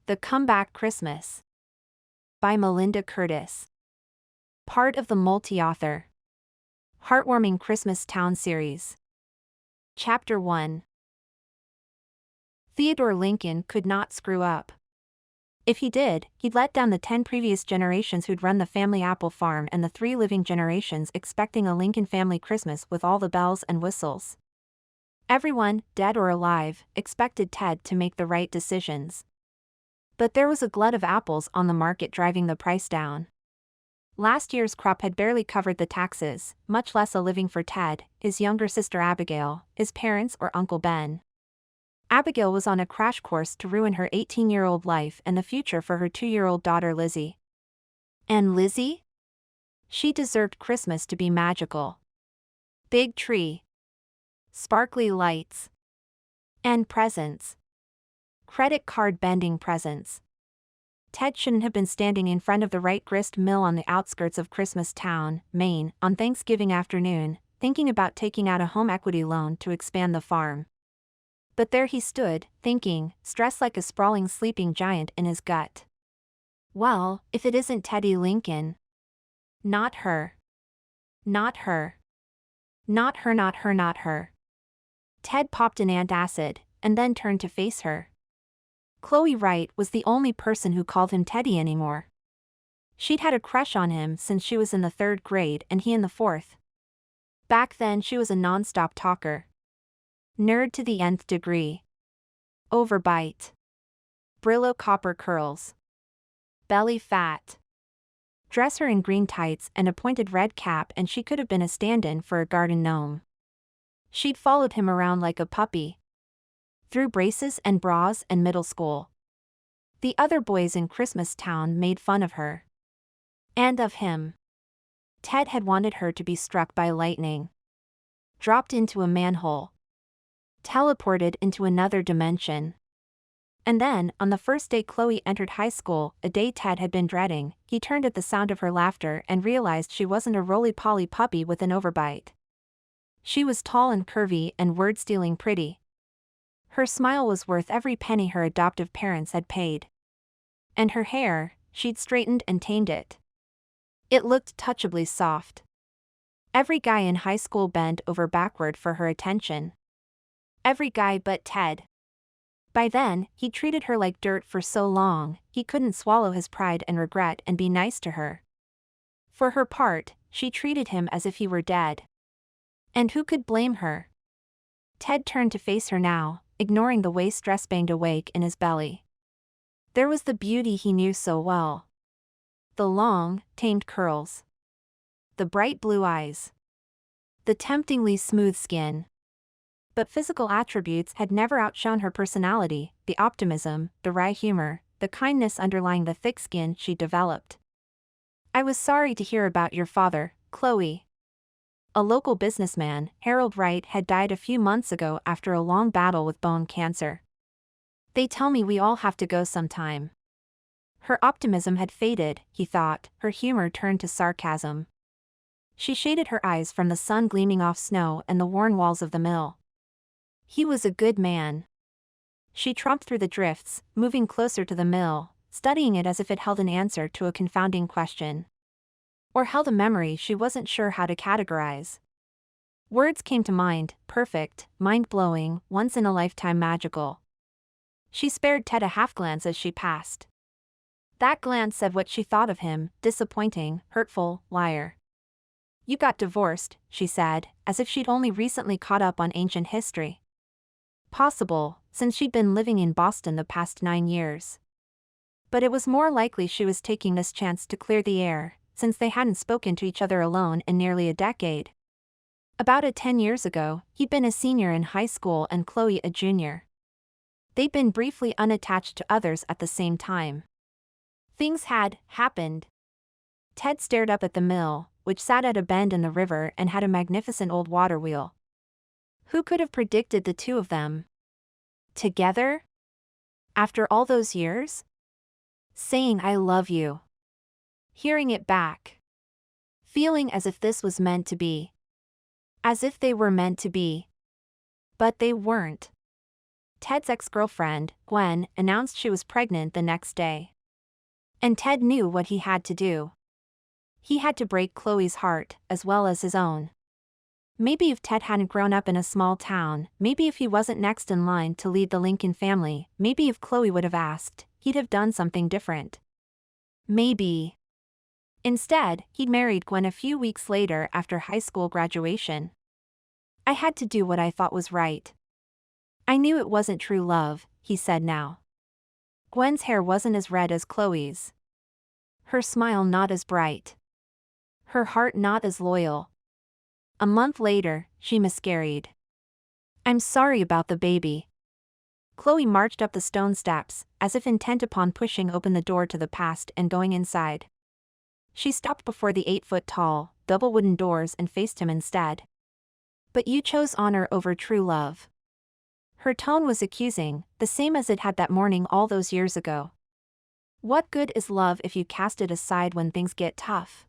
The Comeback Christmas by Melinda Curtis. Part of the multi-author Heartwarming Christmas Town series. Chapter 1. Theodore Lincoln could not screw up. If he did, he'd let down the 10 previous generations who'd run the family apple farm and the 3 living generations expecting a Lincoln family Christmas with all the bells and whistles. Everyone, dead or alive, expected Ted to make the right decisions. But there was a glut of apples on the market driving the price down. Last year's crop had barely covered the taxes, much less a living for Ted, his younger sister Abigail, his parents or Uncle Ben. Abigail was on a crash course to ruin her 18-year-old life and the future for her 2-year-old daughter Lizzie. And Lizzie? She deserved Christmas to be magical. Big tree. Sparkly lights. And presents. Credit card bending presents. Ted shouldn't have been standing in front of the Wright grist mill on the outskirts of Christmas Town, Maine, on Thanksgiving afternoon, thinking about taking out a home equity loan to expand the farm. But there he stood, thinking, stressed like a sprawling sleeping giant in his gut. Well, if it isn't Teddy Lincoln. Not her. Not her. Not her, not her, not her. Ted popped an antacid, and then turned to face her. Chloe Wright was the only person who called him Teddy anymore. She'd had a crush on him since she was in the 3rd grade and he in the 4th. Back then she was a non-stop talker. Nerd to the nth degree. Overbite. Brillo copper curls. Belly fat. Dress her in green tights and a pointed red cap and she could have been a stand-in for a garden gnome. She'd followed him around like a puppy. Through braces and bras and middle school. The other boys in Christmas Town made fun of her. And of him. Ted had wanted her to be struck by lightning. Dropped into a manhole. Teleported into another dimension. And then, on the first day Chloe entered high school, a day Ted had been dreading, he turned at the sound of her laughter and realized she wasn't a roly-poly puppy with an overbite. She was tall and curvy and word-stealing pretty. Her smile was worth every penny her adoptive parents had paid. And her hair, she'd straightened and tamed it. It looked touchably soft. Every guy in high school bent over backward for her attention. Every guy but Ted. By then, he'd treated her like dirt for so long, he couldn't swallow his pride and regret and be nice to her. For her part, she treated him as if he were dead. And who could blame her? Ted turned to face her now, ignoring the way stress banged awake in his belly. There was the beauty he knew so well. The long, tamed curls. The bright blue eyes. The temptingly smooth skin. But physical attributes had never outshone her personality, the optimism, the wry humor, the kindness underlying the thick skin she'd developed. I was sorry to hear about your father, Chloe. A local businessman, Harold Wright, had died a few months ago after a long battle with bone cancer. They tell me we all have to go sometime. Her optimism had faded, he thought, her humor turned to sarcasm. She shaded her eyes from the sun gleaming off snow and the worn walls of the mill. He was a good man. She tromped through the drifts, moving closer to the mill, studying it as if it held an answer to a confounding question. Or held a memory she wasn't sure how to categorize. Words came to mind: perfect, mind-blowing, once-in-a-lifetime magical. She spared Ted a half-glance as she passed. That glance said what she thought of him: disappointing, hurtful, liar. You got divorced, she said, as if she'd only recently caught up on ancient history. Possible, since she'd been living in Boston the past 9 years. But it was more likely she was taking this chance to clear the air, since they hadn't spoken to each other alone in nearly a decade. About 10 years ago, he'd been a senior in high school and Chloe a junior. They'd been briefly unattached to others at the same time. Things had happened. Ted stared up at the mill, which sat at a bend in the river and had a magnificent old water wheel. Who could have predicted the two of them? Together? After all those years? Saying I love you. Hearing it back. Feeling as if this was meant to be. As if they were meant to be. But they weren't. Ted's ex-girlfriend, Gwen, announced she was pregnant the next day. And Ted knew what he had to do. He had to break Chloe's heart, as well as his own. Maybe if Ted hadn't grown up in a small town, maybe if he wasn't next in line to lead the Lincoln family, maybe if Chloe would have asked, he'd have done something different. Maybe. Instead, he'd married Gwen a few weeks later after high school graduation. I had to do what I thought was right. I knew it wasn't true love, he said now. Gwen's hair wasn't as red as Chloe's. Her smile not as bright. Her heart not as loyal. A month later, she miscarried. I'm sorry about the baby. Chloe marched up the stone steps, as if intent upon pushing open the door to the past and going inside. She stopped before the 8-foot-tall, double wooden doors and faced him instead. But you chose honor over true love. Her tone was accusing, the same as it had that morning all those years ago. What good is love if you cast it aside when things get tough?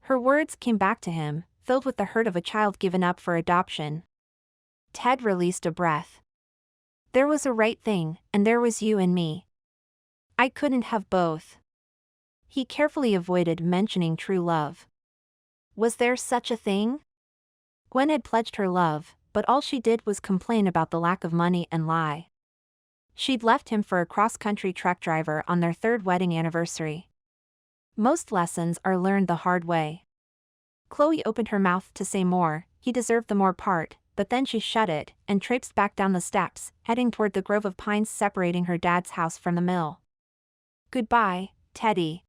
Her words came back to him, filled with the hurt of a child given up for adoption. Ted released a breath. There was a right thing, and there was you and me. I couldn't have both. He carefully avoided mentioning true love. Was there such a thing? Gwen had pledged her love, but all she did was complain about the lack of money and lie. She'd left him for a cross-country truck driver on their 3rd wedding anniversary. Most lessons are learned the hard way. Chloe opened her mouth to say more, he deserved the more part, but then she shut it, and traipsed back down the steps, heading toward the grove of pines separating her dad's house from the mill. Goodbye, Teddy.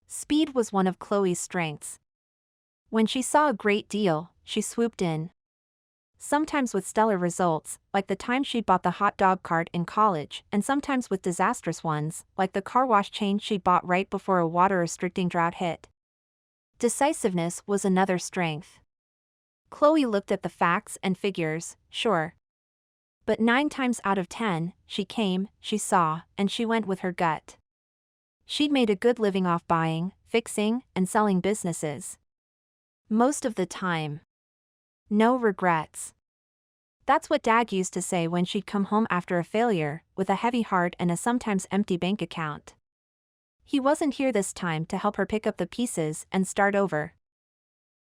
Speed was one of Chloe's strengths. When she saw a great deal, she swooped in. Sometimes with stellar results, like the time she'd bought the hot dog cart in college, and sometimes with disastrous ones, like the car wash chain she'd bought right before a water-restricting drought hit. Decisiveness was another strength. Chloe looked at the facts and figures, sure. But 9 times out of 10, she came, she saw, and she went with her gut. She'd made a good living off buying, fixing, and selling businesses. Most of the time. No regrets. That's what Dad used to say when she'd come home after a failure, with a heavy heart and a sometimes empty bank account. He wasn't here this time to help her pick up the pieces and start over.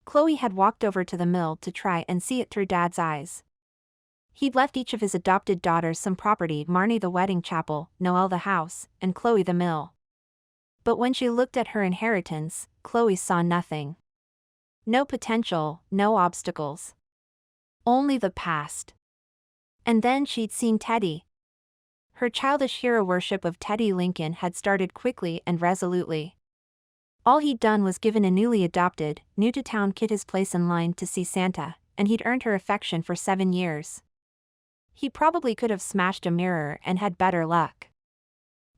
Chloe had walked over to the mill to try and see it through Dad's eyes. He'd left each of his adopted daughters some property: Marnie the wedding chapel, Noelle the house, and Chloe the mill. But when she looked at her inheritance, Chloe saw nothing. No potential, no obstacles. Only the past. And then she'd seen Teddy. Her childish hero worship of Teddy Lincoln had started quickly and resolutely. All he'd done was given a newly adopted, new-to-town kid his place in line to see Santa, and he'd earned her affection for 7 years. He probably could have smashed a mirror and had better luck.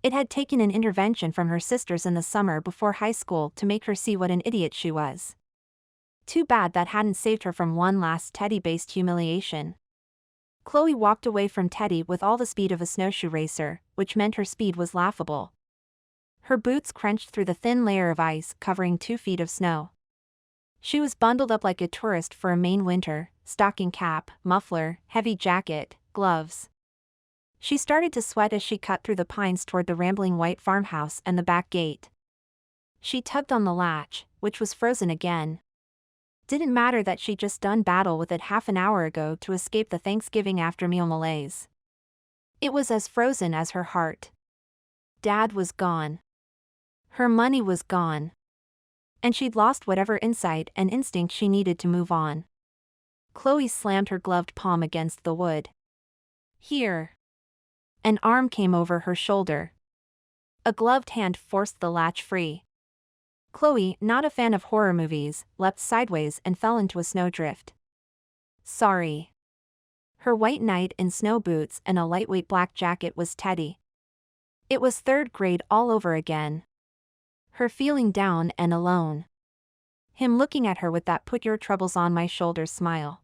It had taken an intervention from her sisters in the summer before high school to make her see what an idiot she was. Too bad that hadn't saved her from one last Teddy-based humiliation. Chloe walked away from Teddy with all the speed of a snowshoe racer, which meant her speed was laughable. Her boots crunched through the thin layer of ice covering 2 feet of snow. She was bundled up like a tourist for a Maine winter, stocking cap, muffler, heavy jacket, gloves. She started to sweat as she cut through the pines toward the rambling white farmhouse and the back gate. She tugged on the latch, which was frozen again. Didn't matter that she'd just done battle with it half an hour ago to escape the Thanksgiving after-meal malaise. It was as frozen as her heart. Dad was gone. Her money was gone. And she'd lost whatever insight and instinct she needed to move on. Chloe slammed her gloved palm against the wood. Here. An arm came over her shoulder. A gloved hand forced the latch free. Chloe, not a fan of horror movies, leapt sideways and fell into a snowdrift. Sorry. Her white knight in snow boots and a lightweight black jacket was Teddy. It was 3rd grade all over again. Her feeling down and alone. Him looking at her with that "put your troubles on my shoulders" smile.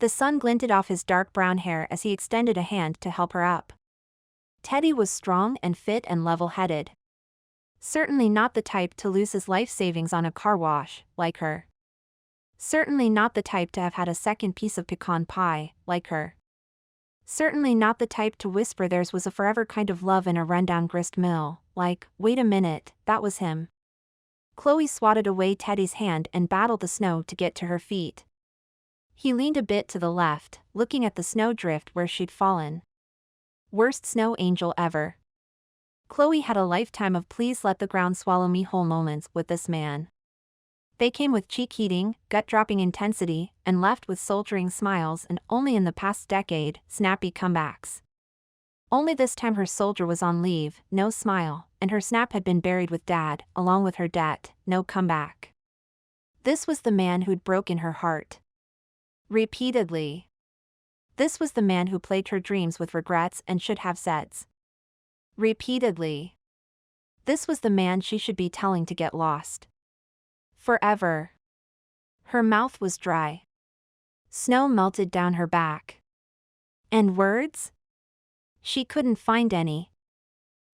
The sun glinted off his dark brown hair as he extended a hand to help her up. Teddy was strong and fit and level-headed. Certainly not the type to lose his life savings on a car wash, like her. Certainly not the type to have had a second piece of pecan pie, like her. Certainly not the type to whisper theirs was a forever kind of love in a rundown grist mill, like, wait a minute, that was him. Chloe swatted away Teddy's hand and battled the snow to get to her feet. He leaned a bit to the left, looking at the snowdrift where she'd fallen. Worst snow angel ever. Chloe had a lifetime of please let the ground swallow me whole moments with this man. They came with cheek heating, gut-dropping intensity, and left with soldiering smiles and only in the past decade, snappy comebacks. Only this time her soldier was on leave, no smile, and her snap had been buried with Dad, along with her debt, no comeback. This was the man who'd broken her heart. Repeatedly. This was the man who plagued her dreams with regrets and should have saids. Repeatedly. This was the man she should be telling to get lost. Forever. Her mouth was dry. Snow melted down her back. And words? She couldn't find any.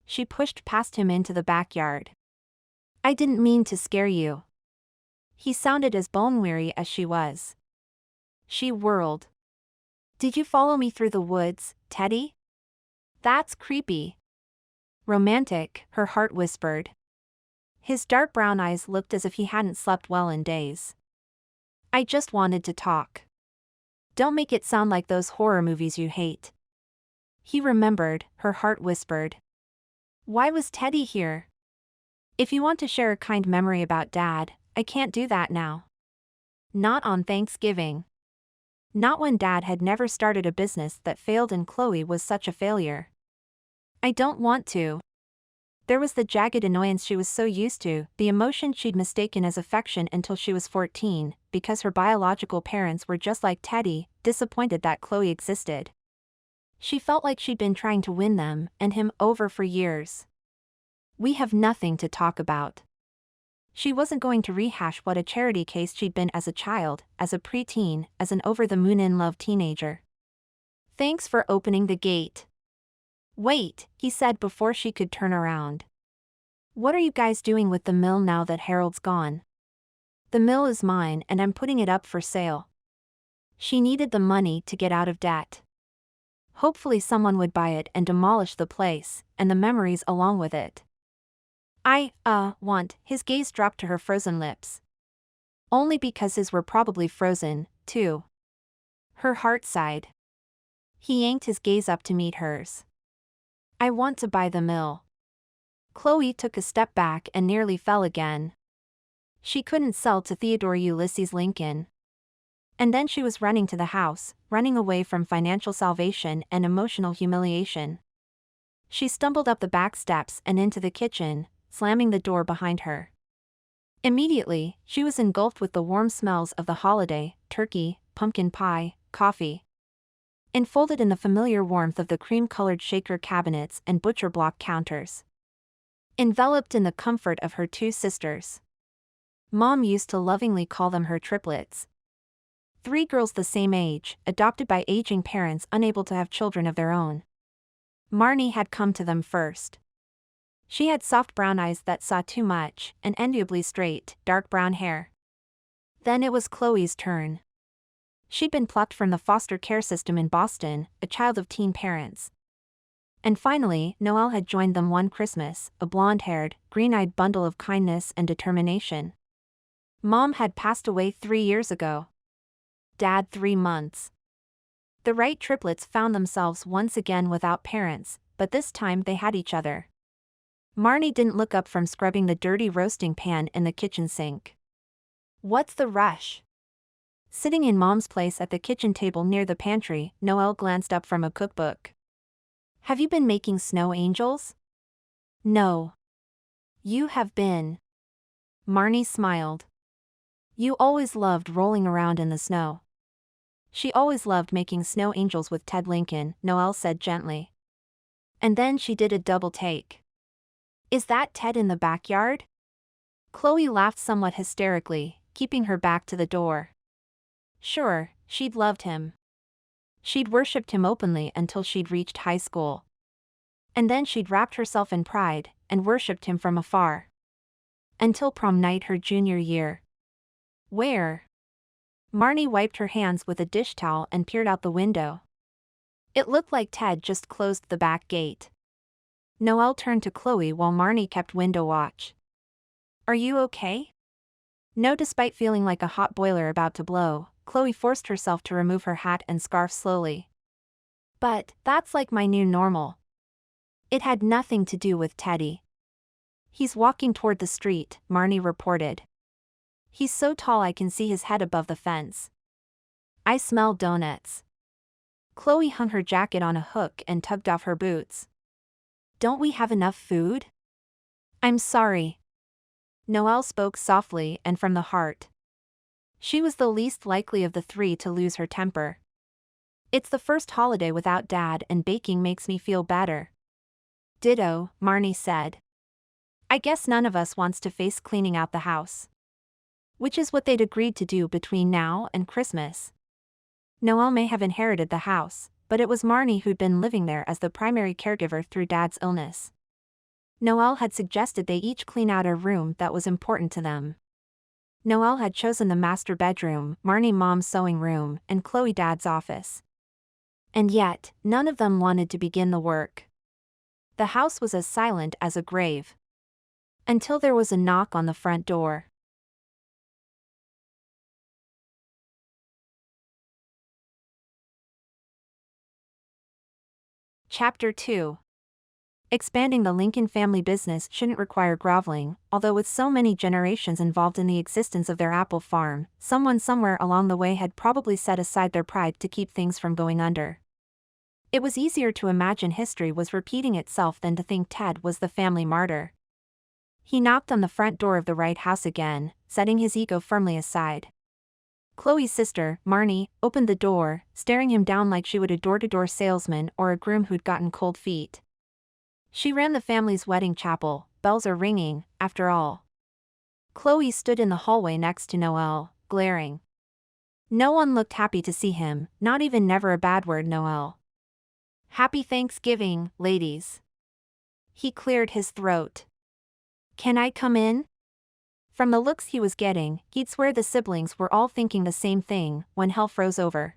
She pushed past him into the backyard. I didn't mean to scare you. He sounded as bone-weary as she was. She whirled. Did you follow me through the woods, Teddy? That's creepy. Romantic, her heart whispered. His dark brown eyes looked as if he hadn't slept well in days. I just wanted to talk. Don't make it sound like those horror movies you hate. He remembered, her heart whispered. Why was Teddy here? If you want to share a kind memory about Dad, I can't do that now. Not on Thanksgiving. Not when Dad had never started a business that failed and Chloe was such a failure. I don't want to. There was the jagged annoyance she was so used to, the emotion she'd mistaken as affection until she was 14, because her biological parents were just like Teddy, disappointed that Chloe existed. She felt like she'd been trying to win them, and him, over for years. We have nothing to talk about. She wasn't going to rehash what a charity case she'd been as a child, as a preteen, as an over-the-moon-in-love teenager. Thanks for opening the gate. Wait, he said before she could turn around. What are you guys doing with the mill now that Harold's gone? The mill is mine and I'm putting it up for sale. She needed the money to get out of debt. Hopefully someone would buy it and demolish the place, and the memories along with it. His gaze dropped to her frozen lips. Only because his were probably frozen, too. Her heart sighed. He yanked his gaze up to meet hers. I want to buy the mill. Chloe took a step back and nearly fell again. She couldn't sell to Theodore Ulysses Lincoln. And then she was running to the house, running away from financial salvation and emotional humiliation. She stumbled up the back steps and into the kitchen, slamming the door behind her. Immediately, she was engulfed with the warm smells of the holiday, turkey, pumpkin pie, coffee. Enfolded in the familiar warmth of the cream-colored shaker cabinets and butcher block counters. Enveloped in the comfort of her two sisters. Mom used to lovingly call them her triplets. 3 girls the same age, adopted by aging parents unable to have children of their own. Marnie had come to them first. She had soft brown eyes that saw too much, and enviably straight, dark brown hair. Then it was Chloe's turn. She'd been plucked from the foster care system in Boston, a child of teen parents. And finally, Noelle had joined them one Christmas, a blonde-haired, green-eyed bundle of kindness and determination. Mom had passed away 3 years ago. Dad 3 months. The Wright triplets found themselves once again without parents, but this time they had each other. Marnie didn't look up from scrubbing the dirty roasting pan in the kitchen sink. What's the rush? Sitting in Mom's place at the kitchen table near the pantry, Noelle glanced up from a cookbook. Have you been making snow angels? No. You have been. Marnie smiled. You always loved rolling around in the snow. She always loved making snow angels with Ted Lincoln, Noelle said gently. And then she did a double take. Is that Ted in the backyard? Chloe laughed somewhat hysterically, keeping her back to the door. Sure, she'd loved him. She'd worshipped him openly until she'd reached high school. And then she'd wrapped herself in pride, and worshipped him from afar. Until prom night her junior year. Where? Marnie wiped her hands with a dish towel and peered out the window. It looked like Ted just closed the back gate. Noelle turned to Chloe while Marnie kept window watch. "Are you okay?" No, despite feeling like a hot boiler about to blow, Chloe forced herself to remove her hat and scarf slowly. "But that's like my new normal." It had nothing to do with Teddy. "He's walking toward the street," Marnie reported. "He's so tall I can see his head above the fence." "I smell donuts." Chloe hung her jacket on a hook and tugged off her boots. "Don't we have enough food?" "I'm sorry." Noelle spoke softly and from the heart. She was the least likely of the three to lose her temper. "It's the first holiday without Dad and baking makes me feel better." "Ditto," Marnie said. "I guess none of us wants to face cleaning out the house." Which is what they'd agreed to do between now and Christmas. Noelle may have inherited the house, but it was Marnie who'd been living there as the primary caregiver through Dad's illness. Noelle had suggested they each clean out a room that was important to them. Noelle had chosen the master bedroom, Marnie Mom's sewing room, and Chloe Dad's office. And yet, none of them wanted to begin the work. The house was as silent as a grave. Until there was a knock on the front door. Chapter 2. Expanding the Lincoln family business shouldn't require groveling, although with so many generations involved in the existence of their apple farm, someone somewhere along the way had probably set aside their pride to keep things from going under. It was easier to imagine history was repeating itself than to think Ted was the family martyr. He knocked on the front door of the Wright house again, setting his ego firmly aside. Chloe's sister, Marnie, opened the door, staring him down like she would a door-to-door salesman or a groom who'd gotten cold feet. She ran the family's wedding chapel, bells are ringing, after all. Chloe stood in the hallway next to Noelle, glaring. No one looked happy to see him, not even never a bad word Noelle. "Happy Thanksgiving, ladies." He cleared his throat. "Can I come in?" From the looks he was getting, he'd swear the siblings were all thinking the same thing when hell froze over.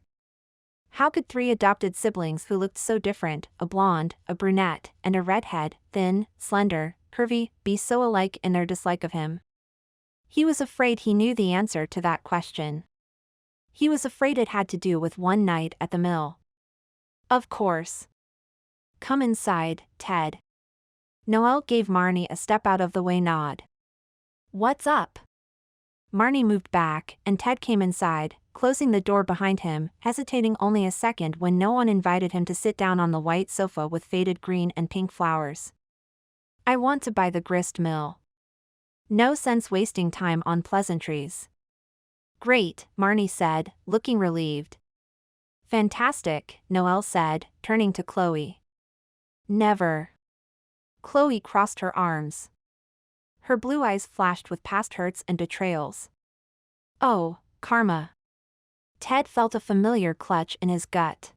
How could three adopted siblings who looked so different, a blonde, a brunette, and a redhead, thin, slender, curvy, be so alike in their dislike of him? He was afraid he knew the answer to that question. He was afraid it had to do with one night at the mill. Of course. "Come inside, Ted." Noelle gave Marnie a step out of the way nod. "What's up?" Marnie moved back, and Ted came inside, closing the door behind him, hesitating only a second when no one invited him to sit down on the white sofa with faded green and pink flowers. "I want to buy the grist mill." No sense wasting time on pleasantries. "Great," Marnie said, looking relieved. "Fantastic," Noelle said, turning to Chloe. "Never." Chloe crossed her arms. Her blue eyes flashed with past hurts and betrayals. "Oh, karma." Ted felt a familiar clutch in his gut.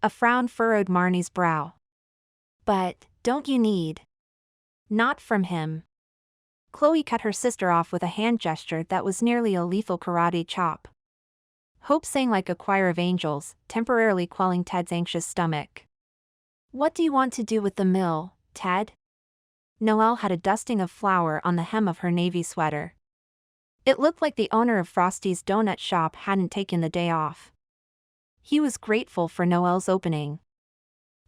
A frown furrowed Marnie's brow. "But, don't you need?" "Not from him." Chloe cut her sister off with a hand gesture that was nearly a lethal karate chop. Hope sang like a choir of angels, temporarily quelling Ted's anxious stomach. "What do you want to do with the mill, Ted?" Noelle had a dusting of flour on the hem of her navy sweater. It looked like the owner of Frosty's donut shop hadn't taken the day off. He was grateful for Noelle's opening.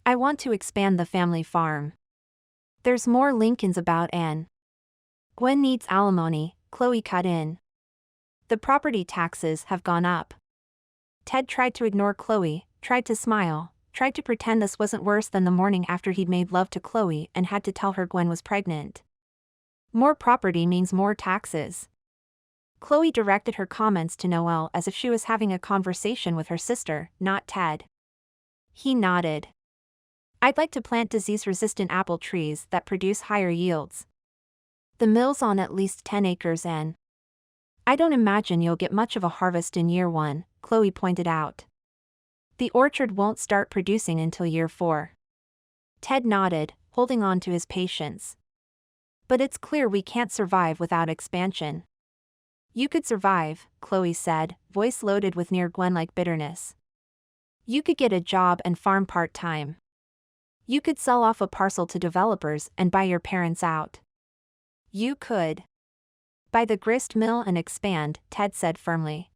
"I want to expand the family farm. There's more Lincolns about and Gwen needs alimony," Chloe cut in. "The property taxes have gone up." Ted tried to ignore Chloe, tried to smile, tried to pretend this wasn't worse than the morning after he'd made love to Chloe and had to tell her Gwen was pregnant. More property means more taxes. Chloe directed her comments to Noelle as if she was having a conversation with her sister, not Ted. He nodded. "I'd like to plant disease-resistant apple trees that produce higher yields. The mill's on at least 10 acres and I don't imagine you'll get much of a harvest in year 1, Chloe pointed out. The orchard won't start producing until year 4. Ted nodded, holding on to his patience. "But it's clear we can't survive without expansion." "You could survive," Chloe said, voice loaded with near Gwen-like bitterness. You could get a job and farm part-time. You could sell off a parcel to developers and buy your parents out. You could buy the grist mill and expand, Ted said firmly.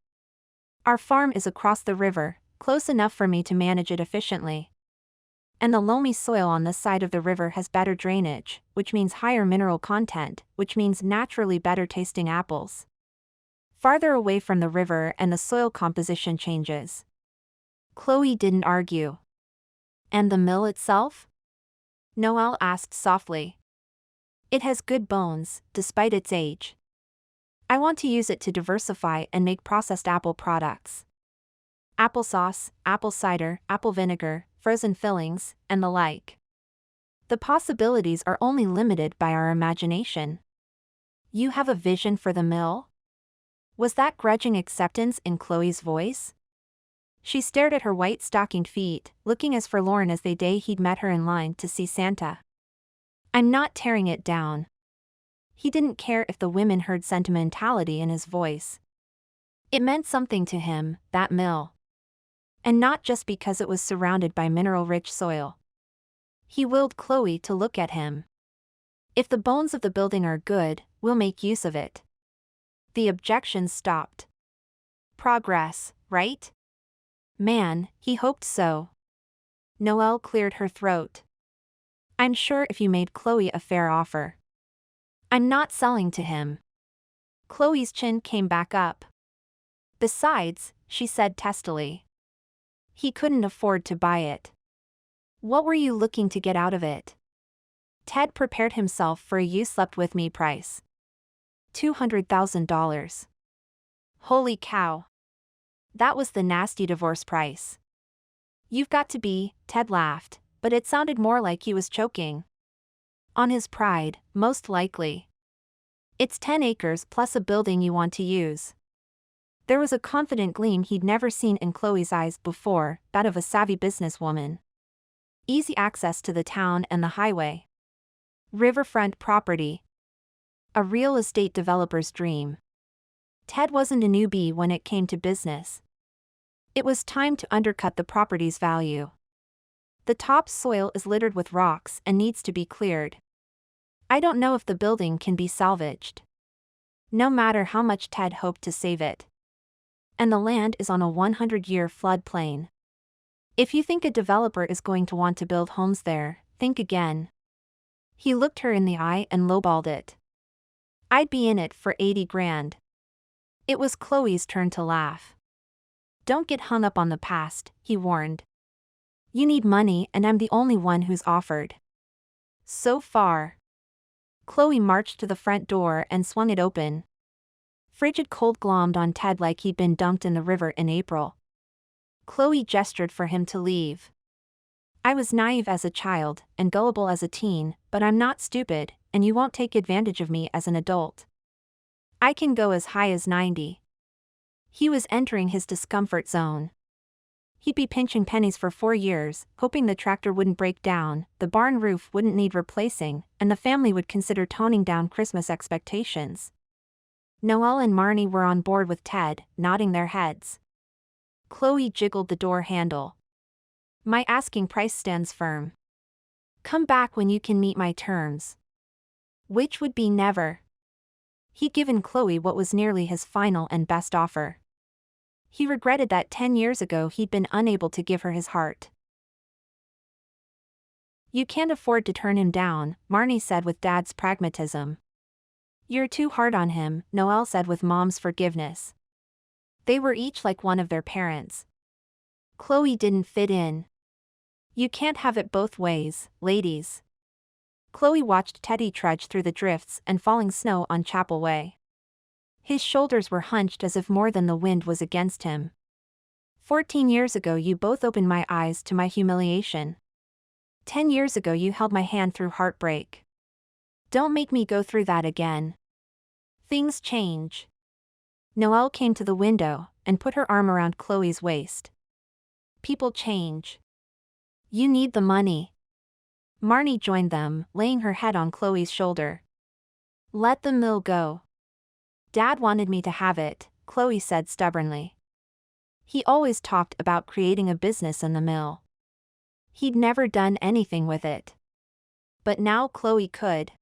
Our farm is across the river, close enough for me to manage it efficiently. And the loamy soil on this side of the river has better drainage, which means higher mineral content, which means naturally better tasting apples. Farther away from the river and the soil composition changes. Chloe didn't argue. And the mill itself? Noelle asked softly. It has good bones, despite its age. I want to use it to diversify and make processed apple products. Applesauce, apple cider, apple vinegar, frozen fillings, and the like. The possibilities are only limited by our imagination. You have a vision for the mill? Was that grudging acceptance in Chloe's voice? She stared at her white stockinged feet, looking as forlorn as the day he'd met her in line to see Santa. I'm not tearing it down. He didn't care if the women heard sentimentality in his voice. It meant something to him, that mill. And not just because it was surrounded by mineral-rich soil. He willed Chloe to look at him. If the bones of the building are good, we'll make use of it. The objections stopped. Progress, right? Man, he hoped so. Noelle cleared her throat. I'm sure if you made Chloe a fair offer. I'm not selling to him. Chloe's chin came back up. Besides, she said testily. He couldn't afford to buy it. What were you looking to get out of it? Ted prepared himself for a you slept with me price. $200,000. Holy cow. That was the nasty divorce price. You've got to be, Ted laughed, but it sounded more like he was choking. On his pride, most likely. It's 10 acres plus a building you want to use. There was a confident gleam he'd never seen in Chloe's eyes before, that of a savvy businesswoman. Easy access to the town and the highway. Riverfront property. A real estate developer's dream. Ted wasn't a newbie when it came to business. It was time to undercut the property's value. The topsoil is littered with rocks and needs to be cleared. I don't know if the building can be salvaged. No matter how much Ted hoped to save it. And the land is on a 100-year floodplain. If you think a developer is going to want to build homes there, think again. He looked her in the eye and lowballed it. I'd be in it for 80 grand. It was Chloe's turn to laugh. Don't get hung up on the past, he warned. You need money and I'm the only one who's offered. So far. Chloe marched to the front door and swung it open. Frigid cold glommed on Ted like he'd been dumped in the river in April. Chloe gestured for him to leave. I was naive as a child and gullible as a teen, but I'm not stupid, and you won't take advantage of me as an adult. I can go as high as 90. He was entering his discomfort zone. He'd be pinching pennies for 4 years, hoping the tractor wouldn't break down, the barn roof wouldn't need replacing, and the family would consider toning down Christmas expectations. Noelle and Marnie were on board with Ted, nodding their heads. Chloe jiggled the door handle. My asking price stands firm. Come back when you can meet my terms. Which would be never. He'd given Chloe what was nearly his final and best offer. He regretted that 10 years ago he'd been unable to give her his heart. You can't afford to turn him down, Marnie said with Dad's pragmatism. You're too hard on him, Noelle said with Mom's forgiveness. They were each like one of their parents. Chloe didn't fit in. You can't have it both ways, ladies. Chloe watched Teddy trudge through the drifts and falling snow on Chapel Way. His shoulders were hunched as if more than the wind was against him. 14 years ago you both opened my eyes to my humiliation. 10 years ago you held my hand through heartbreak. Don't make me go through that again. Things change. Noelle came to the window and put her arm around Chloe's waist. People change. You need the money. Marnie joined them, laying her head on Chloe's shoulder. Let the mill go. Dad wanted me to have it, Chloe said stubbornly. He always talked about creating a business in the mill. He'd never done anything with it. But now Chloe could.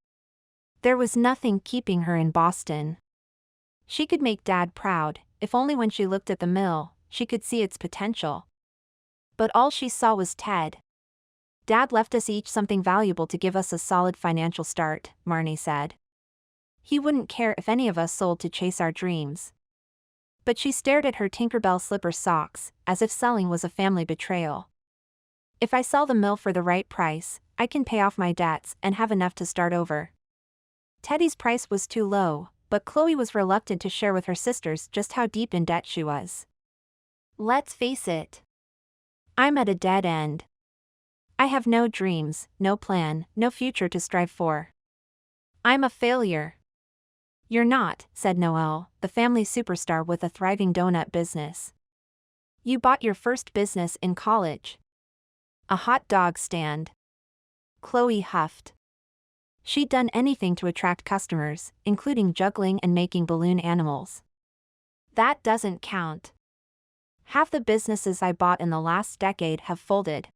There was nothing keeping her in Boston. She could make Dad proud, if only when she looked at the mill, she could see its potential. But all she saw was Ted. Dad left us each something valuable to give us a solid financial start, Marnie said. He wouldn't care if any of us sold to chase our dreams. But she stared at her Tinkerbell slipper socks, as if selling was a family betrayal. If I sell the mill for the right price, I can pay off my debts and have enough to start over. Teddy's price was too low, but Chloe was reluctant to share with her sisters just how deep in debt she was. Let's face it. I'm at a dead end. I have no dreams, no plan, no future to strive for. I'm a failure. You're not, said Noelle, the family superstar with a thriving donut business. You bought your first business in college. A hot dog stand. Chloe huffed. She'd done anything to attract customers, including juggling and making balloon animals. That doesn't count. Half the businesses I bought in the last decade have folded.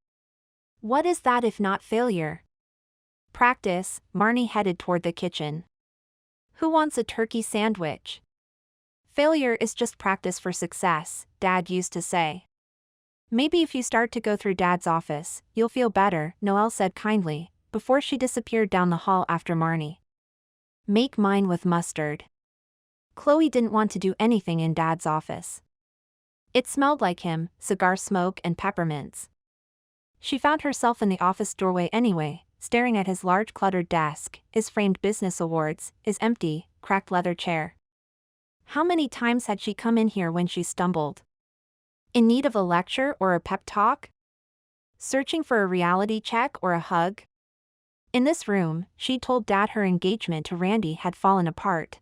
What is that if not failure? Practice, Marnie headed toward the kitchen. Who wants a turkey sandwich? Failure is just practice for success, Dad used to say. Maybe if you start to go through Dad's office, you'll feel better, Noelle said kindly, before she disappeared down the hall after Marnie. Make mine with mustard. Chloe didn't want to do anything in Dad's office. It smelled like him, cigar smoke and peppermints. She found herself in the office doorway anyway, staring at his large cluttered desk, his framed business awards, his empty, cracked leather chair. How many times had she come in here when she stumbled? In need of a lecture or a pep talk? Searching for a reality check or a hug? In this room, she told Dad her engagement to Randy had fallen apart.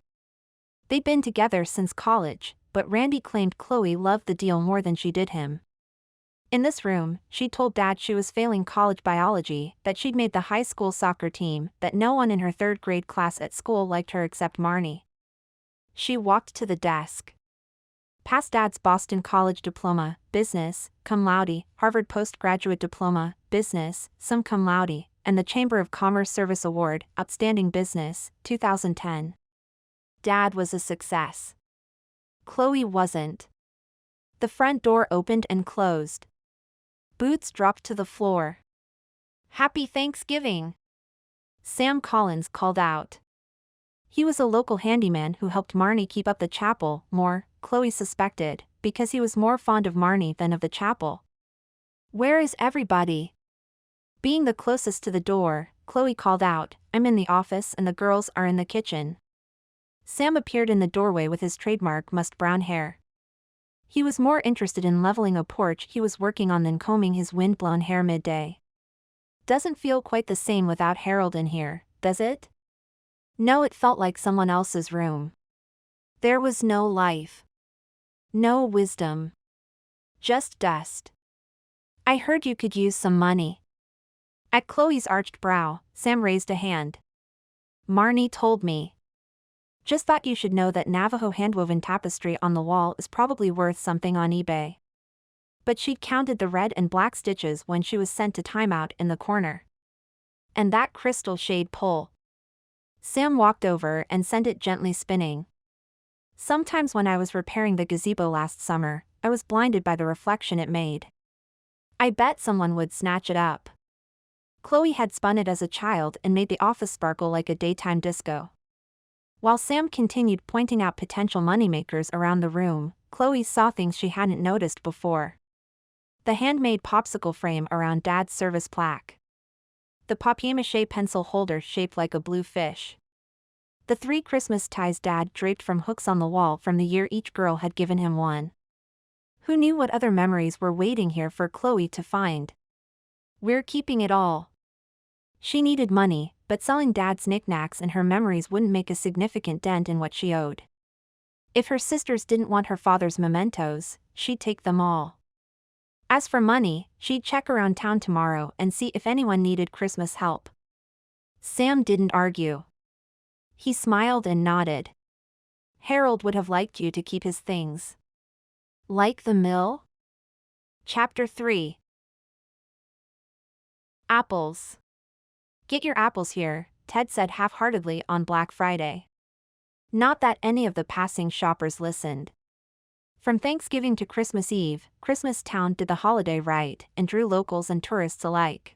They'd been together since college, but Randy claimed Chloe loved the deal more than she did him. In this room, she told Dad she was failing college biology, that she'd made the high school soccer team, that no one in her third grade class at school liked her except Marnie. She walked to the desk. Past Dad's Boston College diploma, business, cum laude, Harvard postgraduate diploma, business, sum cum laude, and the Chamber of Commerce Service Award, Outstanding Business, 2010. Dad was a success. Chloe wasn't. The front door opened and closed. Boots dropped to the floor. Happy Thanksgiving! Sam Collins called out. He was a local handyman who helped Marnie keep up the chapel, more, Chloe suspected, because he was more fond of Marnie than of the chapel. Where is everybody? Being the closest to the door, Chloe called out, I'm in the office and the girls are in the kitchen. Sam appeared in the doorway with his trademark mussed brown hair. He was more interested in leveling a porch he was working on than combing his wind-blown hair midday. Doesn't feel quite the same without Harold in here, does it? No, it felt like someone else's room. There was no life. No wisdom. Just dust. I heard you could use some money. At Chloe's arched brow, Sam raised a hand. Marnie told me. Just thought you should know that Navajo handwoven tapestry on the wall is probably worth something on eBay. But she'd counted the red and black stitches when she was sent to timeout in the corner. And that crystal shade pull. Sam walked over and sent it gently spinning. Sometimes when I was repairing the gazebo last summer, I was blinded by the reflection it made. I bet someone would snatch it up. Chloe had spun it as a child and made the office sparkle like a daytime disco. While Sam continued pointing out potential moneymakers around the room, Chloe saw things she hadn't noticed before. The handmade popsicle frame around Dad's service plaque. The papier-mâché pencil holder shaped like a blue fish. The 3 Christmas ties Dad draped from hooks on the wall from the year each girl had given him one. Who knew what other memories were waiting here for Chloe to find? We're keeping it all. She needed money, but selling Dad's knickknacks and her memories wouldn't make a significant dent in what she owed. If her sisters didn't want her father's mementos, she'd take them all. As for money, she'd check around town tomorrow and see if anyone needed Christmas help. Sam didn't argue. He smiled and nodded. Harold would have liked you to keep his things. Like the mill? Chapter 3. Apples. Get your apples here, Ted said half-heartedly on Black Friday. Not that any of the passing shoppers listened. From Thanksgiving to Christmas Eve, Christmas Town did the holiday right and drew locals and tourists alike.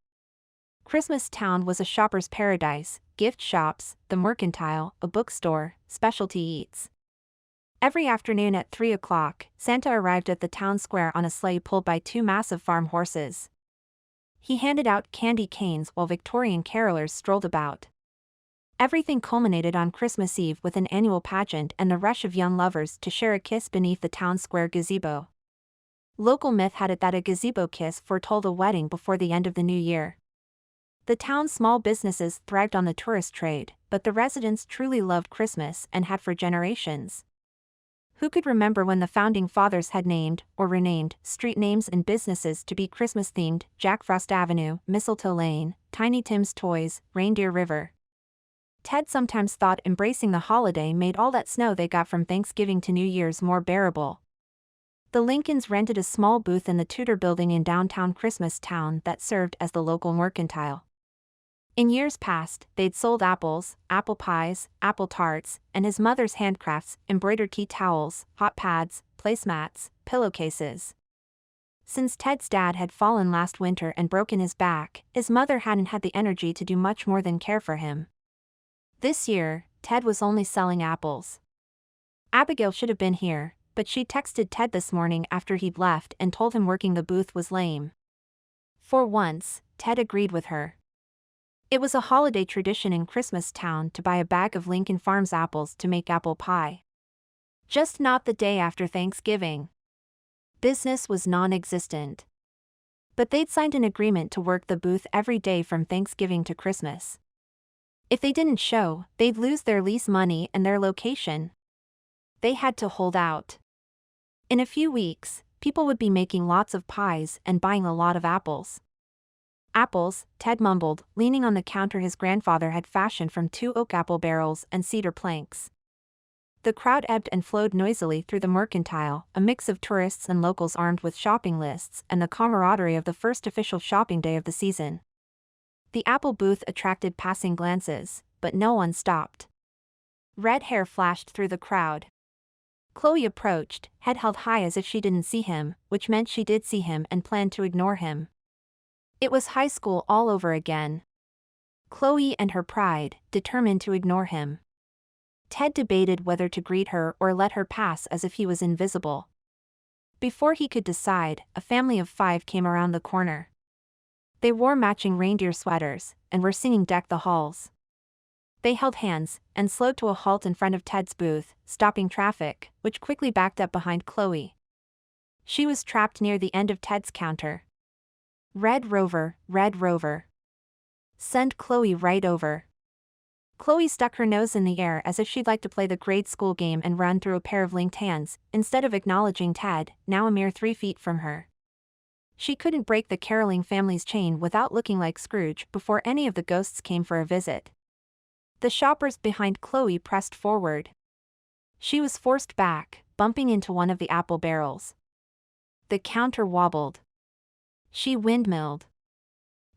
Christmas Town was a shopper's paradise: gift shops, the mercantile, a bookstore, specialty eats. Every afternoon at 3 o'clock, Santa arrived at the town square on a sleigh pulled by 2 massive farm horses. He handed out candy canes while Victorian carolers strolled about. Everything culminated on Christmas Eve with an annual pageant and the rush of young lovers to share a kiss beneath the town square gazebo. Local myth had it that a gazebo kiss foretold a wedding before the end of the new year. The town's small businesses thrived on the tourist trade, but the residents truly loved Christmas and had for generations. Who could remember when the founding fathers had named, or renamed, street names and businesses to be Christmas-themed: Jack Frost Avenue, Mistletoe Lane, Tiny Tim's Toys, Reindeer River? Ted sometimes thought embracing the holiday made all that snow they got from Thanksgiving to New Year's more bearable. The Lincolns rented a small booth in the Tudor building in downtown Christmas Town that served as the local mercantile. In years past, they'd sold apples, apple pies, apple tarts, and his mother's handcrafts: embroidered tea towels, hot pads, placemats, pillowcases. Since Ted's dad had fallen last winter and broken his back, his mother hadn't had the energy to do much more than care for him. This year, Ted was only selling apples. Abigail should have been here, but she texted Ted this morning after he'd left and told him working the booth was lame. For once, Ted agreed with her. It was a holiday tradition in Christmas Town to buy a bag of Lincoln Farms apples to make apple pie. Just not the day after Thanksgiving. Business was non-existent. But they'd signed an agreement to work the booth every day from Thanksgiving to Christmas. If they didn't show, they'd lose their lease money and their location. They had to hold out. In a few weeks, people would be making lots of pies and buying a lot of apples. Apples, Ted mumbled, leaning on the counter his grandfather had fashioned from 2 oak apple barrels and cedar planks. The crowd ebbed and flowed noisily through the mercantile, a mix of tourists and locals armed with shopping lists and the camaraderie of the first official shopping day of the season. The apple booth attracted passing glances, but no one stopped. Red hair flashed through the crowd. Chloe approached, head held high as if she didn't see him, which meant she did see him and planned to ignore him. It was high school all over again. Chloe and her pride, determined to ignore him. Ted debated whether to greet her or let her pass as if he was invisible. Before he could decide, a family of 5 came around the corner. They wore matching reindeer sweaters, and were singing "Deck the Halls." They held hands, and slowed to a halt in front of Ted's booth, stopping traffic, which quickly backed up behind Chloe. She was trapped near the end of Ted's counter. Red Rover, Red Rover. Send Chloe right over. Chloe stuck her nose in the air as if she'd like to play the grade school game and run through a pair of linked hands, instead of acknowledging Ted, now a mere 3 feet from her. She couldn't break the caroling family's chain without looking like Scrooge before any of the ghosts came for a visit. The shoppers behind Chloe pressed forward. She was forced back, bumping into one of the apple barrels. The counter wobbled. She windmilled.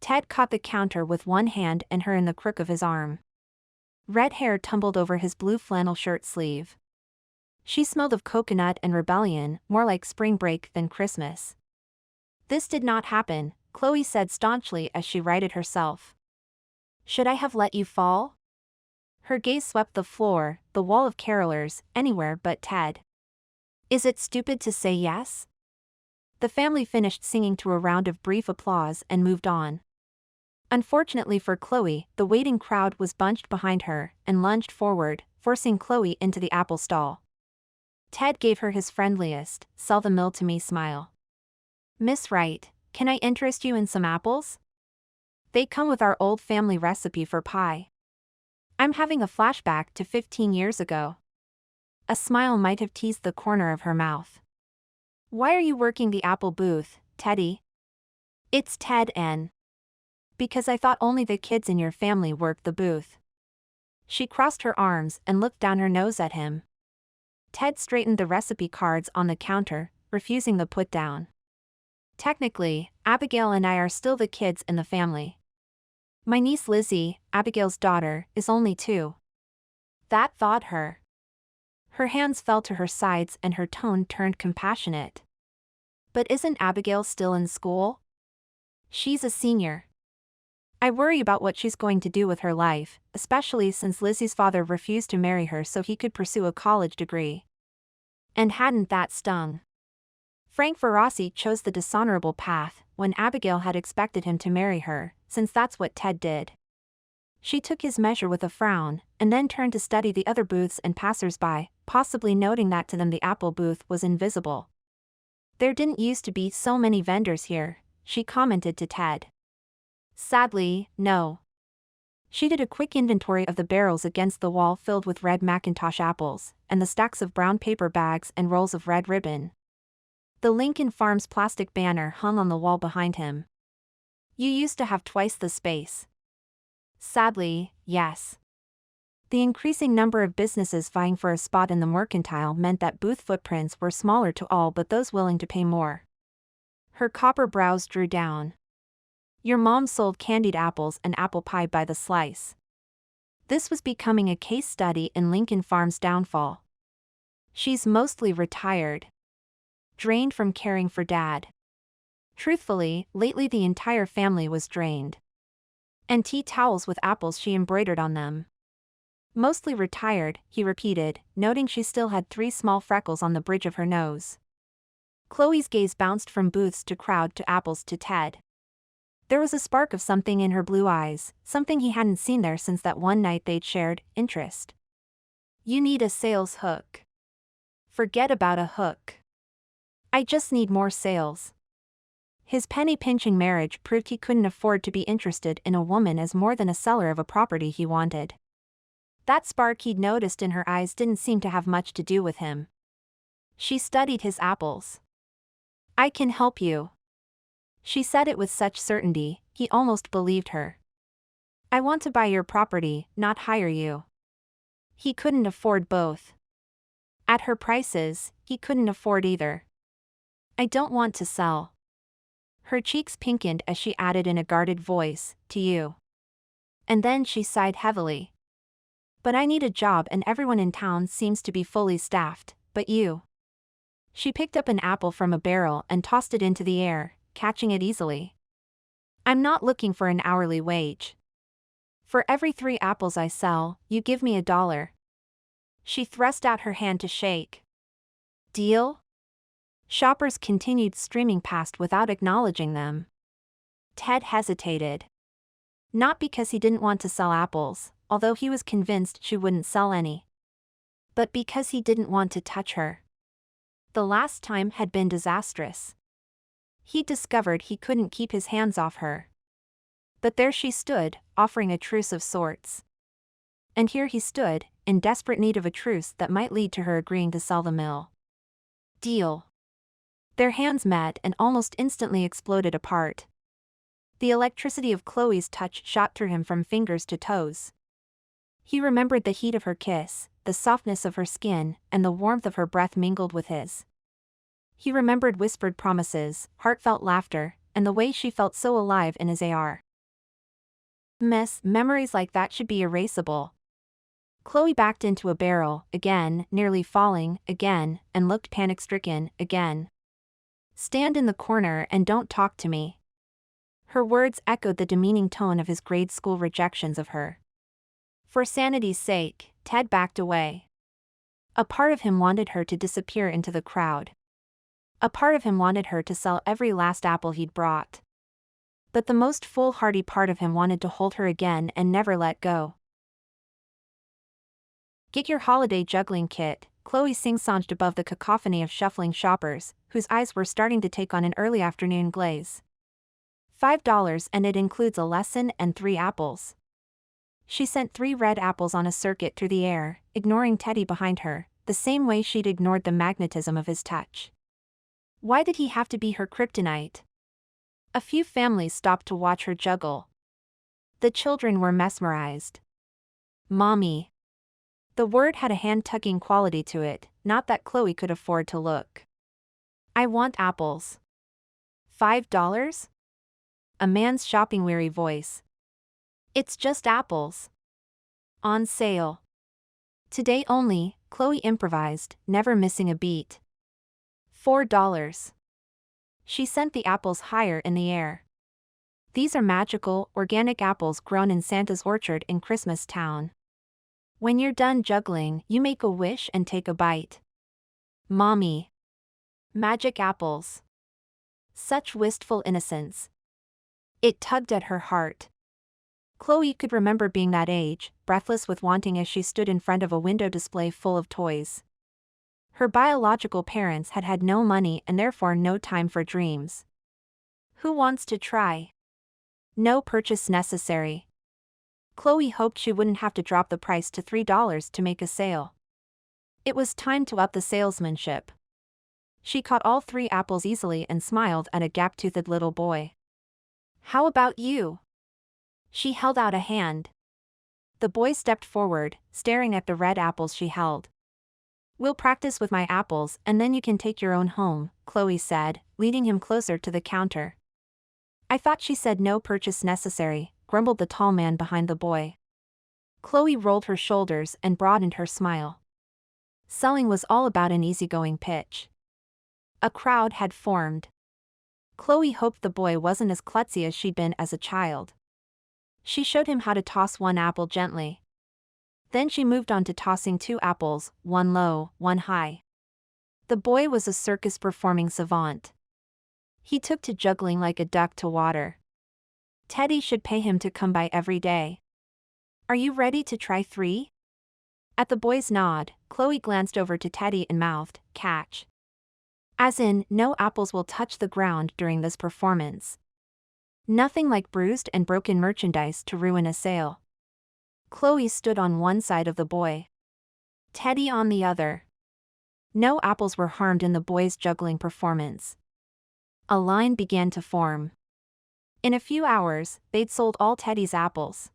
Ted caught the counter with one hand and her in the crook of his arm. Red hair tumbled over his blue flannel shirt sleeve. She smelled of coconut and rebellion, more like spring break than Christmas. This did not happen, Chloe said staunchly as she righted herself. Should I have let you fall? Her gaze swept the floor, the wall of carolers, anywhere but Ted. Is it stupid to say yes? The family finished singing to a round of brief applause and moved on. Unfortunately for Chloe, the waiting crowd was bunched behind her and lunged forward, forcing Chloe into the apple stall. Ted gave her his friendliest, "Sell the mill to me" smile. "Miss Wright, can I interest you in some apples? They come with our old family recipe for pie. I'm having a flashback to 15 years ago." A smile might have teased the corner of her mouth. "Why are you working the apple booth, Teddy?" "It's Ted N. Because I thought only the kids in your family worked the booth." She crossed her arms and looked down her nose at him. Ted straightened the recipe cards on the counter, refusing the put-down. Technically, Abigail and I are still the kids in the family. My niece Lizzie, Abigail's daughter, is only 2. That thawed her. Her hands fell to her sides and her tone turned compassionate. But isn't Abigail still in school? She's a senior. I worry about what she's going to do with her life, especially since Lizzie's father refused to marry her so he could pursue a college degree. And hadn't that stung? Frank Verossi chose the dishonorable path when Abigail had expected him to marry her, since that's what Ted did. She took his measure with a frown, and then turned to study the other booths and passers-by, possibly noting that to them the apple booth was invisible. There didn't used to be so many vendors here, she commented to Ted. Sadly, no. She did a quick inventory of the barrels against the wall filled with red Macintosh apples, and the stacks of brown paper bags and rolls of red ribbon. The Lincoln Farms plastic banner hung on the wall behind him. You used to have twice the space. Sadly, yes. The increasing number of businesses vying for a spot in the mercantile meant that booth footprints were smaller to all but those willing to pay more. Her copper brows drew down. Your mom sold candied apples and apple pie by the slice. This was becoming a case study in Lincoln Farms' downfall. She's mostly retired. Drained from caring for Dad. Truthfully, lately the entire family was drained. And tea towels with apples she embroidered on them. Mostly retired, he repeated, noting she still had 3 small freckles on the bridge of her nose. Chloe's gaze bounced from booths to crowd to apples to Ted. There was a spark of something in her blue eyes, something he hadn't seen there since that one night they'd shared interest. You need a sales hook. Forget about a hook. I just need more sales. His penny-pinching marriage proved he couldn't afford to be interested in a woman as more than a seller of a property he wanted. That spark he'd noticed in her eyes didn't seem to have much to do with him. She studied his apples. I can help you. She said it with such certainty, he almost believed her. I want to buy your property, not hire you. He couldn't afford both. At her prices, he couldn't afford either. I don't want to sell. Her cheeks pinkened as she added in a guarded voice, to you. And then she sighed heavily. But I need a job and everyone in town seems to be fully staffed, but you. She picked up an apple from a barrel and tossed it into the air, catching it easily. I'm not looking for an hourly wage. For every 3 apples I sell, you give me $1. She thrust out her hand to shake. Deal? Shoppers continued streaming past without acknowledging them. Ted hesitated. Not because he didn't want to sell apples, although he was convinced she wouldn't sell any. But because he didn't want to touch her. The last time had been disastrous. He discovered he couldn't keep his hands off her. But there she stood, offering a truce of sorts. And here he stood, in desperate need of a truce that might lead to her agreeing to sell the mill. Deal. Their hands met and almost instantly exploded apart. The electricity of Chloe's touch shot through him from fingers to toes. He remembered the heat of her kiss, the softness of her skin, and the warmth of her breath mingled with his. He remembered whispered promises, heartfelt laughter, and the way she felt so alive in his AR. Memories like that should be erasable. Chloe backed into a barrel, again, nearly falling, again, and looked panic-stricken, again. Stand in the corner and don't talk to me. Her words echoed the demeaning tone of his grade school rejections of her. For sanity's sake, Ted backed away. A part of him wanted her to disappear into the crowd. A part of him wanted her to sell every last apple he'd brought. But the most foolhardy part of him wanted to hold her again and never let go. Get your holiday juggling kit, Chloe sing-songed above the cacophony of shuffling shoppers, whose eyes were starting to take on an early afternoon glaze. $5 and it includes a lesson and 3 apples. She sent 3 red apples on a circuit through the air, ignoring Teddy behind her, the same way she'd ignored the magnetism of his touch. Why did he have to be her kryptonite? A few families stopped to watch her juggle. The children were mesmerized. Mommy. The word had a hand-tugging quality to it, not that Chloe could afford to look. I want apples. $5? A man's shopping-weary voice. It's just apples. On sale. Today only, Chloe improvised, never missing a beat. $4. She sent the apples higher in the air. These are magical, organic apples grown in Santa's orchard in Christmas Town. When you're done juggling, you make a wish and take a bite. Mommy. Magic apples. Such wistful innocence. It tugged at her heart. Chloe could remember being that age, breathless with wanting as she stood in front of a window display full of toys. Her biological parents had had no money and therefore no time for dreams. Who wants to try? No purchase necessary. Chloe hoped she wouldn't have to drop the price to $3 to make a sale. It was time to up the salesmanship. She caught all 3 apples easily and smiled at a gap-toothed little boy. How about you? She held out a hand. The boy stepped forward, staring at the red apples she held. We'll practice with my apples and then you can take your own home, Chloe said, leading him closer to the counter. I thought she said no purchase necessary, grumbled the tall man behind the boy. Chloe rolled her shoulders and broadened her smile. Selling was all about an easygoing pitch. A crowd had formed. Chloe hoped the boy wasn't as klutzy as she'd been as a child. She showed him how to toss 1 apple gently. Then she moved on to tossing 2 apples, one low, one high. The boy was a circus performing savant. He took to juggling like a duck to water. Teddy should pay him to come by every day. Are you ready to try 3? At the boy's nod, Chloe glanced over to Teddy and mouthed, catch. As in, no apples will touch the ground during this performance. Nothing like bruised and broken merchandise to ruin a sale. Chloe stood on one side of the boy. Teddy on the other. No apples were harmed in the boy's juggling performance. A line began to form. In a few hours, they'd sold all Teddy's apples.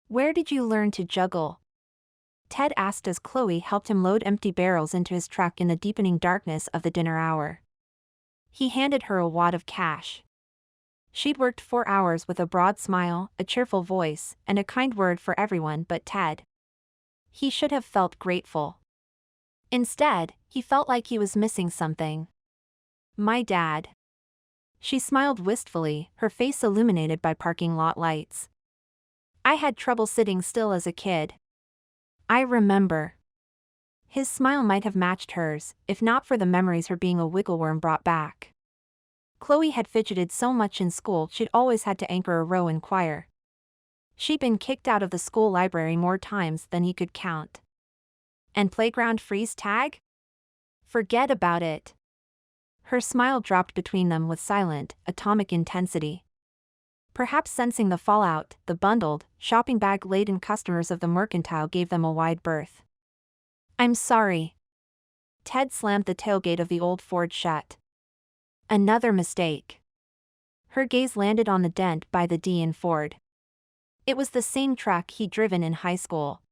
Where did you learn to juggle? Ted asked as Chloe helped him load empty barrels into his truck in the deepening darkness of the dinner hour. He handed her a wad of cash. She'd worked 4 hours with a broad smile, a cheerful voice, and a kind word for everyone but Ted. He should have felt grateful. Instead, he felt like he was missing something. My dad. She smiled wistfully, her face illuminated by parking lot lights. I had trouble sitting still as a kid. I remember. His smile might have matched hers, if not for the memories her being a wiggleworm brought back. Chloe had fidgeted so much in school she'd always had to anchor a row in choir. She'd been kicked out of the school library more times than he could count. And playground freeze tag? Forget about it. Her smile dropped between them with silent, atomic intensity. Perhaps sensing the fallout, the bundled, shopping bag-laden customers of the mercantile gave them a wide berth. I'm sorry. Ted slammed the tailgate of the old Ford shut. Another mistake. Her gaze landed on the dent by the D in Ford. It was the same truck he'd driven in high school.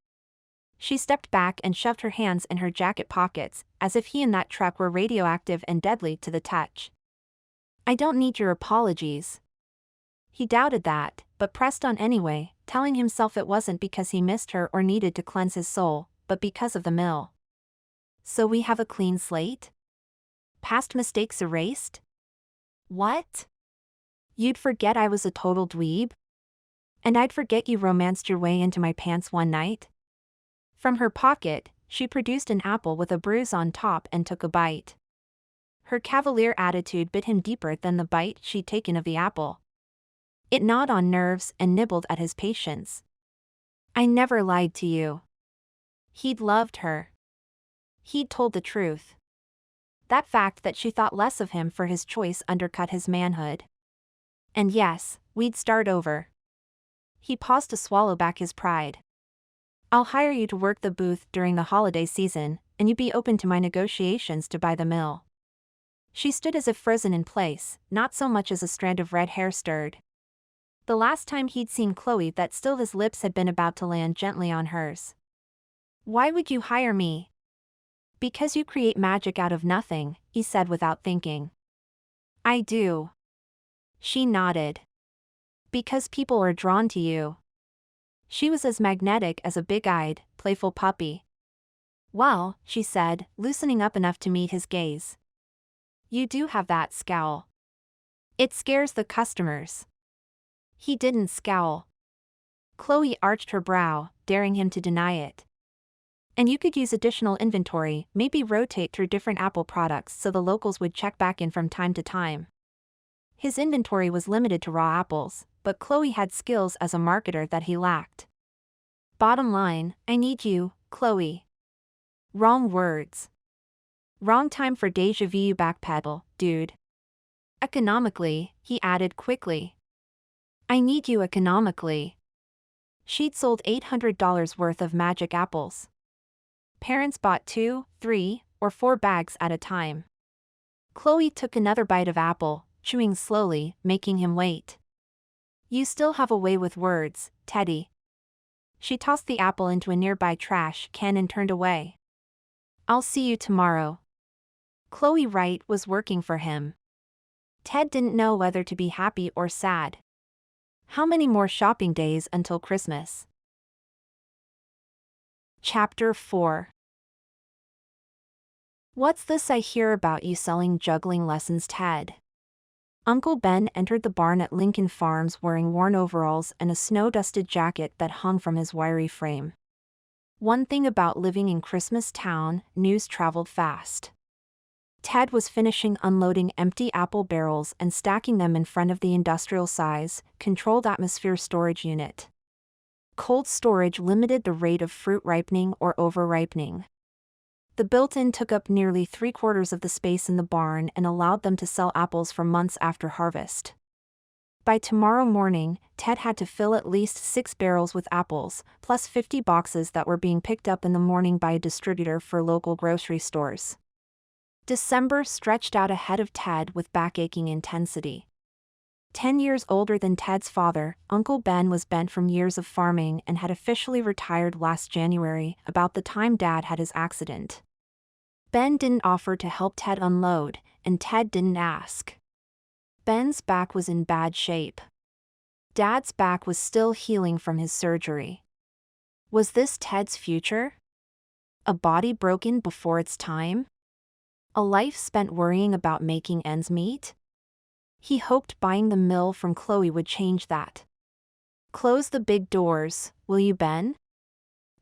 She stepped back and shoved her hands in her jacket pockets, as if he and that truck were radioactive and deadly to the touch. I don't need your apologies. He doubted that, but pressed on anyway, telling himself it wasn't because he missed her or needed to cleanse his soul, but because of the mill. So we have a clean slate? Past mistakes erased? What? You'd forget I was a total dweeb? And I'd forget you romanced your way into my pants one night? From her pocket, she produced an apple with a bruise on top and took a bite. Her cavalier attitude bit him deeper than the bite she'd taken of the apple. It gnawed on nerves and nibbled at his patience. I never lied to you. He'd loved her. He'd told the truth. That fact that she thought less of him for his choice undercut his manhood. And yes, we'd start over. He paused to swallow back his pride. I'll hire you to work the booth during the holiday season, and you'd be open to my negotiations to buy the mill. She stood as if frozen in place, not so much as a strand of red hair stirred. The last time he'd seen Chloe, that still his lips had been about to land gently on hers. Why would you hire me? Because you create magic out of nothing, he said without thinking. I do. She nodded. Because people are drawn to you. She was as magnetic as a big-eyed, playful puppy. Well, she said, loosening up enough to meet his gaze. You do have that scowl. It scares the customers. He didn't scowl. Chloe arched her brow, daring him to deny it. And you could use additional inventory, maybe rotate through different Apple products so the locals would check back in from time to time. His inventory was limited to raw apples, but Chloe had skills as a marketer that he lacked. Bottom line, I need you, Chloe. Wrong words. Wrong time for déjà vu backpedal, dude. Economically, he added quickly. I need you economically. She'd sold $800 worth of magic apples. Parents bought 2, 3, or 4 bags at a time. Chloe took another bite of apple, chewing slowly, making him wait. You still have a way with words, Teddy. She tossed the apple into a nearby trash can and turned away. I'll see you tomorrow. Chloe Wright was working for him. Ted didn't know whether to be happy or sad. How many more shopping days until Christmas? Chapter 4. What's this I hear about you selling juggling lessons, Ted? Uncle Ben entered the barn at Lincoln Farms wearing worn overalls and a snow-dusted jacket that hung from his wiry frame. One thing about living in Christmas Town, news traveled fast. Ted was finishing unloading empty apple barrels and stacking them in front of the industrial-size, controlled atmosphere storage unit. Cold storage limited the rate of fruit ripening or over-ripening. The built-in took up nearly 3/4 of the space in the barn and allowed them to sell apples for months after harvest. By tomorrow morning, Ted had to fill at least 6 barrels with apples, plus 50 boxes that were being picked up in the morning by a distributor for local grocery stores. December stretched out ahead of Ted with back-aching intensity. 10 years older than Ted's father, Uncle Ben was bent from years of farming and had officially retired last January, about the time Dad had his accident. Ben didn't offer to help Ted unload, and Ted didn't ask. Ben's back was in bad shape. Dad's back was still healing from his surgery. Was this Ted's future? A body broken before its time? A life spent worrying about making ends meet? He hoped buying the mill from Chloe would change that. Close the big doors, will you, Ben?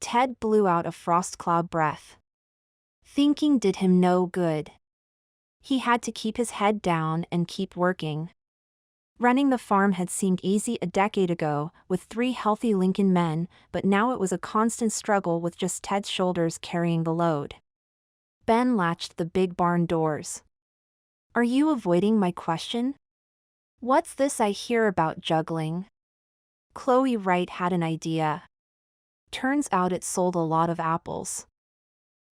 Ted blew out a frost-cloud breath. Thinking did him no good. He had to keep his head down and keep working. Running the farm had seemed easy a decade ago, with 3 healthy Lincoln men, but now it was a constant struggle with just Ted's shoulders carrying the load. Ben latched the big barn doors. Are you avoiding my question? What's this I hear about juggling? Chloe Wright had an idea. Turns out it sold a lot of apples.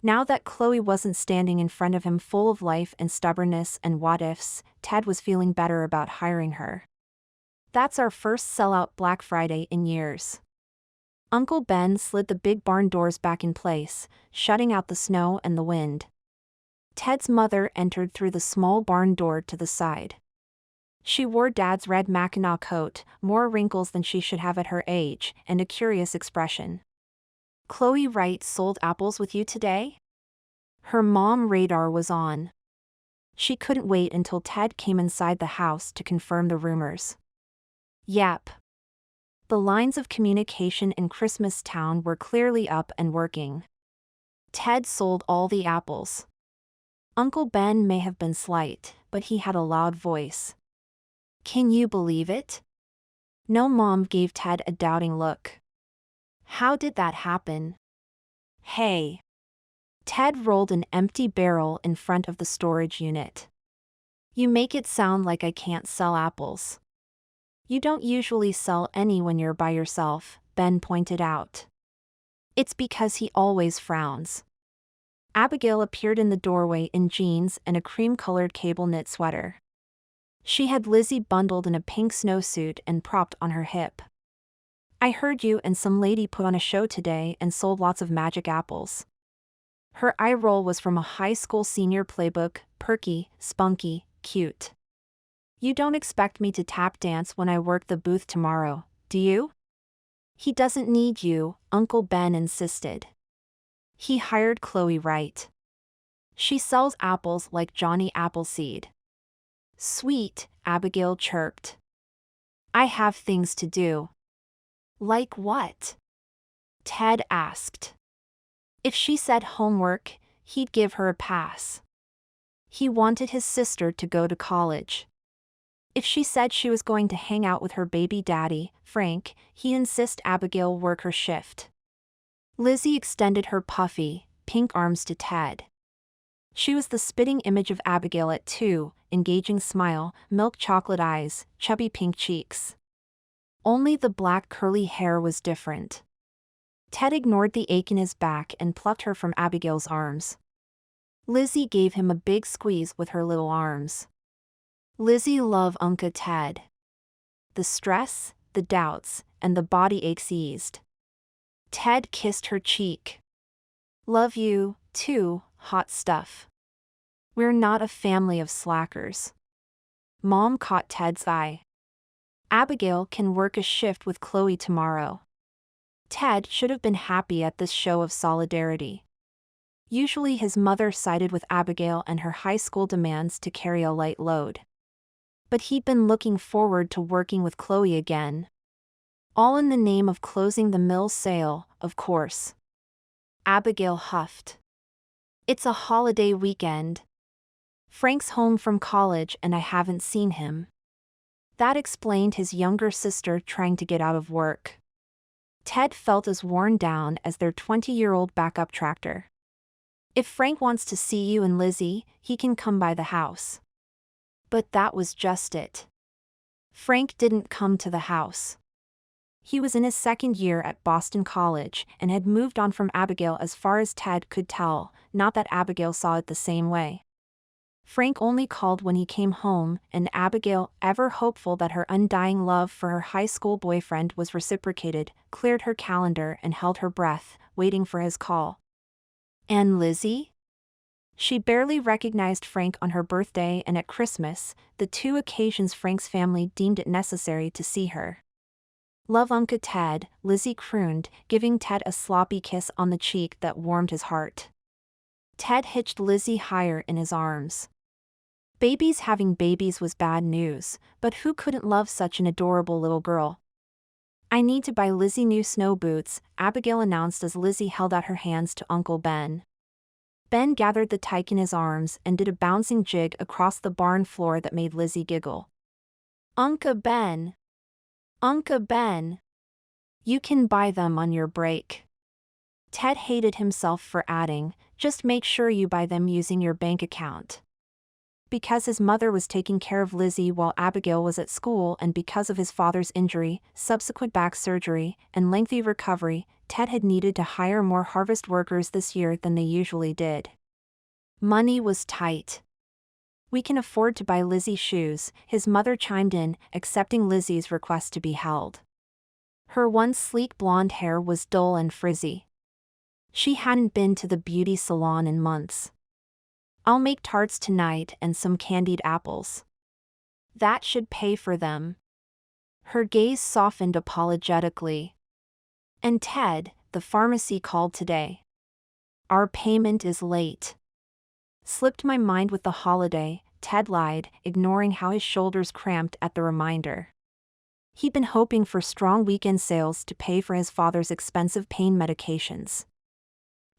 Now that Chloe wasn't standing in front of him full of life and stubbornness and what-ifs, Ted was feeling better about hiring her. That's our first sellout Black Friday in years. Uncle Ben slid the big barn doors back in place, shutting out the snow and the wind. Ted's mother entered through the small barn door to the side. She wore Dad's red Mackinaw coat, more wrinkles than she should have at her age, and a curious expression. Chloe Wright sold apples with you today? Her mom radar was on. She couldn't wait until Ted came inside the house to confirm the rumors. Yep. The lines of communication in Christmas Town were clearly up and working. Ted sold all the apples. Uncle Ben may have been slight, but he had a loud voice. Can you believe it? No. Mom gave Ted a doubting look. How did that happen? Hey. Ted rolled an empty barrel in front of the storage unit. You make it sound like I can't sell apples. You don't usually sell any when you're by yourself, Ben pointed out. It's because he always frowns. Abigail appeared in the doorway in jeans and a cream-colored cable-knit sweater. She had Lizzie bundled in a pink snowsuit and propped on her hip. I heard you and some lady put on a show today and sold lots of magic apples. Her eye roll was from a high school senior playbook, perky, spunky, cute. You don't expect me to tap dance when I work the booth tomorrow, do you? He doesn't need you, Uncle Ben insisted. He hired Chloe Wright. She sells apples like Johnny Appleseed. Sweet, Abigail chirped. I have things to do. Like what? Ted asked. If she said homework, he'd give her a pass. He wanted his sister to go to college. If she said she was going to hang out with her baby daddy, Frank, he'd insist Abigail work her shift. Lizzie extended her puffy, pink arms to Ted. She was the spitting image of Abigail at 2, engaging smile, milk chocolate eyes, chubby pink cheeks. Only the black curly hair was different. Ted ignored the ache in his back and plucked her from Abigail's arms. Lizzie gave him a big squeeze with her little arms. Lizzie loved Uncle Ted. The stress, the doubts, and the body aches eased. Ted kissed her cheek. Love you, too, hot stuff. We're not a family of slackers. Mom caught Ted's eye. Abigail can work a shift with Chloe tomorrow. Ted should have been happy at this show of solidarity. Usually his mother sided with Abigail and her high school demands to carry a light load. But he'd been looking forward to working with Chloe again. All in the name of closing the mill's sale, of course. Abigail huffed. It's a holiday weekend. Frank's home from college and I haven't seen him. That explained his younger sister trying to get out of work. Ted felt as worn down as their 20-year-old backup tractor. If Frank wants to see you and Lizzie, he can come by the house. But that was just it. Frank didn't come to the house. He was in his second year at Boston College and had moved on from Abigail as far as Ted could tell, not that Abigail saw it the same way. Frank only called when he came home, and Abigail, ever hopeful that her undying love for her high school boyfriend was reciprocated, cleared her calendar and held her breath, waiting for his call. And Lizzie? She barely recognized Frank on her birthday and at Christmas, the two occasions Frank's family deemed it necessary to see her. Love Uncle Ted, Lizzie crooned, giving Ted a sloppy kiss on the cheek that warmed his heart. Ted hitched Lizzie higher in his arms. Babies having babies was bad news, but who couldn't love such an adorable little girl? I need to buy Lizzie new snow boots, Abigail announced as Lizzie held out her hands to Uncle Ben. Ben gathered the tyke in his arms and did a bouncing jig across the barn floor that made Lizzie giggle. Uncle Ben! Uncle Ben! You can buy them on your break. Ted hated himself for adding, just make sure you buy them using your bank account. Because his mother was taking care of Lizzie while Abigail was at school and because of his father's injury, subsequent back surgery, and lengthy recovery, Ted had needed to hire more harvest workers this year than they usually did. Money was tight. We can afford to buy Lizzie shoes, his mother chimed in, accepting Lizzie's request to be held. Her once sleek blonde hair was dull and frizzy. She hadn't been to the beauty salon in months. I'll make tarts tonight and some candied apples. That should pay for them. Her gaze softened apologetically. And Ted, the pharmacy called today. Our payment is late. Slipped my mind with the holiday, Ted lied, ignoring how his shoulders cramped at the reminder. He'd been hoping for strong weekend sales to pay for his father's expensive pain medications.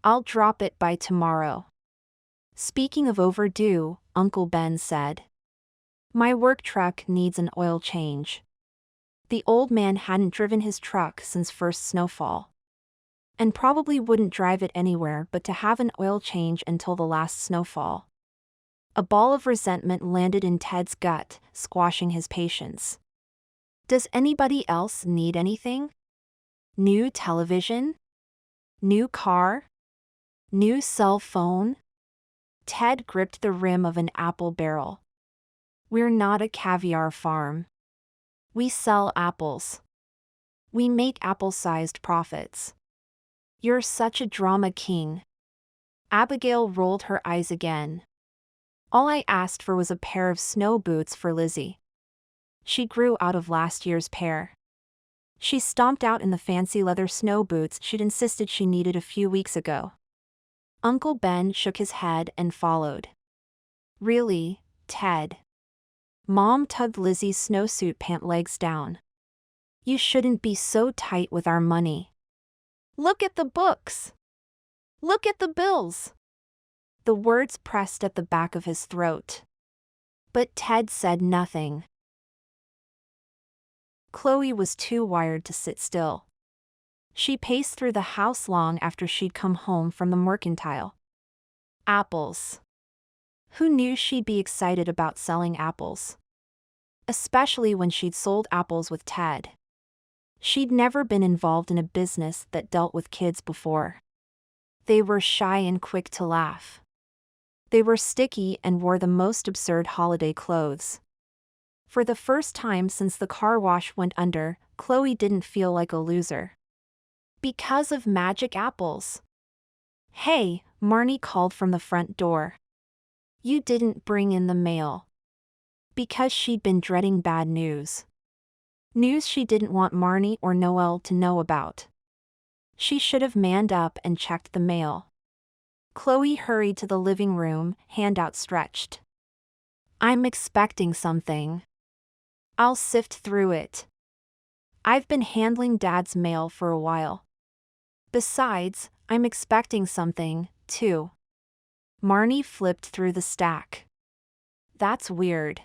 I'll drop it by tomorrow. Speaking of overdue, Uncle Ben said. My work truck needs an oil change. The old man hadn't driven his truck since first snowfall. And probably wouldn't drive it anywhere but to have an oil change until the last snowfall. A ball of resentment landed in Ted's gut, squashing his patience. Does anybody else need anything? New television? New car? New cell phone? Ted gripped the rim of an apple barrel. We're not a caviar farm. We sell apples. We make apple-sized profits. You're such a drama king. Abigail rolled her eyes again. All I asked for was a pair of snow boots for Lizzie. She grew out of last year's pair. She stomped out in the fancy leather snow boots she'd insisted she needed a few weeks ago. Uncle Ben shook his head and followed. Really, Ted? Mom tugged Lizzie's snowsuit pant legs down. You shouldn't be so tight with our money. Look at the books. Look at the bills. The words pressed at the back of his throat. But Ted said nothing. Chloe was too wired to sit still. She paced through the house long after she'd come home from the mercantile. Apples. Who knew she'd be excited about selling apples? Especially when she'd sold apples with Ted. She'd never been involved in a business that dealt with kids before. They were shy and quick to laugh. They were sticky and wore the most absurd holiday clothes. For the first time since the car wash went under, Chloe didn't feel like a loser. Because of magic apples. Hey, Marnie called from the front door. You didn't bring in the mail. Because she'd been dreading bad news. News she didn't want Marnie or Noelle to know about. She should have manned up and checked the mail. Chloe hurried to the living room, hand outstretched. I'm expecting something. I'll sift through it. I've been handling Dad's mail for a while. Besides, I'm expecting something, too. Marnie flipped through the stack. That's weird.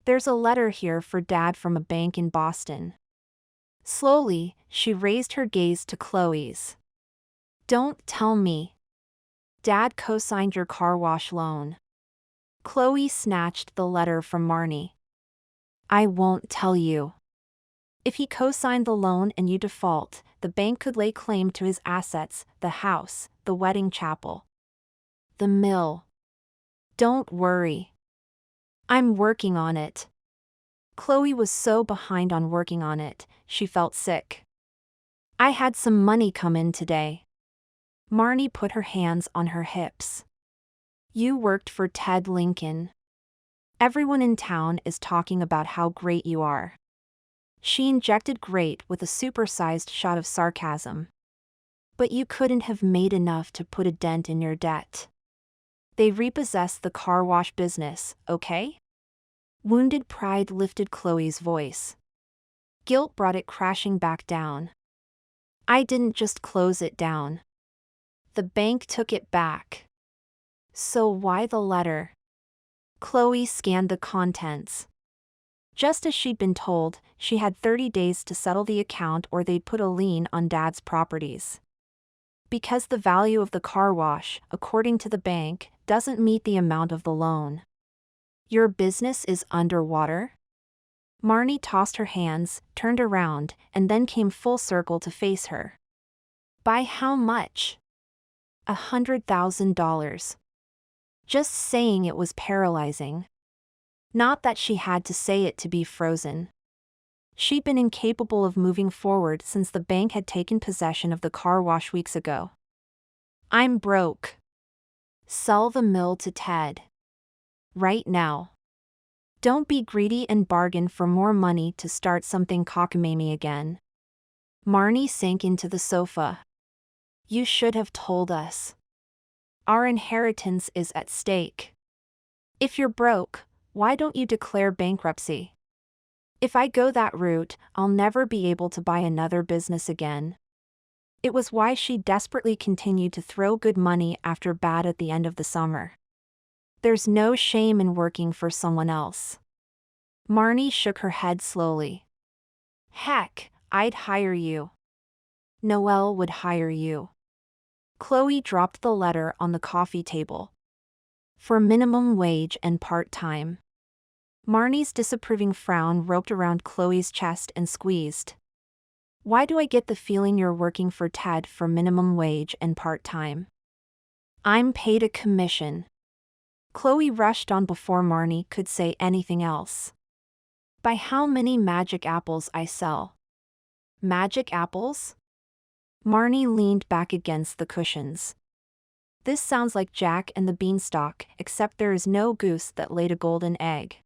There's a letter here for Dad from a bank in Boston. Slowly, she raised her gaze to Chloe's. Don't tell me. Dad co-signed your car wash loan. Chloe snatched the letter from Marnie. I won't tell you. If he co-signed the loan and you default, the bank could lay claim to his assets, the house, the wedding chapel. The mill. Don't worry. I'm working on it. Chloe was so behind on working on it, she felt sick. I had some money come in today. Marnie put her hands on her hips. You worked for Ted Lincoln. Everyone in town is talking about how great you are. She injected great with a supersized shot of sarcasm. But you couldn't have made enough to put a dent in your debt. They repossessed the car wash business, okay? Wounded pride lifted Chloe's voice. Guilt brought it crashing back down. I didn't just close it down. The bank took it back. So why the letter? Chloe scanned the contents. Just as she'd been told, she had 30 days to settle the account or they'd put a lien on Dad's properties. Because the value of the car wash, according to the bank, doesn't meet the amount of the loan. Your business is underwater? Marnie tossed her hands, turned around, and then came full circle to face her. By how much? $100,000. Just saying it was paralyzing. Not that she had to say it to be frozen. She'd been incapable of moving forward since the bank had taken possession of the car wash weeks ago. I'm broke. Sell the mill to Ted. Right now. Don't be greedy and bargain for more money to start something cockamamie again. Marnie sank into the sofa. You should have told us. Our inheritance is at stake. If you're broke, why don't you declare bankruptcy? If I go that route, I'll never be able to buy another business again. It was why she desperately continued to throw good money after bad at the end of the summer. There's no shame in working for someone else. Marnie shook her head slowly. Heck, I'd hire you. Noelle would hire you. Chloe dropped the letter on the coffee table. For minimum wage and part-time. Marnie's disapproving frown roped around Chloe's chest and squeezed. Why do I get the feeling you're working for Ted for minimum wage and part-time? I'm paid a commission. Chloe rushed on before Marnie could say anything else. By how many magic apples I sell. Magic apples? Marnie leaned back against the cushions. This sounds like Jack and the Beanstalk, except there is no goose that laid a golden egg.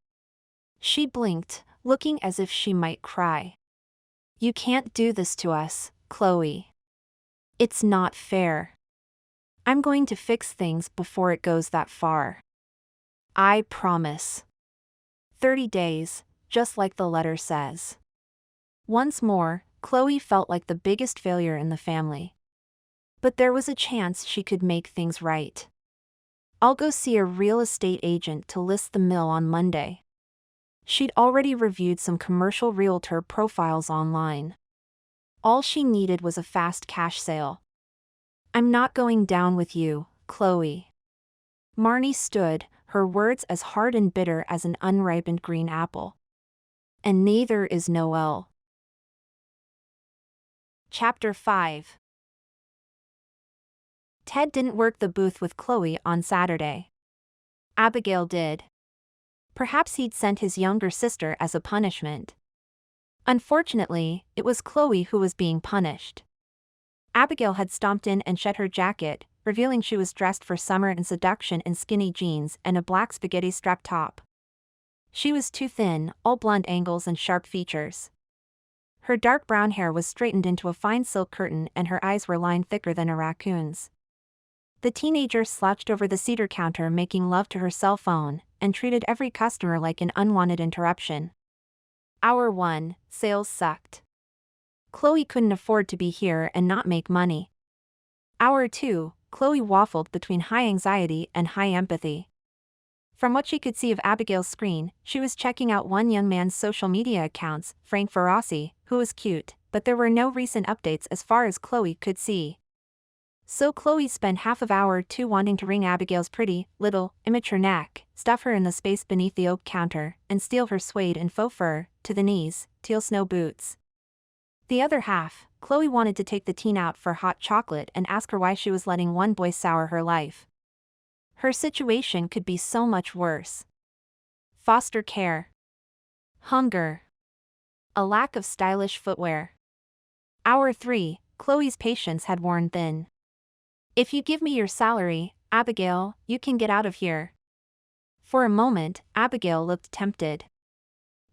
She blinked, looking as if she might cry. You can't do this to us, Chloe. It's not fair. I'm going to fix things before it goes that far. I promise. 30 days, just like the letter says. Once more, Chloe felt like the biggest failure in the family. But there was a chance she could make things right. I'll go see a real estate agent to list the mill on Monday. She'd already reviewed some commercial realtor profiles online. All she needed was a fast cash sale. I'm not going down with you, Chloe. Marnie stood, her words as hard and bitter as an unripened green apple. And neither is Noelle. Chapter 5. Ted didn't work the booth with Chloe on Saturday. Abigail did. Perhaps he'd sent his younger sister as a punishment. Unfortunately, it was Chloe who was being punished. Abigail had stomped in and shed her jacket, revealing she was dressed for summer in seduction in skinny jeans and a black spaghetti-strap top. She was too thin, all blunt angles and sharp features. Her dark brown hair was straightened into a fine silk curtain and her eyes were lined thicker than a raccoon's. The teenager slouched over the cedar counter making love to her cell phone, and treated every customer like an unwanted interruption. Hour 1, sales sucked. Chloe couldn't afford to be here and not make money. Hour 2, Chloe waffled between high anxiety and high empathy. From what she could see of Abigail's screen, she was checking out one young man's social media accounts, Frank Ferrossi, who was cute, but there were no recent updates as far as Chloe could see. So Chloe spent half of hour 2 wanting to wring Abigail's pretty, little, immature neck, stuff her in the space beneath the oak counter, and steal her suede and faux fur, to the knees, teal snow boots. The other half, Chloe wanted to take the teen out for hot chocolate and ask her why she was letting one boy sour her life. Her situation could be so much worse. Foster care. Hunger. A lack of stylish footwear. Hour 3, Chloe's patience had worn thin. If you give me your salary, Abigail, you can get out of here. For a moment, Abigail looked tempted.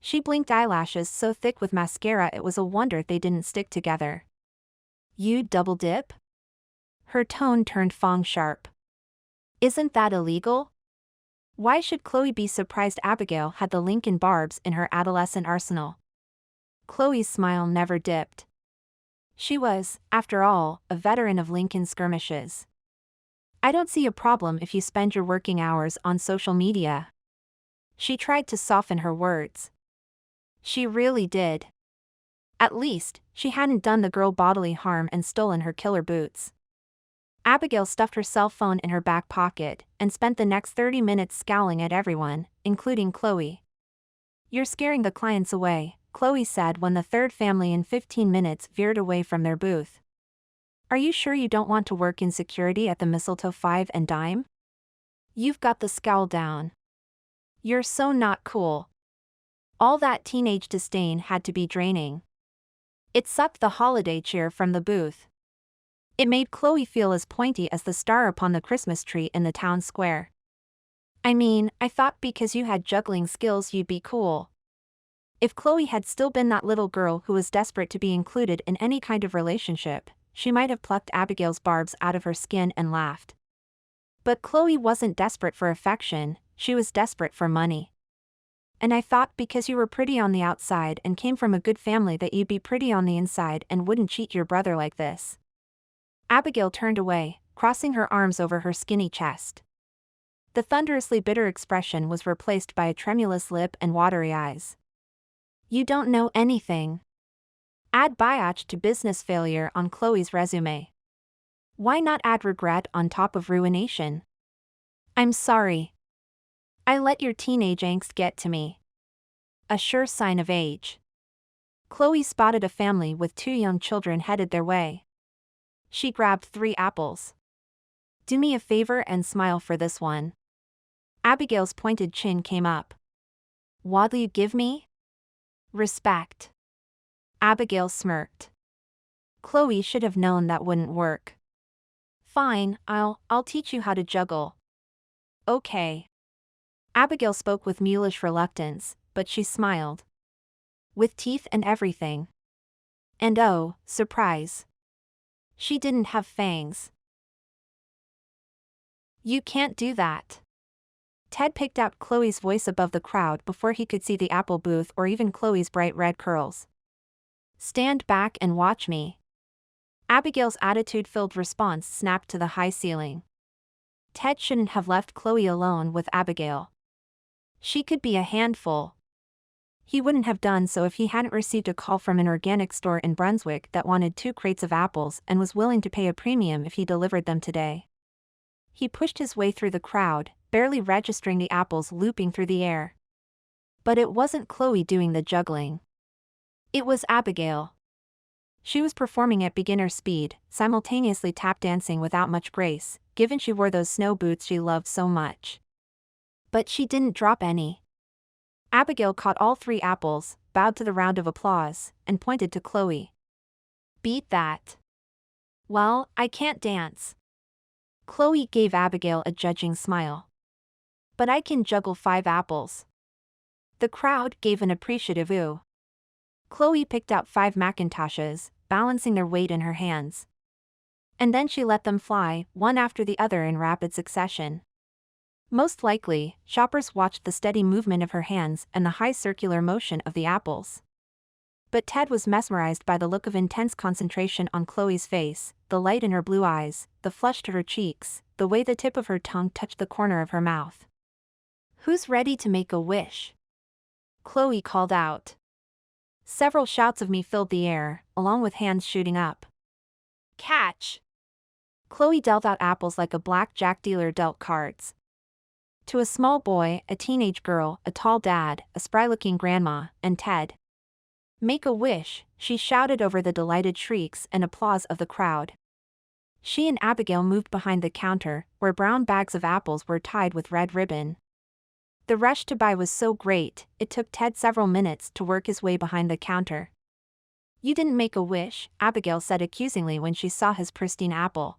She blinked eyelashes so thick with mascara it was a wonder they didn't stick together. You double dip? Her tone turned Fong sharp. Isn't that illegal? Why should Chloe be surprised Abigail had the Lincoln barbs in her adolescent arsenal? Chloe's smile never dipped. She was, after all, a veteran of Lincoln skirmishes. I don't see a problem if you spend your working hours on social media. She tried to soften her words. She really did. At least, she hadn't done the girl bodily harm and stolen her killer boots. Abigail stuffed her cell phone in her back pocket and spent the next 30 minutes scowling at everyone, including Chloe. You're scaring the clients away, Chloe said when the third family in 15 minutes veered away from their booth. Are you sure you don't want to work in security at the Mistletoe 5 and Dime? You've got the scowl down. You're so not cool. All that teenage disdain had to be draining. It sucked the holiday cheer from the booth. It made Chloe feel as pointy as the star upon the Christmas tree in the town square. I mean, I thought because you had juggling skills you'd be cool. If Chloe had still been that little girl who was desperate to be included in any kind of relationship, she might have plucked Abigail's barbs out of her skin and laughed. But Chloe wasn't desperate for affection, she was desperate for money. And I thought because you were pretty on the outside and came from a good family that you'd be pretty on the inside and wouldn't cheat your brother like this. Abigail turned away, crossing her arms over her skinny chest. The thunderously bitter expression was replaced by a tremulous lip and watery eyes. You don't know anything. Add biatch to business failure on Chloe's resume. Why not add regret on top of ruination? I'm sorry. I let your teenage angst get to me. A sure sign of age. Chloe spotted a family with 2 young children headed their way. She grabbed 3 apples. Do me a favor and smile for this one. Abigail's pointed chin came up. What'll you give me? Respect. Abigail smirked. Chloe should have known that wouldn't work. Fine, I'll teach you how to juggle. Okay. Abigail spoke with mulish reluctance, but she smiled. With teeth and everything. And oh, surprise. She didn't have fangs. You can't do that. Ted picked out Chloe's voice above the crowd before he could see the apple booth or even Chloe's bright red curls. Stand back and watch me. Abigail's attitude-filled response snapped to the high ceiling. Ted shouldn't have left Chloe alone with Abigail. She could be a handful. He wouldn't have done so if he hadn't received a call from an organic store in Brunswick that wanted 2 crates of apples and was willing to pay a premium if he delivered them today. He pushed his way through the crowd, barely registering the apples looping through the air. But it wasn't Chloe doing the juggling. It was Abigail. She was performing at beginner speed, simultaneously tap dancing without much grace, given she wore those snow boots she loved so much. But she didn't drop any. Abigail caught all 3 apples, bowed to the round of applause, and pointed to Chloe. Beat that. Well, I can't dance. Chloe gave Abigail a judging smile. But I can juggle 5 apples. The crowd gave an appreciative ooh. Chloe picked out 5 Macintoshes, balancing their weight in her hands. And then she let them fly, one after the other in rapid succession. Most likely, shoppers watched the steady movement of her hands and the high circular motion of the apples. But Ted was mesmerized by the look of intense concentration on Chloe's face, the light in her blue eyes, the flush to her cheeks, the way the tip of her tongue touched the corner of her mouth. Who's ready to make a wish? Chloe called out. Several shouts of me filled the air, along with hands shooting up. Catch! Chloe dealt out apples like a blackjack dealer dealt cards. To a small boy, a teenage girl, a tall dad, a spry-looking grandma, and Ted. Make a wish, she shouted over the delighted shrieks and applause of the crowd. She and Abigail moved behind the counter, where brown bags of apples were tied with red ribbon. The rush to buy was so great, it took Ted several minutes to work his way behind the counter. You didn't make a wish, Abigail said accusingly when she saw his pristine apple.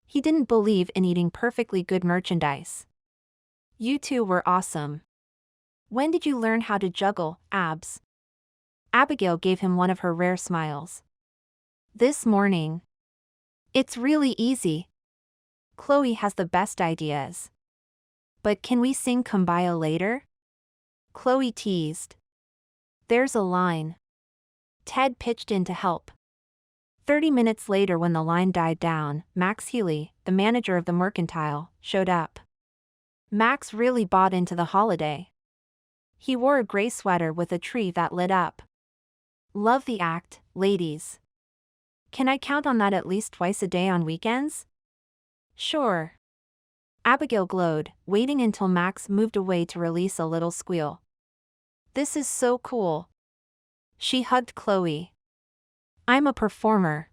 He didn't believe in eating perfectly good merchandise. You two were awesome. When did you learn how to juggle, Abs? Abigail gave him one of her rare smiles. This morning. It's really easy. Chloe has the best ideas. But can we sing Kumbaya later? Chloe teased. There's a line. Ted pitched in to help. 30 minutes later, when the line died down, Max Healy, the manager of the mercantile, showed up. Max really bought into the holiday. He wore a gray sweater with a tree that lit up. Love the act, ladies. Can I count on that at least twice a day on weekends? Sure. Abigail glowed, waiting until Max moved away to release a little squeal. This is so cool. She hugged Chloe. I'm a performer.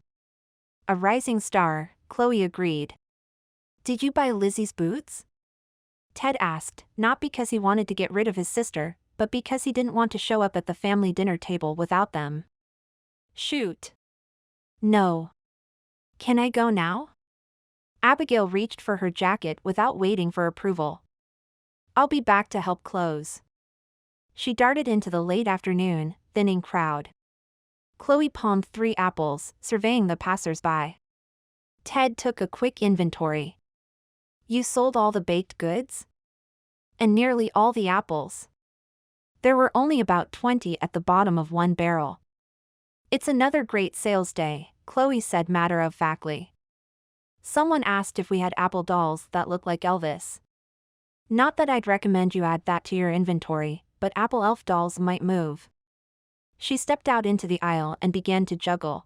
A rising star, Chloe agreed. Did you buy Lizzie's boots? Ted asked, not because he wanted to get rid of his sister, but because he didn't want to show up at the family dinner table without them. Shoot. No. Can I go now? Abigail reached for her jacket without waiting for approval. I'll be back to help close. She darted into the late afternoon, thinning crowd. Chloe palmed 3 apples, surveying the passers-by. Ted took a quick inventory. You sold all the baked goods? And nearly all the apples. There were only about 20 at the bottom of one barrel. It's another great sales day, Chloe said matter-of-factly. Someone asked if we had apple dolls that look like Elvis. Not that I'd recommend you add that to your inventory, but apple elf dolls might move. She stepped out into the aisle and began to juggle.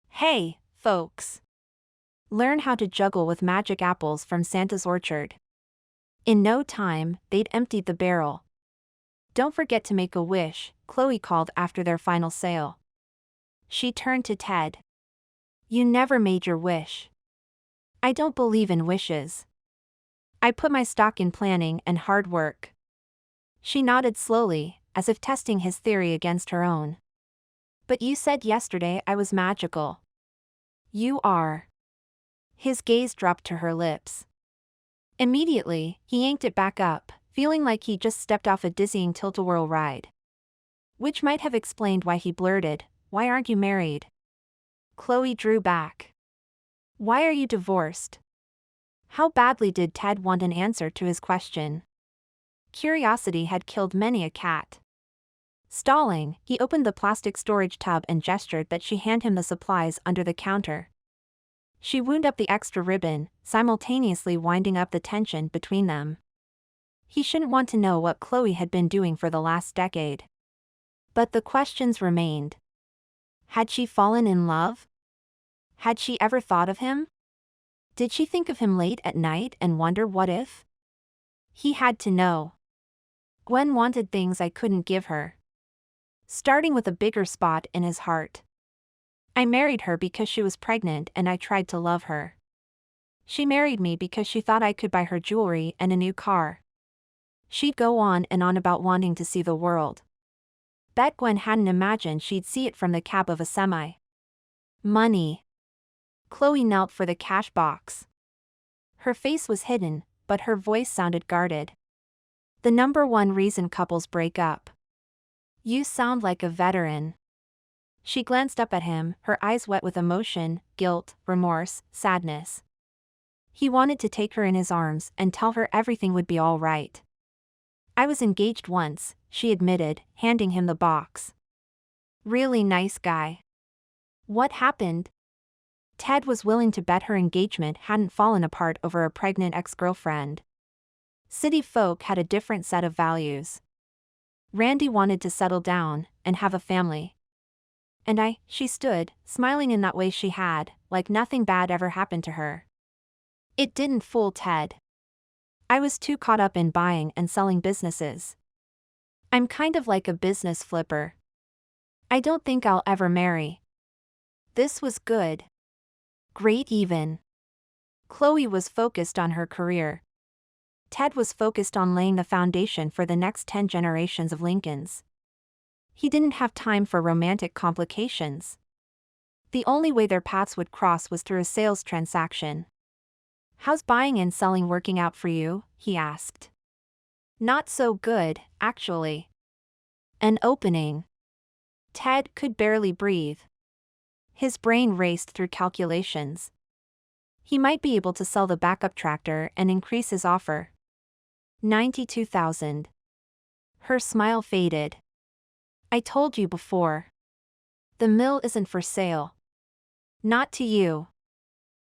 Hey, folks. Learn how to juggle with magic apples from Santa's orchard. In no time, they'd emptied the barrel. Don't forget to make a wish, Chloe called after their final sale. She turned to Ted. You never made your wish. I don't believe in wishes. I put my stock in planning and hard work. She nodded slowly, as if testing his theory against her own. But you said yesterday I was magical. You are. His gaze dropped to her lips. Immediately, he yanked it back up, feeling like he just stepped off a dizzying tilt-a-whirl ride. Which might have explained why he blurted, "Why aren't you married?" Chloe drew back. "Why are you divorced?" How badly did Ted want an answer to his question? Curiosity had killed many a cat. Stalling, he opened the plastic storage tub and gestured that she hand him the supplies under the counter. She wound up the extra ribbon, simultaneously winding up the tension between them. He shouldn't want to know what Chloe had been doing for the last decade. But the questions remained. Had she fallen in love? Had she ever thought of him? Did she think of him late at night and wonder what if? He had to know. Gwen wanted things I couldn't give her. Starting with a bigger spot in his heart. I married her because she was pregnant and I tried to love her. She married me because she thought I could buy her jewelry and a new car. She'd go on and on about wanting to see the world. Bet Gwen hadn't imagined she'd see it from the cab of a semi. Money. Chloe knelt for the cash box. Her face was hidden, but her voice sounded guarded. The number one reason couples break up. You sound like a veteran. She glanced up at him, her eyes wet with emotion, guilt, remorse, sadness. He wanted to take her in his arms and tell her everything would be all right. I was engaged once, she admitted, handing him the box. Really nice guy. What happened? Ted was willing to bet her engagement hadn't fallen apart over a pregnant ex-girlfriend. City folk had a different set of values. Randy wanted to settle down and have a family. And she stood, smiling in that way she had, like nothing bad ever happened to her. It didn't fool Ted. I was too caught up in buying and selling businesses. I'm kind of like a business flipper. I don't think I'll ever marry. This was good. Great even. Chloe was focused on her career. Ted was focused on laying the foundation for the next 10 generations of Lincolns. He didn't have time for romantic complications. The only way their paths would cross was through a sales transaction. How's buying and selling working out for you? He asked. Not so good, actually. An opening. Ted could barely breathe. His brain raced through calculations. He might be able to sell the backup tractor and increase his offer. $92,000. Her smile faded. I told you before. The mill isn't for sale. Not to you.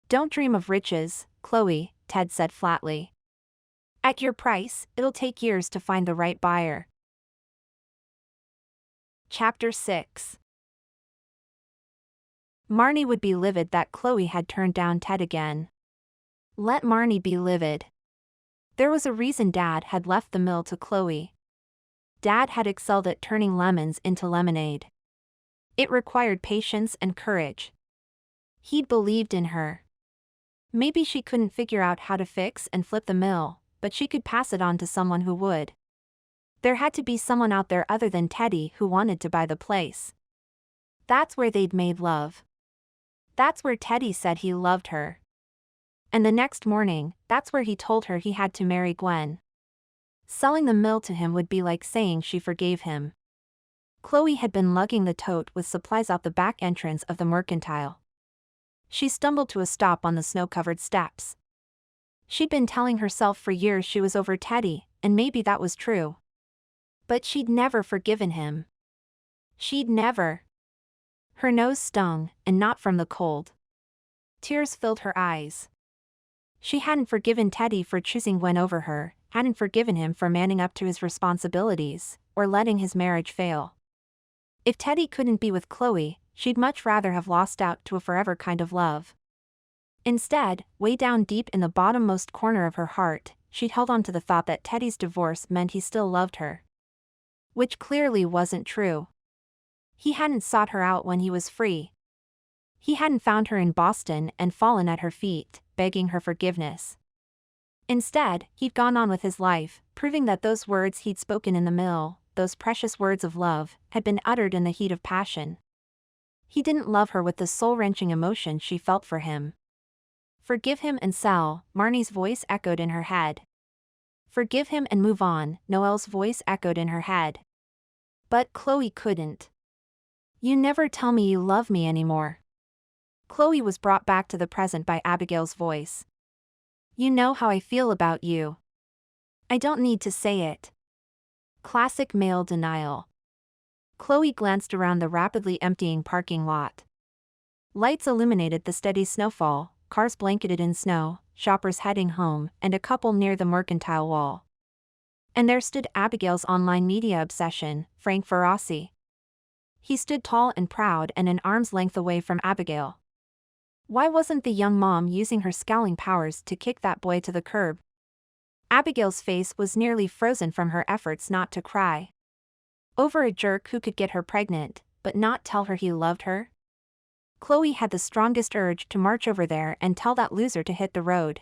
Don't dream of riches, Chloe, Ted said flatly. At your price, it'll take years to find the right buyer. Chapter 6. Marnie would be livid that Chloe had turned down Ted again. Let Marnie be livid. There was a reason Dad had left the mill to Chloe. Dad had excelled at turning lemons into lemonade. It required patience and courage. He'd believed in her. Maybe she couldn't figure out how to fix and flip the mill, but she could pass it on to someone who would. There had to be someone out there other than Teddy who wanted to buy the place. That's where they'd made love. That's where Teddy said he loved her. And the next morning, that's where he told her he had to marry Gwen. Selling the mill to him would be like saying she forgave him. Chloe had been lugging the tote with supplies out the back entrance of the mercantile. She stumbled to a stop on the snow-covered steps. She'd been telling herself for years she was over Teddy, and maybe that was true. But she'd never forgiven him. She'd never. Her nose stung, and not from the cold. Tears filled her eyes. She hadn't forgiven Teddy for choosing Gwen over her, hadn't forgiven him for manning up to his responsibilities, or letting his marriage fail. If Teddy couldn't be with Chloe, she'd much rather have lost out to a forever kind of love. Instead, way down deep in the bottommost corner of her heart, she'd held on to the thought that Teddy's divorce meant he still loved her. Which clearly wasn't true. He hadn't sought her out when he was free. He hadn't found her in Boston and fallen at her feet, begging her forgiveness. Instead, he'd gone on with his life, proving that those words he'd spoken in the mill, those precious words of love, had been uttered in the heat of passion. He didn't love her with the soul-wrenching emotion she felt for him. Forgive him and sell, Marnie's voice echoed in her head. Forgive him and move on, Noelle's voice echoed in her head. But Chloe couldn't. You never tell me you love me anymore. Chloe was brought back to the present by Abigail's voice. You know how I feel about you. I don't need to say it. Classic male denial. Chloe glanced around the rapidly emptying parking lot. Lights illuminated the steady snowfall, cars blanketed in snow, shoppers heading home, and a couple near the mercantile wall. And there stood Abigail's online media obsession, Frank Ferrasi. He stood tall and proud and an arm's length away from Abigail. Why wasn't the young mom using her scowling powers to kick that boy to the curb? Abigail's face was nearly frozen from her efforts not to cry. Over a jerk who could get her pregnant, but not tell her he loved her? Chloe had the strongest urge to march over there and tell that loser to hit the road.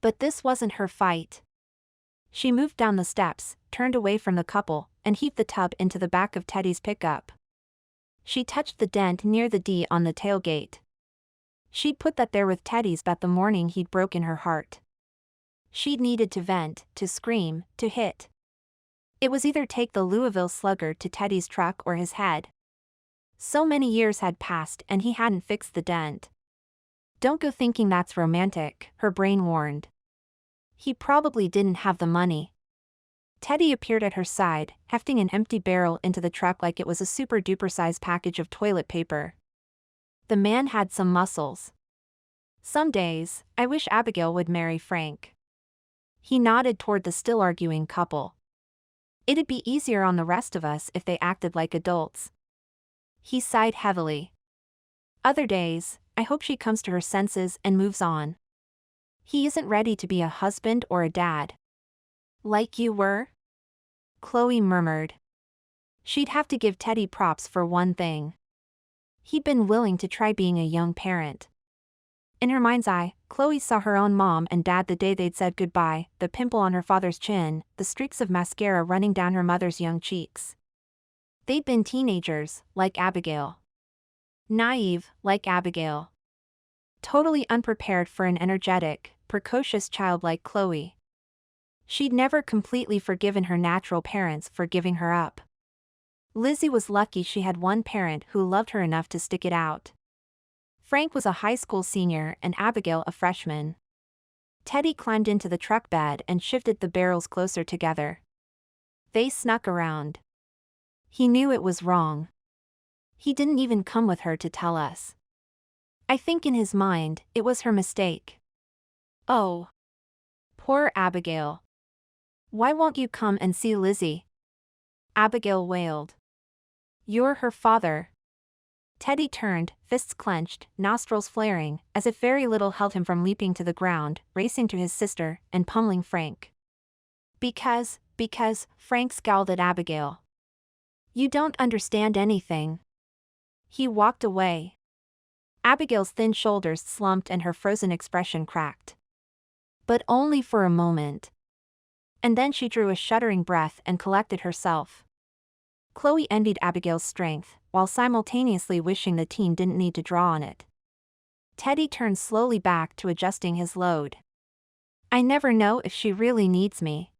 But this wasn't her fight. She moved down the steps, turned away from the couple, and heaved the tub into the back of Teddy's pickup. She touched the dent near the D on the tailgate. She'd put that there with Teddy's bet the morning he'd broken her heart. She'd needed to vent, to scream, to hit. It was either take the Louisville Slugger to Teddy's truck or his head. So many years had passed and he hadn't fixed the dent. Don't go thinking that's romantic, her brain warned. He probably didn't have the money. Teddy appeared at her side, hefting an empty barrel into the truck like it was a super-duper size package of toilet paper. The man had some muscles. Some days, I wish Abigail would marry Frank. He nodded toward the still arguing couple. It'd be easier on the rest of us if they acted like adults. He sighed heavily. Other days, I hope she comes to her senses and moves on. He isn't ready to be a husband or a dad. Like you were? Chloe murmured. She'd have to give Teddy props for one thing. He'd been willing to try being a young parent. In her mind's eye, Chloe saw her own mom and dad the day they'd said goodbye, the pimple on her father's chin, the streaks of mascara running down her mother's young cheeks. They'd been teenagers, like Abigail. Naive, like Abigail. Totally unprepared for an energetic, precocious child like Chloe. She'd never completely forgiven her natural parents for giving her up. Lizzie was lucky she had one parent who loved her enough to stick it out. Frank was a high school senior and Abigail a freshman. Teddy climbed into the truck bed and shifted the barrels closer together. They snuck around. He knew it was wrong. He didn't even come with her to tell us. I think in his mind, it was her mistake. Oh. Poor Abigail. Why won't you come and see Lizzie? Abigail wailed. You're her father. Teddy turned, fists clenched, nostrils flaring, as if very little held him from leaping to the ground, racing to his sister, and pummeling Frank. Because, Frank scowled at Abigail. You don't understand anything. He walked away. Abigail's thin shoulders slumped and her frozen expression cracked. But only for a moment. And then she drew a shuddering breath and collected herself. Chloe envied Abigail's strength, while simultaneously wishing the teen didn't need to draw on it. Teddy turned slowly back to adjusting his load. I never know if she really needs me.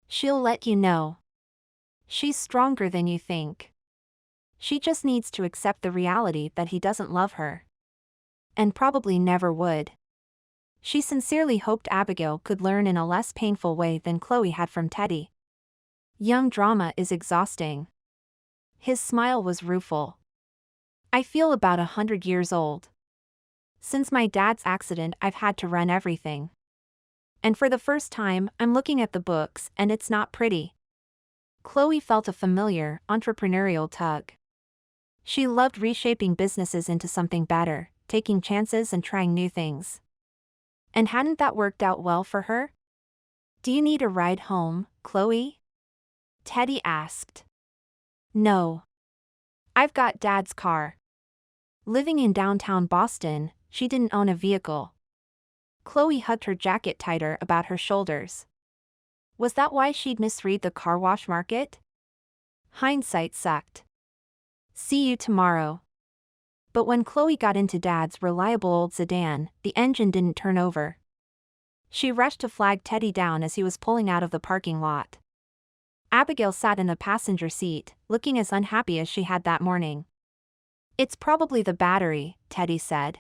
She'll let you know. She's stronger than you think. She just needs to accept the reality that he doesn't love her. And probably never would. She sincerely hoped Abigail could learn in a less painful way than Chloe had from Teddy. Young drama is exhausting. His smile was rueful. I feel about 100 years old. Since my dad's accident, I've had to run everything. And for the first time, I'm looking at the books, and it's not pretty. Chloe felt a familiar, entrepreneurial tug. She loved reshaping businesses into something better, taking chances and trying new things. And hadn't that worked out well for her? Do you need a ride home, Chloe? Teddy asked. No. I've got Dad's car. Living in downtown Boston, she didn't own a vehicle. Chloe hugged her jacket tighter about her shoulders. Was that why she'd misread the car wash market? Hindsight sucked. See you tomorrow. But when Chloe got into Dad's reliable old sedan, the engine didn't turn over. She rushed to flag Teddy down as he was pulling out of the parking lot. Abigail sat in the passenger seat, looking as unhappy as she had that morning. "It's probably the battery," Teddy said.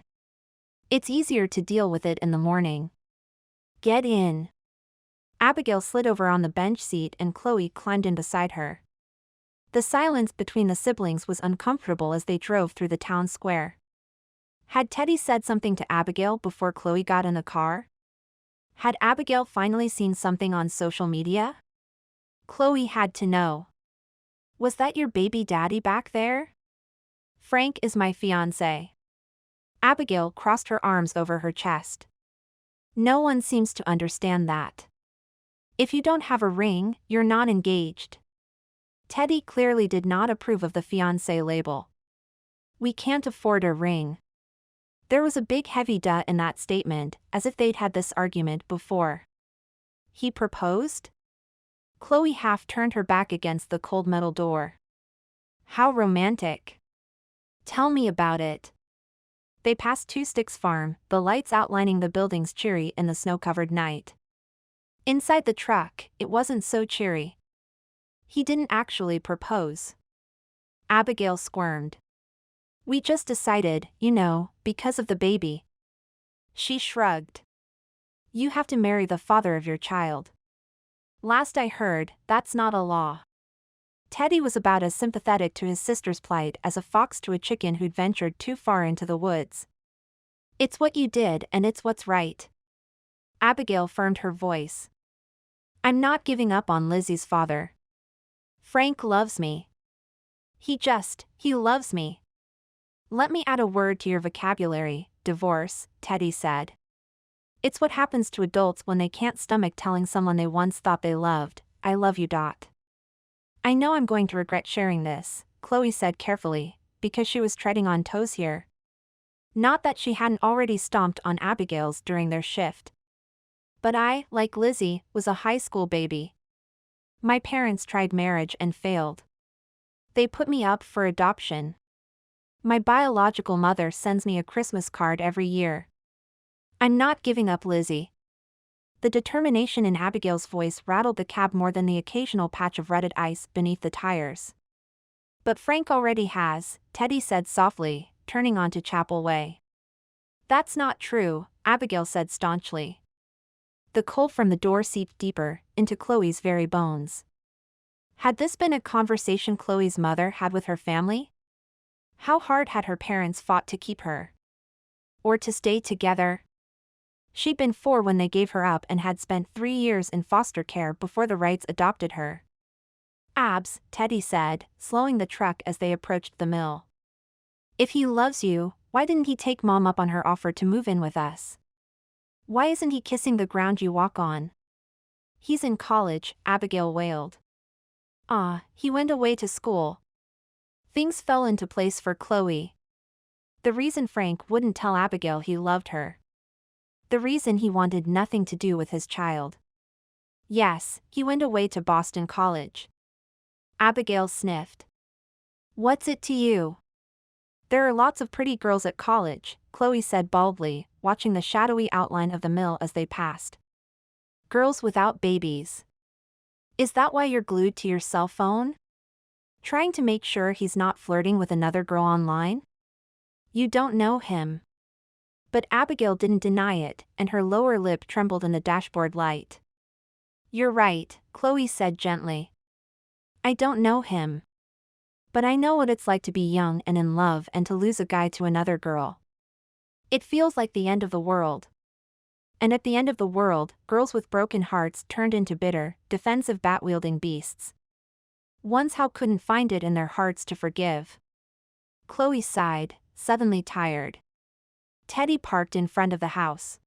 "It's easier to deal with it in the morning." "Get in." Abigail slid over on the bench seat and Chloe climbed in beside her. The silence between the siblings was uncomfortable as they drove through the town square. Had Teddy said something to Abigail before Chloe got in the car? Had Abigail finally seen something on social media? Chloe had to know. "Was that your baby daddy back there?" "Frank is my fiancé." Abigail crossed her arms over her chest. "No one seems to understand that. If you don't have a ring, you're not engaged." Teddy clearly did not approve of the fiancé label. "We can't afford a ring." There was a big heavy duh in that statement, as if they'd had this argument before. "He proposed?" Chloe half turned her back against the cold metal door. "How romantic. Tell me about it." They passed Two Sticks Farm, the lights outlining the buildings cheery in the snow-covered night. Inside the truck, it wasn't so cheery. "He didn't actually propose." Abigail squirmed. "We just decided, because of the baby." She shrugged. "You have to marry the father of your child. Last I heard, that's not a law." Teddy was about as sympathetic to his sister's plight as a fox to a chicken who'd ventured too far into the woods. "It's what you did and it's what's right." Abigail firmed her voice. "I'm not giving up on Lizzie's father. Frank loves me. He loves me." "Let me add a word to your vocabulary, divorce," Teddy said. "It's what happens to adults when they can't stomach telling someone they once thought they loved, 'I love you.'" "I know I'm going to regret sharing this," Chloe said carefully, because she was treading on toes here. Not that she hadn't already stomped on Abigail's during their shift. "But I, like Lizzie, was a high school baby. My parents tried marriage and failed. They put me up for adoption. My biological mother sends me a Christmas card every year. I'm not giving up Lizzie." The determination in Abigail's voice rattled the cab more than the occasional patch of rutted ice beneath the tires. "But Frank already has," Teddy said softly, turning onto Chapel Way. "That's not true," Abigail said staunchly. The cold from the door seeped deeper, into Chloe's very bones. Had this been a conversation Chloe's mother had with her family? How hard had her parents fought to keep her? Or to stay together? She'd been 4 when they gave her up and had spent 3 years in foster care before the Wrights adopted her. "Abs," Teddy said, slowing the truck as they approached the mill. "If he loves you, why didn't he take Mom up on her offer to move in with us? Why isn't he kissing the ground you walk on?" "He's in college," Abigail wailed. He went away to school." Things fell into place for Chloe. The reason Frank wouldn't tell Abigail he loved her. The reason he wanted nothing to do with his child. "Yes, he went away to Boston College." Abigail sniffed. "What's it to you?" "There are lots of pretty girls at college," Chloe said baldly, watching the shadowy outline of the mill as they passed. "Girls without babies. Is that why you're glued to your cell phone? Trying to make sure he's not flirting with another girl online? You don't know him." But Abigail didn't deny it, and her lower lip trembled in the dashboard light. "You're right," Chloe said gently. "I don't know him. But I know what it's like to be young and in love and to lose a guy to another girl. It feels like the end of the world. And at the end of the world, girls with broken hearts turned into bitter, defensive bat-wielding beasts. Ones how couldn't find it in their hearts to forgive." Chloe sighed, suddenly tired. Teddy parked in front of the house.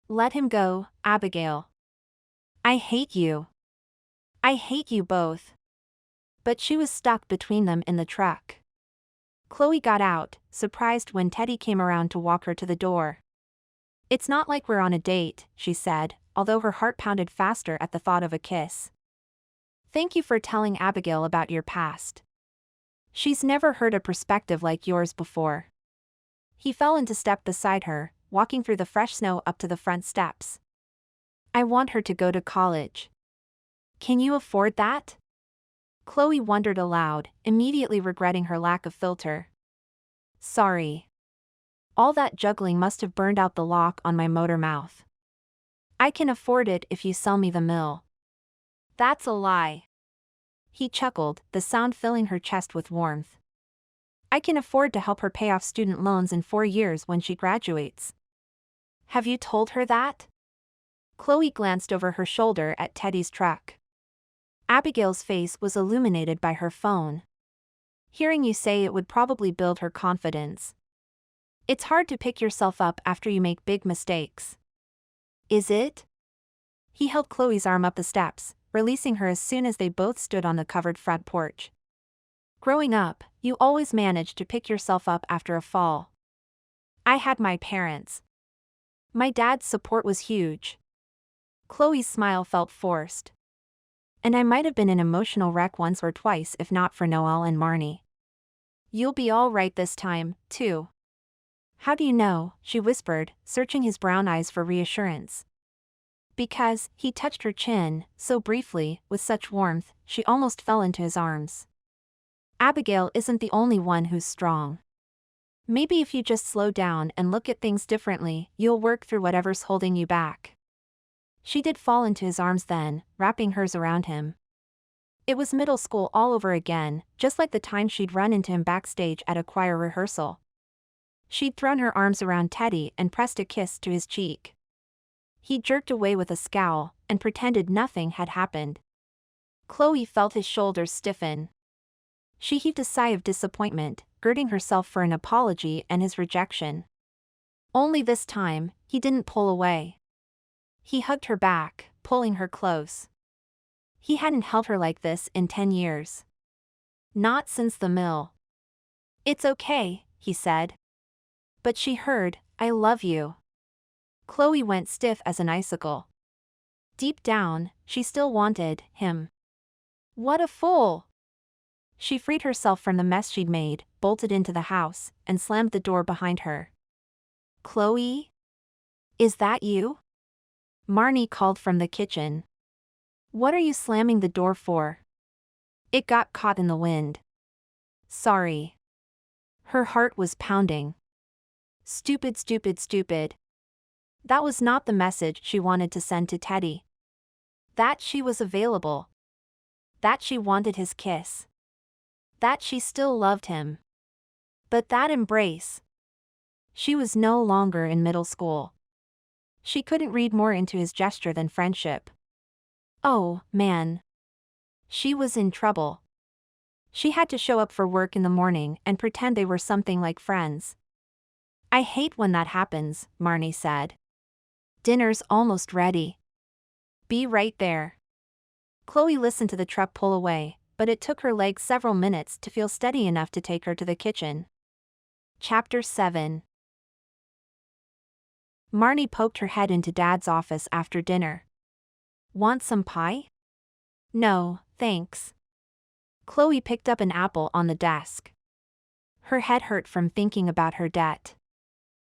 "Let him go, Abigail. I hate you. I hate you both." But she was stuck between them in the truck. Chloe got out, surprised when Teddy came around to walk her to the door. "It's not like we're on a date," she said, although her heart pounded faster at the thought of a kiss. "Thank you for telling Abigail about your past. She's never heard a perspective like yours before." He fell into step beside her, walking through the fresh snow up to the front steps. I want her to go to college. Can you afford that? Chloe wondered aloud, immediately regretting her lack of filter. Sorry. All that juggling must have burned out the lock on my motor mouth. I can afford it if you sell me the mill. That's a lie. He chuckled, the sound filling her chest with warmth. I can afford to help her pay off student loans in 4 years when she graduates. Have you told her that? Chloe glanced over her shoulder at Teddy's truck. Abigail's face was illuminated by her phone. Hearing you say it would probably build her confidence. It's hard to pick yourself up after you make big mistakes. Is it? He held Chloe's arm up the steps, releasing her as soon as they both stood on the covered front porch. Growing up, you always managed to pick yourself up after a fall. I had my parents. My dad's support was huge. Chloe's smile felt forced. And I might have been an emotional wreck once or twice if not for Noelle and Marnie. You'll be all right this time, too. How do you know? She whispered, searching his brown eyes for reassurance. Because, he touched her chin, so briefly, with such warmth, she almost fell into his arms. Abigail isn't the only one who's strong. Maybe if you just slow down and look at things differently, you'll work through whatever's holding you back. She did fall into his arms then, wrapping hers around him. It was middle school all over again, just like the time she'd run into him backstage at a choir rehearsal. She'd thrown her arms around Teddy and pressed a kiss to his cheek. He jerked away with a scowl, and pretended nothing had happened. Chloe felt his shoulders stiffen. She heaved a sigh of disappointment, girding herself for an apology and his rejection. Only this time, he didn't pull away. He hugged her back, pulling her close. He hadn't held her like this in 10 years. Not since the mill. It's okay, he said. But she heard, I love you. Chloe went stiff as an icicle. Deep down, she still wanted him. What a fool! She freed herself from the mess she'd made, bolted into the house, and slammed the door behind her. Chloe? Is that you? Marnie called from the kitchen. What are you slamming the door for? It got caught in the wind. Sorry. Her heart was pounding. Stupid, stupid, stupid. That was not the message she wanted to send to Teddy. That she was available. That she wanted his kiss. That she still loved him. But that embrace. She was no longer in middle school. She couldn't read more into his gesture than friendship. Oh, man. She was in trouble. She had to show up for work in the morning and pretend they were something like friends. I hate when that happens, Marnie said. Dinner's almost ready. Be right there. Chloe listened to the truck pull away, but it took her legs several minutes to feel steady enough to take her to the kitchen. Chapter 7. Marnie poked her head into Dad's office after dinner. Want some pie? No, thanks. Chloe picked up an apple on the desk. Her head hurt from thinking about her debt.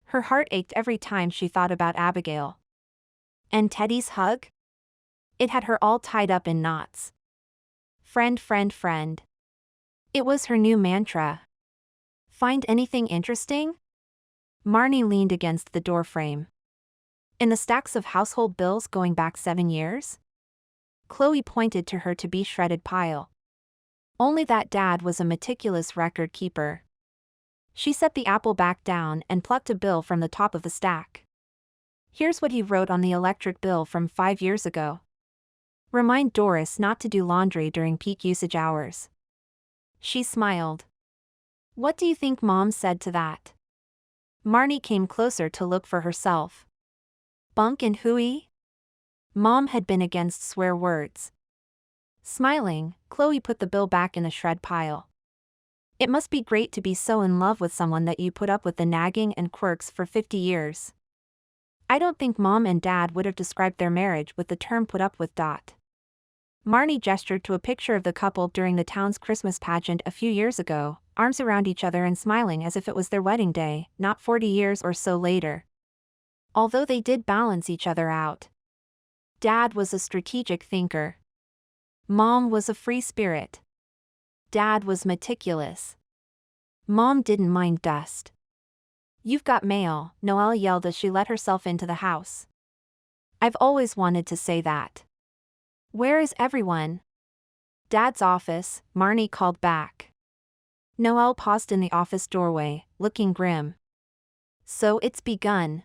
Her heart ached every time she thought about Abigail. And Teddy's hug? It had her all tied up in knots. Friend, friend, friend. It was her new mantra. Find anything interesting? Marnie leaned against the doorframe. In the stacks of household bills going back 7 years? Chloe pointed to her to-be shredded pile. Only that Dad was a meticulous record keeper. She set the apple back down and plucked a bill from the top of the stack. Here's what he wrote on the electric bill from 5 years ago. Remind Doris not to do laundry during peak usage hours. She smiled. What do you think Mom said to that? Marnie came closer to look for herself. Bunk and hooey? Mom had been against swear words. Smiling, Chloe put the bill back in the shred pile. It must be great to be so in love with someone that you put up with the nagging and quirks for 50 years. I don't think Mom and Dad would have described their marriage with the term put up with. Marnie gestured to a picture of the couple during the town's Christmas pageant a few years ago, arms around each other and smiling as if it was their wedding day, not 40 years or so later. Although they did balance each other out. Dad was a strategic thinker. Mom was a free spirit. Dad was meticulous. Mom didn't mind dust. "You've got mail," Noelle yelled as she let herself into the house. "I've always wanted to say that." "Where is everyone?" "Dad's office," Marnie called back. Noelle paused in the office doorway, looking grim. So it's begun.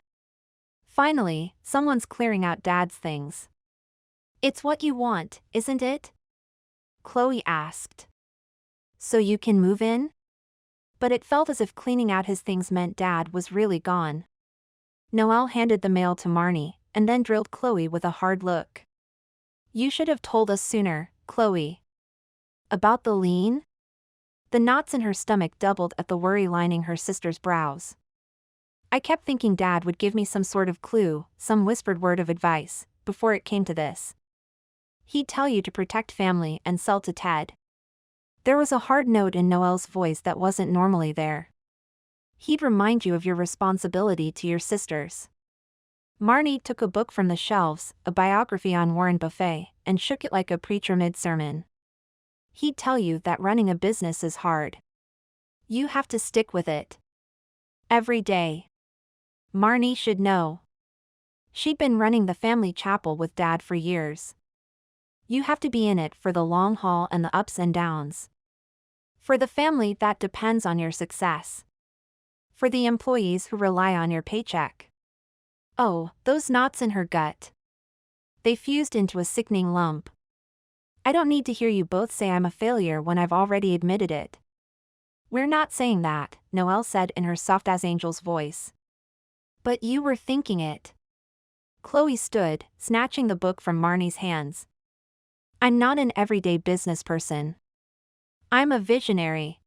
Finally, someone's clearing out Dad's things. "It's what you want, isn't it?" Chloe asked. "So you can move in?" But it felt as if cleaning out his things meant Dad was really gone. Noelle handed the mail to Marnie, and then drilled Chloe with a hard look. "You should have told us sooner, Chloe." "About the lien?" The knots in her stomach doubled at the worry lining her sister's brows. "I kept thinking Dad would give me some sort of clue, some whispered word of advice, before it came to this. He'd tell you to protect family and sell to Ted." There was a hard note in Noelle's voice that wasn't normally there. "He'd remind you of your responsibility to your sisters." Marnie took a book from the shelves, a biography on Warren Buffett, and shook it like a preacher mid-sermon. "He'd tell you that running a business is hard. You have to stick with it. Every day. Marnie should know. She'd been running the family chapel with Dad for years. You have to be in it for the long haul and the ups and downs. For the family that depends on your success. For the employees who rely on your paycheck." Oh, those knots in her gut. They fused into a sickening lump. "I don't need to hear you both say I'm a failure when I've already admitted it." "We're not saying that," Noelle said in her soft-as-angel's voice. "But you were thinking it." Chloe stood, snatching the book from Marnie's hands. "I'm not an everyday business person. I'm a visionary.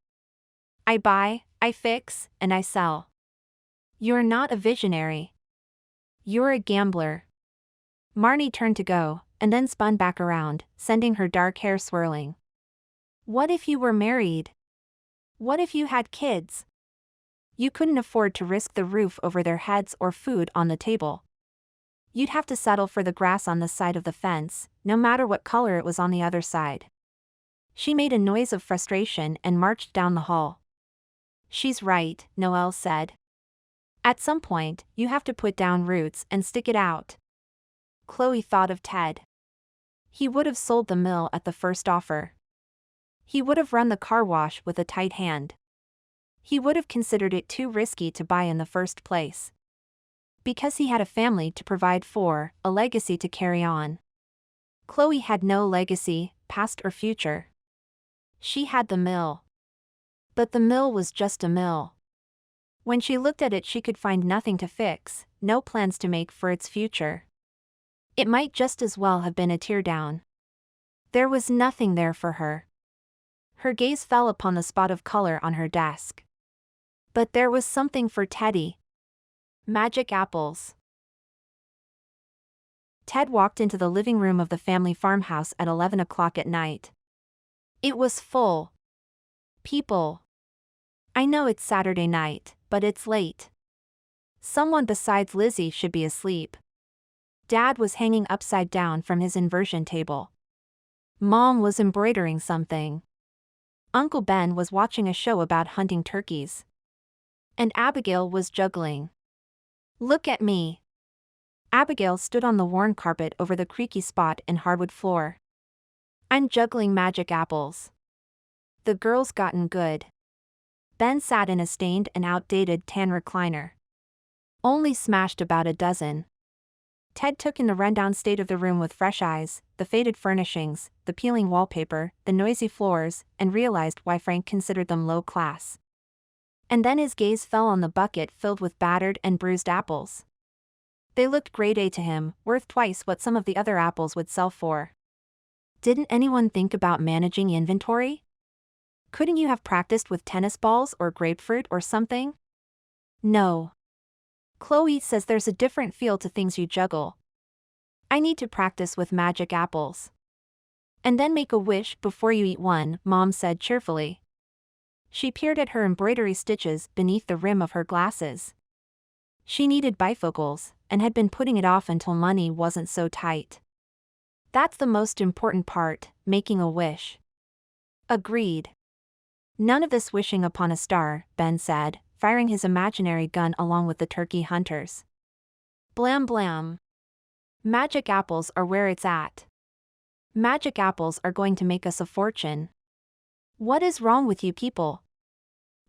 I buy, I fix, and I sell. You're not a visionary. You're a gambler." Marnie turned to go, and then spun back around, sending her dark hair swirling. "What if you were married? What if you had kids? You couldn't afford to risk the roof over their heads or food on the table. You'd have to settle for the grass on this side of the fence, no matter what color it was on the other side." She made a noise of frustration and marched down the hall. "She's right," Noelle said. "At some point, you have to put down roots and stick it out." Chloe thought of Ted. He would have sold the mill at the first offer. He would have run the car wash with a tight hand. He would have considered it too risky to buy in the first place. Because he had a family to provide for, a legacy to carry on. Chloe had no legacy, past or future. She had the mill. But the mill was just a mill. When she looked at it, she could find nothing to fix, no plans to make for its future. It might just as well have been a teardown. There was nothing there for her. Her gaze fell upon the spot of color on her desk. But there was something for Teddy. Magic apples. Ted walked into the living room of the family farmhouse at 11 o'clock at night. It was full. People. "I know it's Saturday night, but it's late. Someone besides Lizzie should be asleep." Dad was hanging upside down from his inversion table. Mom was embroidering something. Uncle Ben was watching a show about hunting turkeys. And Abigail was juggling. "Look at me." Abigail stood on the worn carpet over the creaky spot in hardwood floor. "I'm juggling magic apples." The girl's gotten good. Ben sat in a stained and outdated tan recliner. Only smashed about a dozen. Ted took in the rundown state of the room with fresh eyes, the faded furnishings, the peeling wallpaper, the noisy floors, and realized why Frank considered them low class. And then his gaze fell on the bucket filled with battered and bruised apples. They looked grade A to him, worth twice what some of the other apples would sell for. Didn't anyone think about managing inventory? Couldn't you have practiced with tennis balls or grapefruit or something? No. Chloe says there's a different feel to things you juggle. I need to practice with magic apples. And then make a wish before you eat one, Mom said cheerfully. She peered at her embroidery stitches beneath the rim of her glasses. She needed bifocals, and had been putting it off until money wasn't so tight. That's the most important part, making a wish. Agreed. None of this wishing upon a star, Ben said, firing his imaginary gun along with the turkey hunters. Blam blam. Magic apples are where it's at. Magic apples are going to make us a fortune. What is wrong with you people?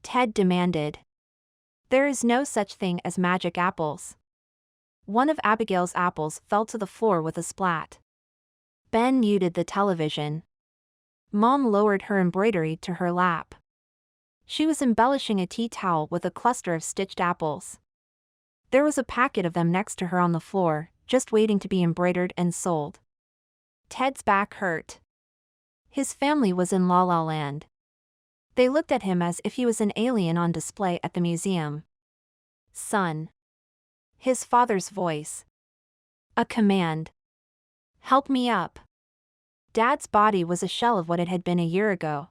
Ted demanded. There is no such thing as magic apples. One of Abigail's apples fell to the floor with a splat. Ben muted the television. Mom lowered her embroidery to her lap. She was embellishing a tea towel with a cluster of stitched apples. There was a packet of them next to her on the floor, just waiting to be embroidered and sold. Ted's back hurt. His family was in La La Land. They looked at him as if he was an alien on display at the museum. Son. His father's voice. A command. Help me up. Dad's body was a shell of what it had been a year ago.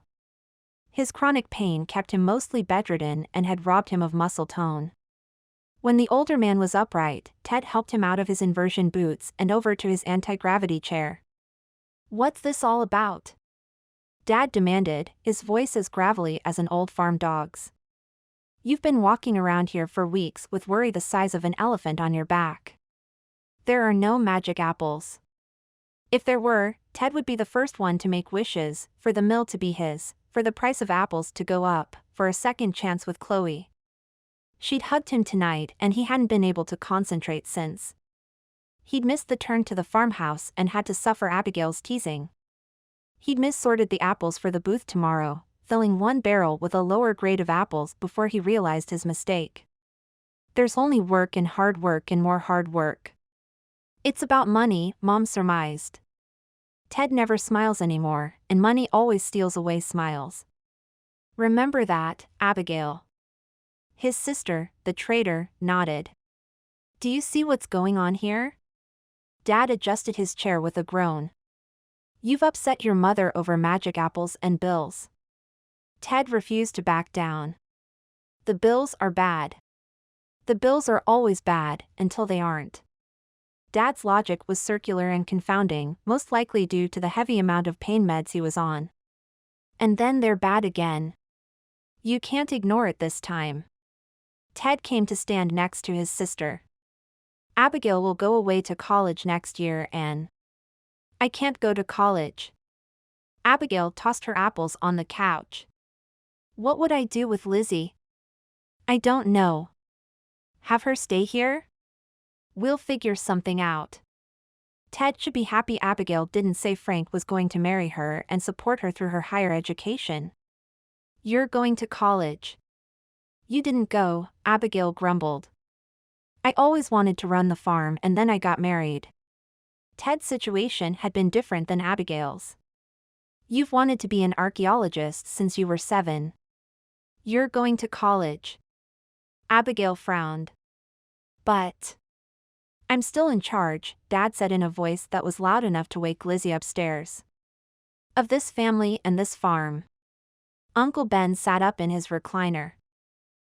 His chronic pain kept him mostly bedridden and had robbed him of muscle tone. When the older man was upright, Ted helped him out of his inversion boots and over to his anti-gravity chair. What's this all about? Dad demanded, his voice as gravelly as an old farm dog's. You've been walking around here for weeks with worry the size of an elephant on your back. There are no magic apples. If there were, Ted would be the first one to make wishes, for the mill to be his, for the price of apples to go up, for a second chance with Chloe. She'd hugged him tonight and he hadn't been able to concentrate since. He'd missed the turn to the farmhouse and had to suffer Abigail's teasing. He'd mis-sorted the apples for the booth tomorrow, filling one barrel with a lower grade of apples before he realized his mistake. There's only work and more hard work. It's about money, Mom surmised. Ted never smiles anymore, and money always steals away smiles. Remember that, Abigail. His sister, the traitor, nodded. Do you see what's going on here? Dad adjusted his chair with a groan. You've upset your mother over magic apples and bills. Ted refused to back down. The bills are bad. The bills are always bad, until they aren't. Dad's logic was circular and confounding, most likely due to the heavy amount of pain meds he was on. And then they're bad again. You can't ignore it this time. Ted came to stand next to his sister. Abigail will go away to college next year and... I can't go to college. Abigail tossed her apples on the couch. What would I do with Lizzie? I don't know. Have her stay here? We'll figure something out. Ted should be happy Abigail didn't say Frank was going to marry her and support her through her higher education. You're going to college. You didn't go, Abigail grumbled. I always wanted to run the farm and then I got married. Ted's situation had been different than Abigail's. You've wanted to be an archaeologist since you were 7. You're going to college. Abigail frowned. But... I'm still in charge, Dad said in a voice that was loud enough to wake Lizzie upstairs. Of this family and this farm. Uncle Ben sat up in his recliner.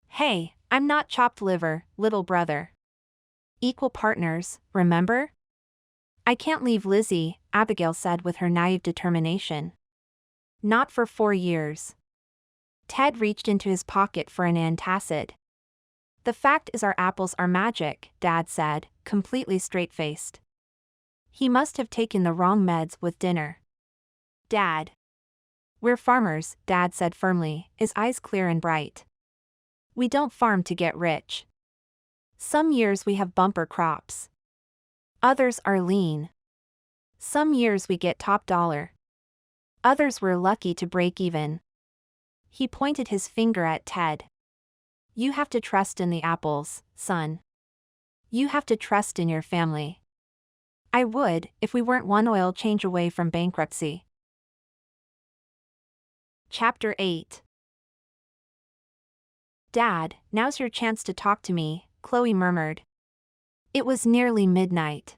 Hey, I'm not chopped liver, little brother. Equal partners, remember? I can't leave Lizzie, Abigail said with her naive determination. Not for 4 years. Ted reached into his pocket for an antacid. The fact is our apples are magic, Dad said, completely straight-faced. He must have taken the wrong meds with dinner. Dad. We're farmers, Dad said firmly, his eyes clear and bright. We don't farm to get rich. Some years we have bumper crops. Others are lean. Some years we get top dollar. Others we're lucky to break even. He pointed his finger at Ted. You have to trust in the apples, son. You have to trust in your family. I would, if we weren't one oil change away from bankruptcy. Chapter 8. Dad, now's your chance to talk to me, Chloe murmured. It was nearly midnight.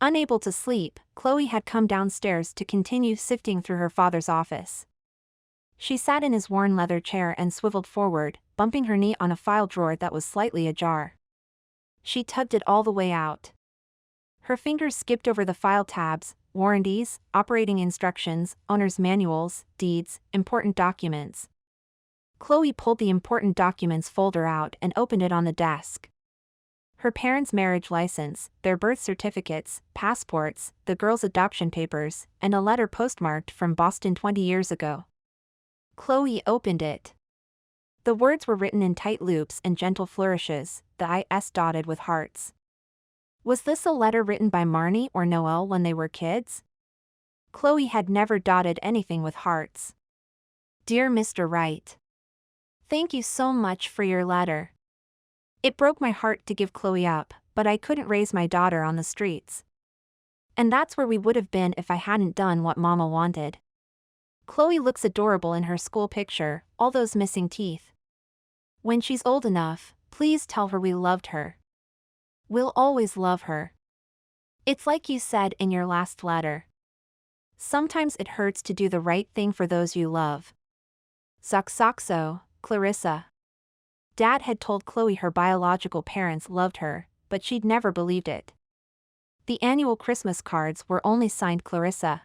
Unable to sleep, Chloe had come downstairs to continue sifting through her father's office. She sat in his worn leather chair and swiveled forward, bumping her knee on a file drawer that was slightly ajar. She tugged it all the way out. Her fingers skipped over the file tabs, warranties, operating instructions, owner's manuals, deeds, important documents. Chloe pulled the important documents folder out and opened it on the desk. Her parents' marriage license, their birth certificates, passports, the girls' adoption papers, and a letter postmarked from Boston 20 years ago. Chloe opened it. The words were written in tight loops and gentle flourishes, the I's dotted with hearts. Was this a letter written by Marnie or Noelle when they were kids? Chloe had never dotted anything with hearts. Dear Mr. Wright. Thank you so much for your letter. It broke my heart to give Chloe up, but I couldn't raise my daughter on the streets. And that's where we would have been if I hadn't done what Mama wanted. Chloe looks adorable in her school picture, all those missing teeth. When she's old enough, please tell her we loved her. We'll always love her. It's like you said in your last letter. Sometimes it hurts to do the right thing for those you love. Soxoxo, Clarissa. Dad had told Chloe her biological parents loved her, but she'd never believed it. The annual Christmas cards were only signed Clarissa.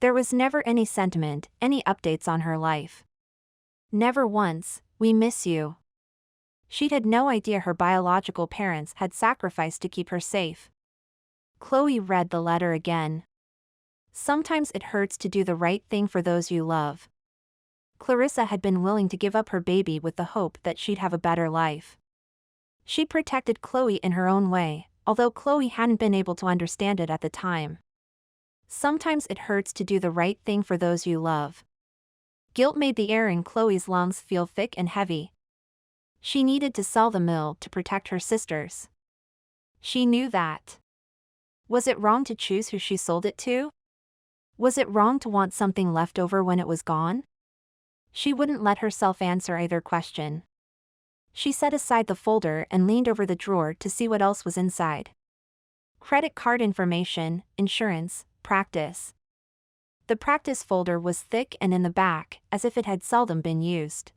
There was never any sentiment, any updates on her life. Never once, we miss you. She'd had no idea her biological parents had sacrificed to keep her safe. Chloe read the letter again. Sometimes it hurts to do the right thing for those you love. Clarissa had been willing to give up her baby with the hope that she'd have a better life. She protected Chloe in her own way, although Chloe hadn't been able to understand it at the time. Sometimes it hurts to do the right thing for those you love. Guilt made the air in Chloe's lungs feel thick and heavy. She needed to sell the mill to protect her sisters. She knew that. Was it wrong to choose who she sold it to? Was it wrong to want something left over when it was gone? She wouldn't let herself answer either question. She set aside the folder and leaned over the drawer to see what else was inside. Credit card information, insurance, practice. The practice folder was thick and in the back, as if it had seldom been used.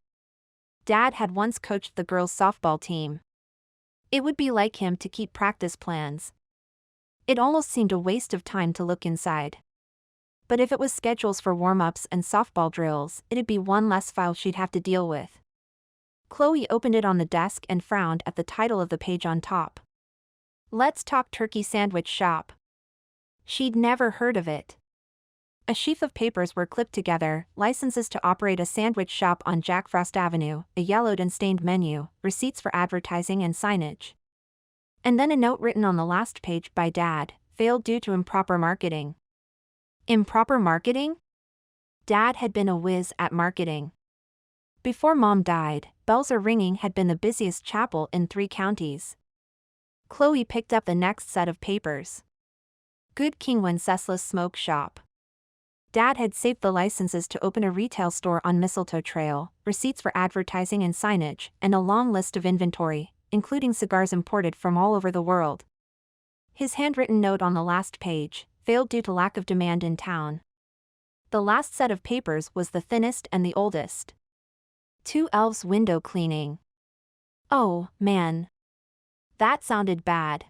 Dad had once coached the girls' softball team. It would be like him to keep practice plans. It almost seemed a waste of time to look inside. But if it was schedules for warm-ups and softball drills, it'd be one less file she'd have to deal with. Chloe opened it on the desk and frowned at the title of the page on top. Let's Talk Turkey Sandwich Shop. She'd never heard of it. A sheaf of papers were clipped together, licenses to operate a sandwich shop on Jack Frost Avenue, a yellowed and stained menu, receipts for advertising and signage. And then a note written on the last page by Dad, failed due to improper marketing. Improper marketing? Dad had been a whiz at marketing. Before Mom died, Bells Are Ringing had been the busiest chapel in 3 counties. Chloe picked up the next set of papers. Good King Wenceslas Smoke Shop. Dad had saved the licenses to open a retail store on Mistletoe Trail, receipts for advertising and signage, and a long list of inventory, including cigars imported from all over the world. His handwritten note on the last page, failed due to lack of demand in town. The last set of papers was the thinnest and the oldest. 2 elves window cleaning. Oh, man. That sounded bad.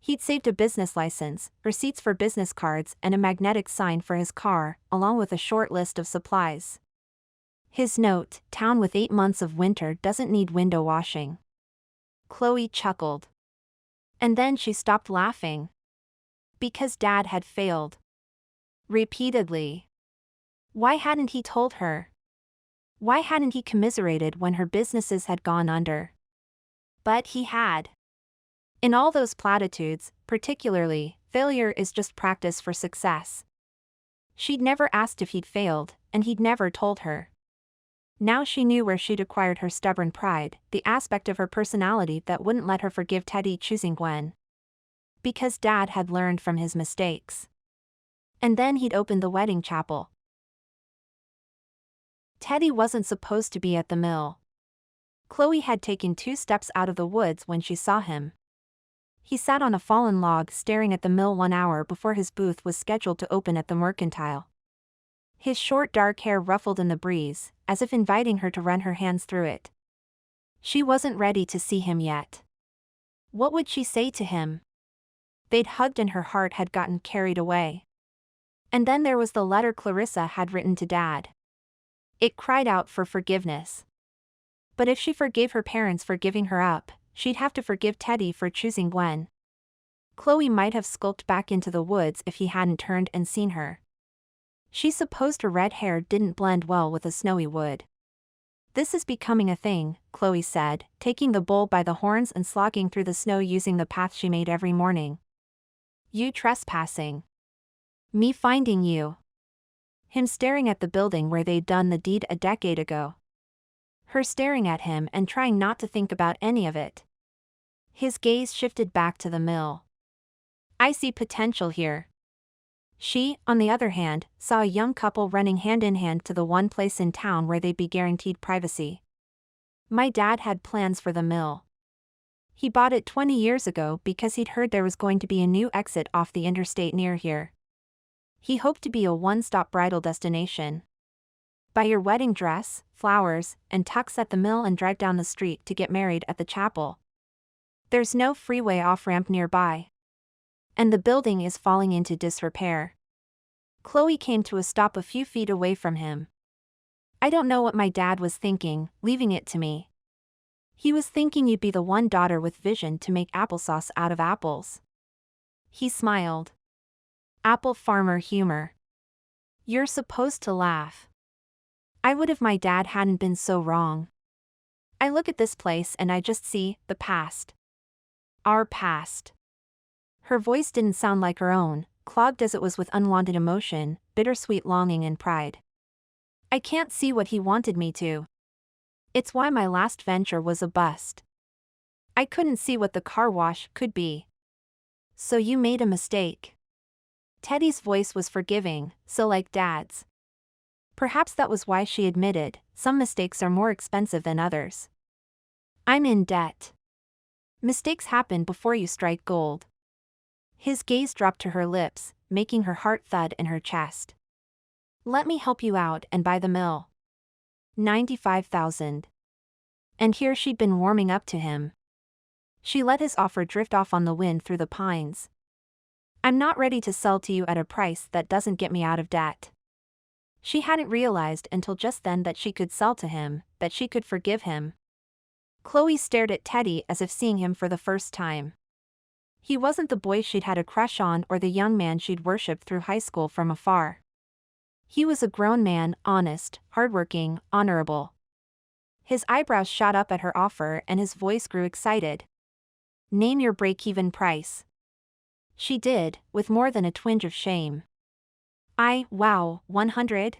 He'd saved a business license, receipts for business cards and a magnetic sign for his car, along with a short list of supplies. His note, town with 8 months of winter doesn't need window washing. Chloe chuckled. And then she stopped laughing. Because Dad had failed. Repeatedly. Why hadn't he told her? Why hadn't he commiserated when her businesses had gone under? But he had. In all those platitudes, particularly, failure is just practice for success. She'd never asked if he'd failed, and he'd never told her. Now she knew where she'd acquired her stubborn pride, the aspect of her personality that wouldn't let her forgive Teddy choosing Gwen. Because Dad had learned from his mistakes. And then he'd opened the wedding chapel. Teddy wasn't supposed to be at the mill. Chloe had taken 2 steps out of the woods when she saw him. He sat on a fallen log staring at the mill 1 hour before his booth was scheduled to open at the Mercantile. His short dark hair ruffled in the breeze, as if inviting her to run her hands through it. She wasn't ready to see him yet. What would she say to him? They'd hugged and her heart had gotten carried away. And then there was the letter Clarissa had written to Dad. It cried out for forgiveness. But if she forgave her parents for giving her up, she'd have to forgive Teddy for choosing Gwen. Chloe might have skulked back into the woods if he hadn't turned and seen her. She supposed her red hair didn't blend well with the snowy wood. This is becoming a thing, Chloe said, taking the bull by the horns and slogging through the snow using the path she made every morning. You trespassing. Me finding you. Him staring at the building where they'd done the deed a decade ago. Her staring at him and trying not to think about any of it. His gaze shifted back to the mill. I see potential here. She, on the other hand, saw a young couple running hand in hand to the one place in town where they'd be guaranteed privacy. My dad had plans for the mill. He bought it 20 years ago because he'd heard there was going to be a new exit off the interstate near here. He hoped to be a one-stop bridal destination. Buy your wedding dress, flowers, and tux at the mill and drive down the street to get married at the chapel. There's no freeway off-ramp nearby. And the building is falling into disrepair. Chloe came to a stop a few feet away from him. I don't know what my dad was thinking, leaving it to me. He was thinking you'd be the one daughter with vision to make applesauce out of apples. He smiled. Apple farmer humor. You're supposed to laugh. I would if my dad hadn't been so wrong. I look at this place and I just see the past. Our past. Her voice didn't sound like her own, clogged as it was with unwanted emotion, bittersweet longing and pride. I can't see what he wanted me to. It's why my last venture was a bust. I couldn't see what the car wash could be. So you made a mistake. Teddy's voice was forgiving, so like Dad's. Perhaps that was why she admitted, some mistakes are more expensive than others. I'm in debt. Mistakes happen before you strike gold. His gaze dropped to her lips, making her heart thud in her chest. Let me help you out and buy the mill. 95,000. And here she'd been warming up to him. She let his offer drift off on the wind through the pines. I'm not ready to sell to you at a price that doesn't get me out of debt. She hadn't realized until just then that she could sell to him, that she could forgive him. Chloe stared at Teddy as if seeing him for the first time. He wasn't the boy she'd had a crush on or the young man she'd worshipped through high school from afar. He was a grown man, honest, hardworking, honorable. His eyebrows shot up at her offer and his voice grew excited. Name your break-even price. She did, with more than a twinge of shame. Wow, 100?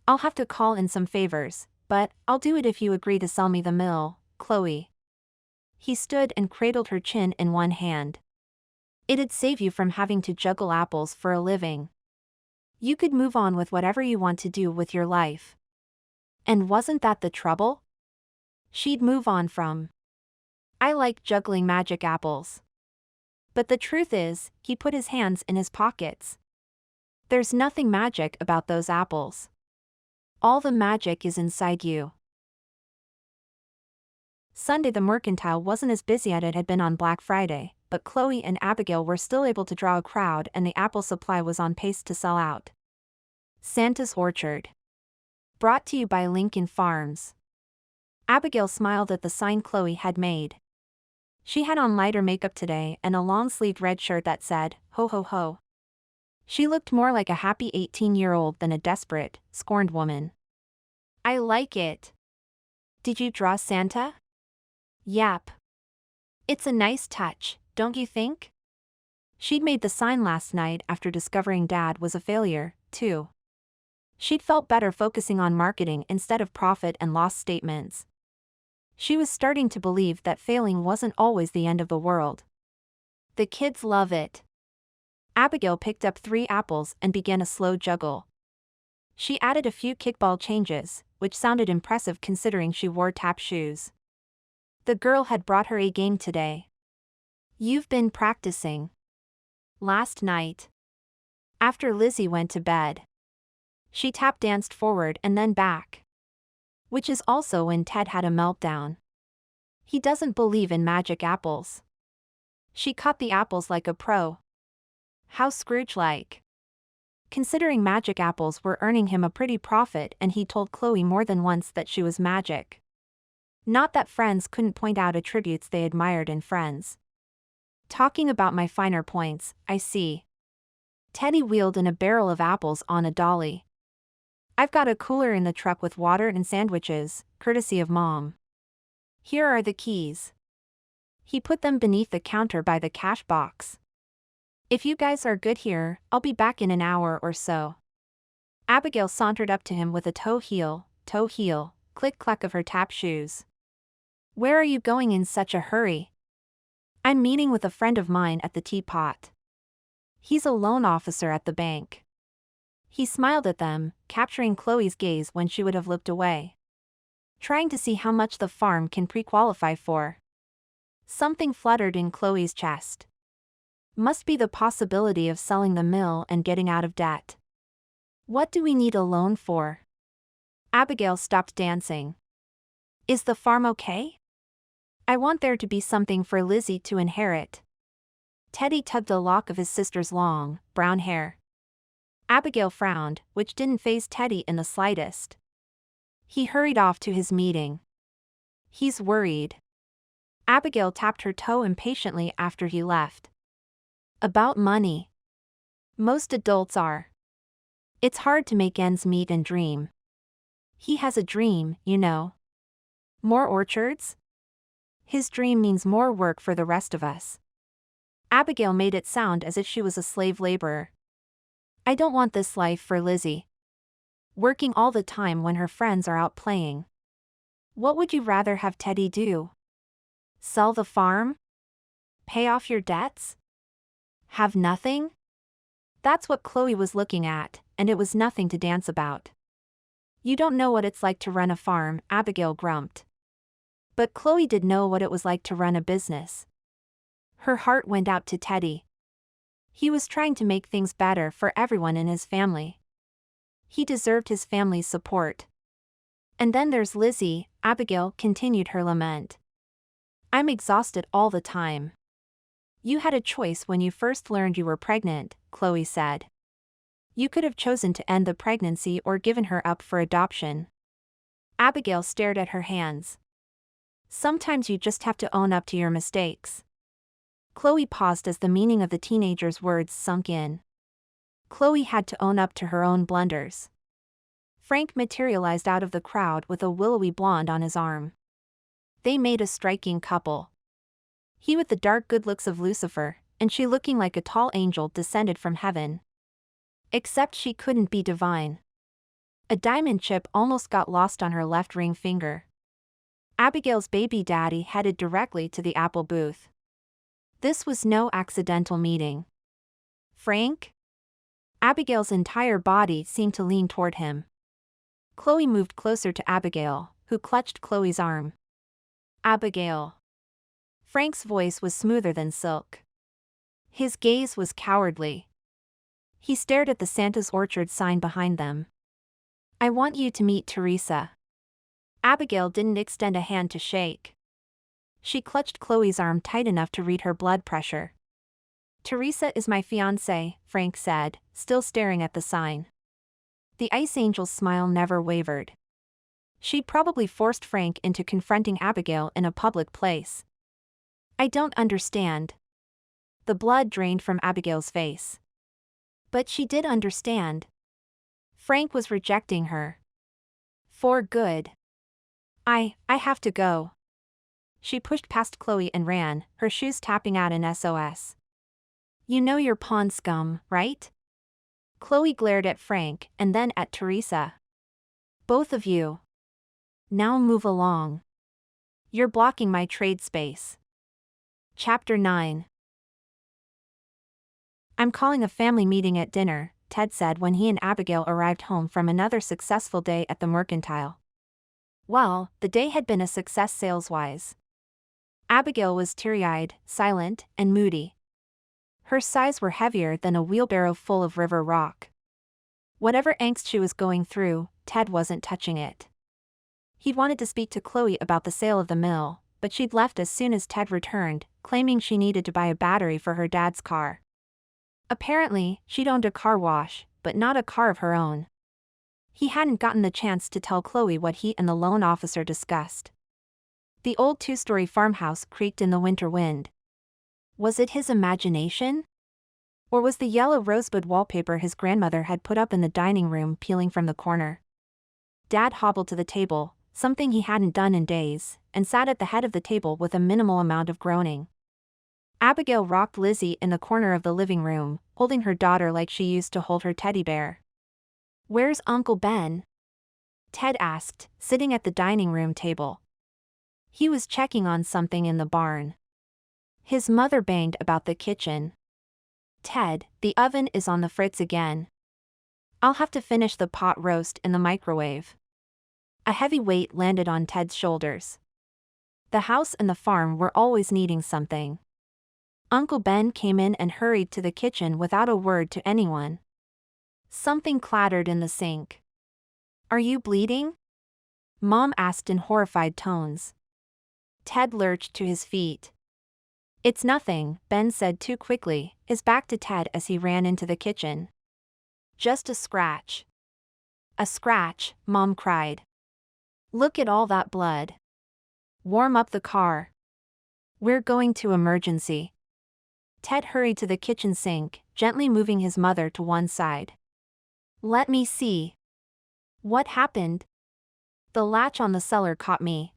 I'll have to call in some favors, but I'll do it if you agree to sell me the mill, Chloe. He stood and cradled her chin in one hand. It'd save you from having to juggle apples for a living. You could move on with whatever you want to do with your life. And wasn't that the trouble? She'd move on from. I like juggling magic apples. But the truth is, he put his hands in his pockets. There's nothing magic about those apples. All the magic is inside you. Sunday the Mercantile wasn't as busy as it had been on Black Friday, but Chloe and Abigail were still able to draw a crowd and the apple supply was on pace to sell out. Santa's Orchard. Brought to you by Lincoln Farms. Abigail smiled at the sign Chloe had made. She had on lighter makeup today and a long-sleeved red shirt that said, "Ho ho ho." She looked more like a happy 18-year-old than a desperate, scorned woman. I like it. Did you draw Santa? Yep. It's a nice touch, don't you think? She'd made the sign last night after discovering Dad was a failure, too. She'd felt better focusing on marketing instead of profit and loss statements. She was starting to believe that failing wasn't always the end of the world. The kids love it. Abigail picked up 3 apples and began a slow juggle. She added a few kickball changes, which sounded impressive considering she wore tap shoes. The girl had brought her A game today. You've been practicing. Last night. After Lizzie went to bed. She tap danced forward and then back. Which is also when Ted had a meltdown. He doesn't believe in magic apples. She cut the apples like a pro. How Scrooge-like. Considering magic apples were earning him a pretty profit, and he told Chloe more than once that she was magic. Not that friends couldn't point out attributes they admired in friends. Talking about my finer points, I see. Teddy wheeled in a barrel of apples on a dolly. I've got a cooler in the truck with water and sandwiches, courtesy of Mom. Here are the keys. He put them beneath the counter by the cash box. If you guys are good here, I'll be back in an hour or so. Abigail sauntered up to him with a toe heel, click-clack of her tap shoes. Where are you going in such a hurry? I'm meeting with a friend of mine at the teapot. He's a loan officer at the bank. He smiled at them, capturing Chloe's gaze when she would have looked away. Trying to see how much the farm can pre-qualify for. Something fluttered in Chloe's chest. Must be the possibility of selling the mill and getting out of debt. What do we need a loan for? Abigail stopped dancing. Is the farm okay? I want there to be something for Lizzie to inherit. Teddy tugged a lock of his sister's long, brown hair. Abigail frowned, which didn't faze Teddy in the slightest. He hurried off to his meeting. He's worried. Abigail tapped her toe impatiently after he left. About money. Most adults are. It's hard to make ends meet and dream. He has a dream, you know. More orchards? His dream means more work for the rest of us. Abigail made it sound as if she was a slave laborer. I don't want this life for Lizzie. Working all the time when her friends are out playing. What would you rather have Teddy do? Sell the farm? Pay off your debts? Have nothing? That's what Chloe was looking at, and it was nothing to dance about. You don't know what it's like to run a farm, Abigail grumped. But Chloe did know what it was like to run a business. Her heart went out to Teddy. He was trying to make things better for everyone in his family. He deserved his family's support. And then there's Lizzie, Abigail continued her lament. I'm exhausted all the time. You had a choice when you first learned you were pregnant, Chloe said. You could have chosen to end the pregnancy or given her up for adoption. Abigail stared at her hands. Sometimes you just have to own up to your mistakes. Chloe paused as the meaning of the teenager's words sunk in. Chloe had to own up to her own blunders. Frank materialized out of the crowd with a willowy blonde on his arm. They made a striking couple. He with the dark good looks of Lucifer, and she looking like a tall angel descended from heaven. Except she couldn't be divine. A diamond chip almost got lost on her left ring finger. Abigail's baby daddy headed directly to the apple booth. This was no accidental meeting. Frank? Abigail's entire body seemed to lean toward him. Chloe moved closer to Abigail, who clutched Chloe's arm. Abigail. Frank's voice was smoother than silk. His gaze was cowardly. He stared at the Santa's Orchard sign behind them. I want you to meet Teresa. Abigail didn't extend a hand to shake. She clutched Chloe's arm tight enough to read her blood pressure. Teresa is my fiancé, Frank said, still staring at the sign. The Ice Angel's smile never wavered. She'd probably forced Frank into confronting Abigail in a public place. I don't understand. The blood drained from Abigail's face. But she did understand. Frank was rejecting her. For good. I have to go. She pushed past Chloe and ran, her shoes tapping out an SOS. You know you're pawn scum, right? Chloe glared at Frank and then at Teresa. Both of you. Now move along. You're blocking my trade space. Chapter 9. I'm calling a family meeting at dinner, Ted said when he and Abigail arrived home from another successful day at the mercantile. Well, the day had been a success sales-wise. Abigail was teary-eyed, silent, and moody. Her sighs were heavier than a wheelbarrow full of river rock. Whatever angst she was going through, Ted wasn't touching it. He'd wanted to speak to Chloe about the sale of the mill, but she'd left as soon as Ted returned, claiming she needed to buy a battery for her dad's car. Apparently, she'd owned a car wash, but not a car of her own. He hadn't gotten the chance to tell Chloe what he and the loan officer discussed. The old two-story farmhouse creaked in the winter wind. Was it his imagination? Or was the yellow rosebud wallpaper his grandmother had put up in the dining room peeling from the corner? Dad hobbled to the table, something he hadn't done in days, and sat at the head of the table with a minimal amount of groaning. Abigail rocked Lizzie in the corner of the living room, holding her daughter like she used to hold her teddy bear. "Where's Uncle Ben?" Ted asked, sitting at the dining room table. He was checking on something in the barn. His mother banged about the kitchen. "Ted, the oven is on the fritz again. I'll have to finish the pot roast in the microwave." A heavy weight landed on Ted's shoulders. The house and the farm were always needing something. Uncle Ben came in and hurried to the kitchen without a word to anyone. Something clattered in the sink. "Are you bleeding?" Mom asked in horrified tones. Ted lurched to his feet. "It's nothing," Ben said too quickly, his back to Ted as he ran into the kitchen. "Just a scratch." "A scratch," Mom cried. "Look at all that blood. Warm up the car. We're going to emergency." Ted hurried to the kitchen sink, gently moving his mother to one side. "Let me see. What happened?" "The latch on the cellar caught me."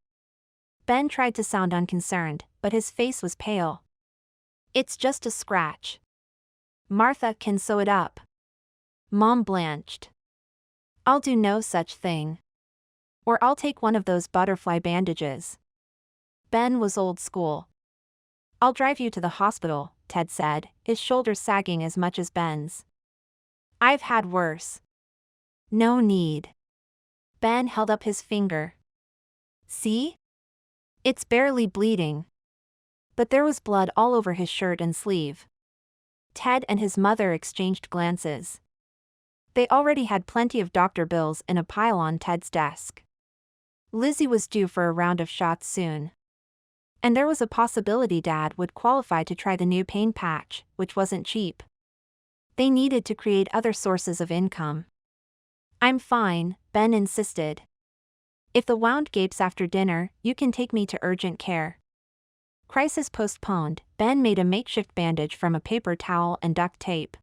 Ben tried to sound unconcerned, but his face was pale. "It's just a scratch. Martha can sew it up." Mom blanched. "I'll do no such thing. Or I'll take one of those butterfly bandages." Ben was old school. "I'll drive you to the hospital," Ted said, his shoulders sagging as much as Ben's. "I've had worse." "No need." Ben held up his finger. "See? It's barely bleeding." But there was blood all over his shirt and sleeve. Ted and his mother exchanged glances. They already had plenty of doctor bills in a pile on Ted's desk. Lizzie was due for a round of shots soon. And there was a possibility Dad would qualify to try the new pain patch, which wasn't cheap. They needed to create other sources of income. "I'm fine," Ben insisted. "If the wound gapes after dinner, you can take me to urgent care." Crisis postponed, Ben made a makeshift bandage from a paper towel and duct tape.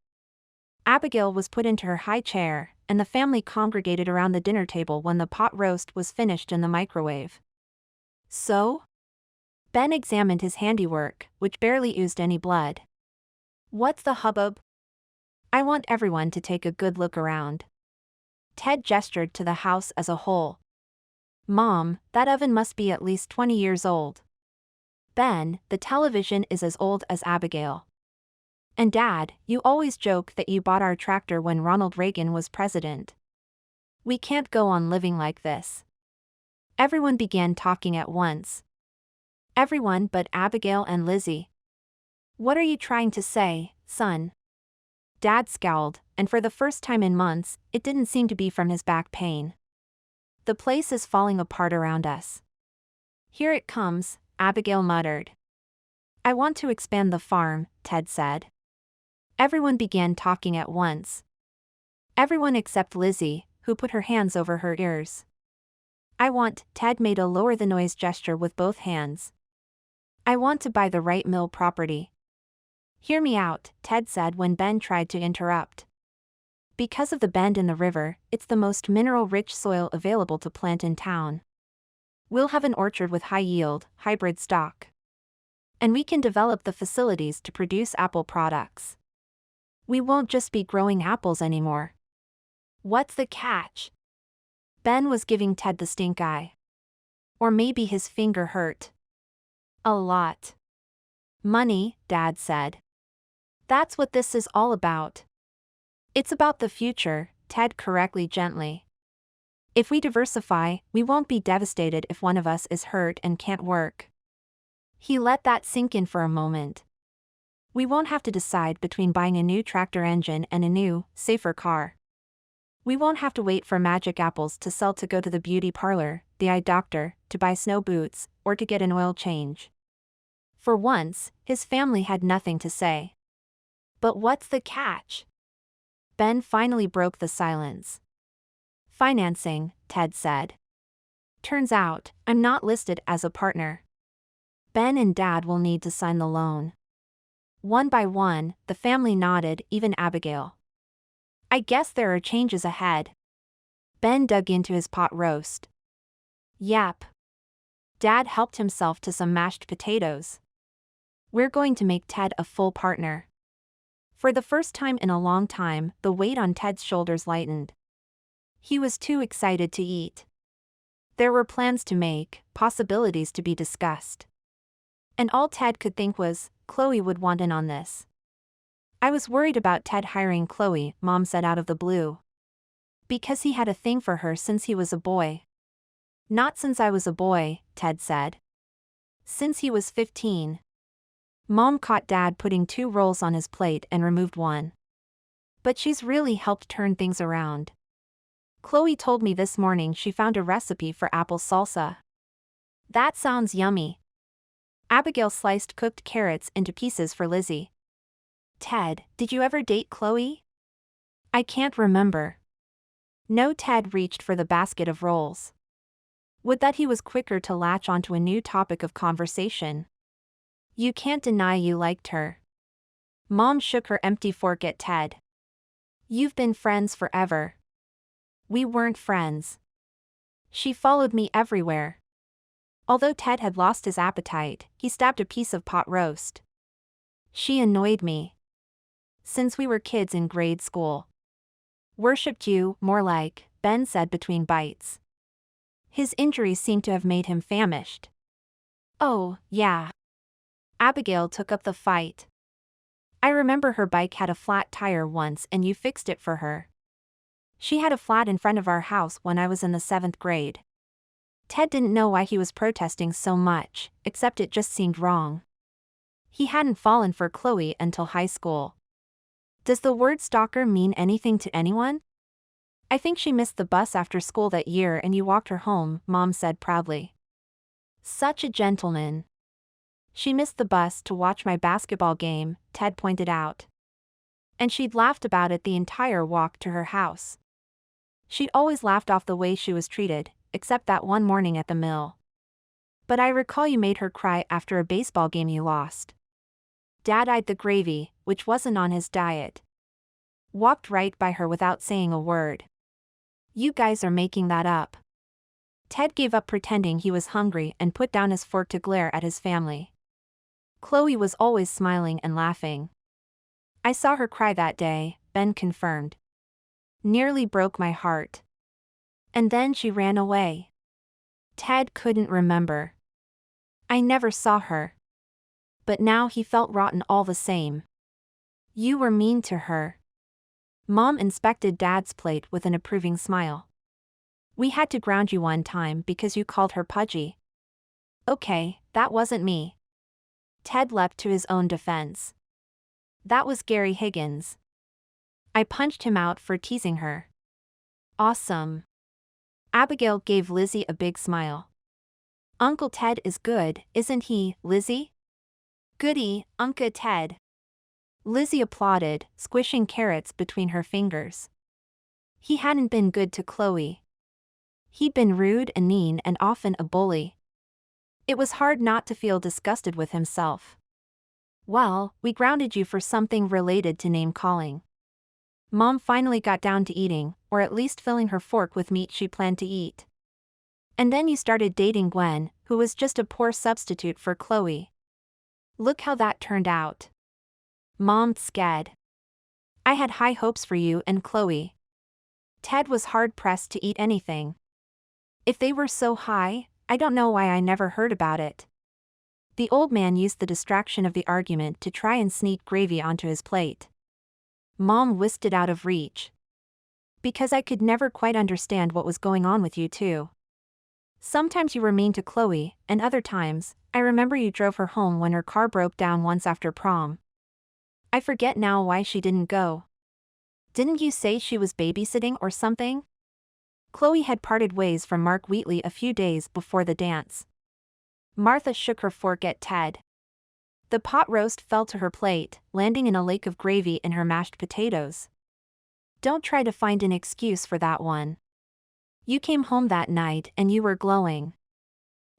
Abigail was put into her high chair, and the family congregated around the dinner table when the pot roast was finished in the microwave. "So?" Ben examined his handiwork, which barely oozed any blood. "What's the hubbub?" "I want everyone to take a good look around." Ted gestured to the house as a whole. "Mom, that oven must be at least 20 years old." "Ben, the television is as old as Abigail." "And Dad, you always joke that you bought our tractor when Ronald Reagan was president." "We can't go on living like this." Everyone began talking at once. Everyone but Abigail and Lizzie. "What are you trying to say, son?" Dad scowled, and for the first time in months, it didn't seem to be from his back pain. "The place is falling apart around us." "Here it comes," Abigail muttered. "I want to expand the farm," Ted said. Everyone began talking at once. Everyone except Lizzie, who put her hands over her ears. Ted made a lower the noise gesture with both hands. "I want to buy the Wright mill property." "Hear me out," Ted said when Ben tried to interrupt. "Because of the bend in the river, it's the most mineral-rich soil available to plant in town. We'll have an orchard with high-yield, hybrid stock. And we can develop the facilities to produce apple products. We won't just be growing apples anymore." "What's the catch?" Ben was giving Ted the stink eye. Or maybe his finger hurt. "A lot." "Money," Dad said. "That's what this is all about." "It's about the future," Ted corrected gently. "If we diversify, we won't be devastated if one of us is hurt and can't work." He let that sink in for a moment. "We won't have to decide between buying a new tractor engine and a new, safer car. We won't have to wait for magic apples to sell to go to the beauty parlor, the eye doctor, to buy snow boots, or to get an oil change. For once, his family had nothing to say. But what's the catch? Ben finally broke the silence. Financing, Ted said. Turns out, I'm not listed as a partner. Ben and Dad will need to sign the loan. One by one, the family nodded, even Abigail. I guess there are changes ahead. Ben dug into his pot roast. Yap. Dad helped himself to some mashed potatoes. We're going to make Ted a full partner. For the first time in a long time, the weight on Ted's shoulders lightened. He was too excited to eat. There were plans to make, possibilities to be discussed. And all Ted could think was, Chloe would want in on this. I was worried about Ted hiring Chloe, Mom said out of the blue. Because he had a thing for her since he was a boy. Not since I was a boy, Ted said. Since he was 15. Mom caught Dad putting 2 rolls on his plate and removed one. But she's really helped turn things around. Chloe told me this morning she found a recipe for apple salsa. That sounds yummy. Abigail sliced cooked carrots into pieces for Lizzie. Ted, did you ever date Chloe? I can't remember. No, Ted reached for the basket of rolls. Would that he was quicker to latch onto a new topic of conversation. You can't deny you liked her. Mom shook her empty fork at Ted. You've been friends forever. We weren't friends. She followed me everywhere. Although Ted had lost his appetite, he stabbed a piece of pot roast. She annoyed me. Since we were kids in grade school. Worshipped you, more like, Ben said between bites. His injuries seemed to have made him famished. Oh, yeah. Abigail took up the fight. I remember her bike had a flat tire once and you fixed it for her. She had a flat in front of our house when I was in the 7th grade. Ted didn't know why he was protesting so much, except it just seemed wrong. He hadn't fallen for Chloe until high school. Does the word stalker mean anything to anyone? I think she missed the bus after school that year and you walked her home, Mom said proudly. Such a gentleman. She missed the bus to watch my basketball game, Ted pointed out. And she'd laughed about it the entire walk to her house. She'd always laughed off the way she was treated, except that one morning at the mill. But I recall you made her cry after a baseball game you lost. Dad eyed the gravy, which wasn't on his diet. Walked right by her without saying a word. You guys are making that up. Ted gave up pretending he was hungry and put down his fork to glare at his family. Chloe was always smiling and laughing. I saw her cry that day, Ben confirmed. Nearly broke my heart. And then she ran away. Ted couldn't remember. I never saw her. But now he felt rotten all the same. You were mean to her. Mom inspected Dad's plate with an approving smile. We had to ground you one time because you called her pudgy. Okay, that wasn't me. Ted leapt to his own defense. That was Gary Higgins. I punched him out for teasing her. Awesome. Abigail gave Lizzie a big smile. Uncle Ted is good, isn't he, Lizzie? Goody, Uncle Ted. Lizzie applauded, squishing carrots between her fingers. He hadn't been good to Chloe. He'd been rude and mean and often a bully. It was hard not to feel disgusted with himself. Well, we grounded you for something related to name-calling. Mom finally got down to eating, or at least filling her fork with meat she planned to eat. And then you started dating Gwen, who was just a poor substitute for Chloe. Look how that turned out. Mom scared. I had high hopes for you and Chloe. Ted was hard-pressed to eat anything. If they were so high, I don't know why I never heard about it. The old man used the distraction of the argument to try and sneak gravy onto his plate. Mom whisked it out of reach. Because I could never quite understand what was going on with you two. Sometimes you were mean to Chloe, and other times, I remember you drove her home when her car broke down once after prom. I forget now why she didn't go. Didn't you say she was babysitting or something? Chloe had parted ways from Mark Wheatley a few days before the dance. Martha shook her fork at Ted. The pot roast fell to her plate, landing in a lake of gravy in her mashed potatoes. Don't try to find an excuse for that one. You came home that night and you were glowing.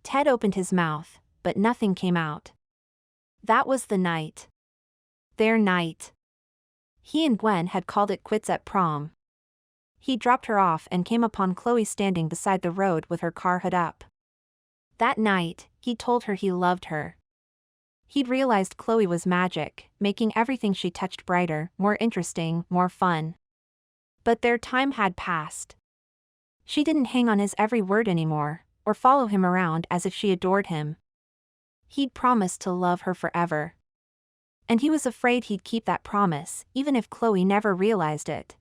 Ted opened his mouth, but nothing came out. That was the night. Their night. He and Gwen had called it quits at prom. He dropped her off and came upon Chloe standing beside the road with her car hood up. That night, he told her he loved her. He'd realized Chloe was magic, making everything she touched brighter, more interesting, more fun. But their time had passed. She didn't hang on his every word anymore, or follow him around as if she adored him. He'd promised to love her forever. And he was afraid he'd keep that promise, even if Chloe never realized it.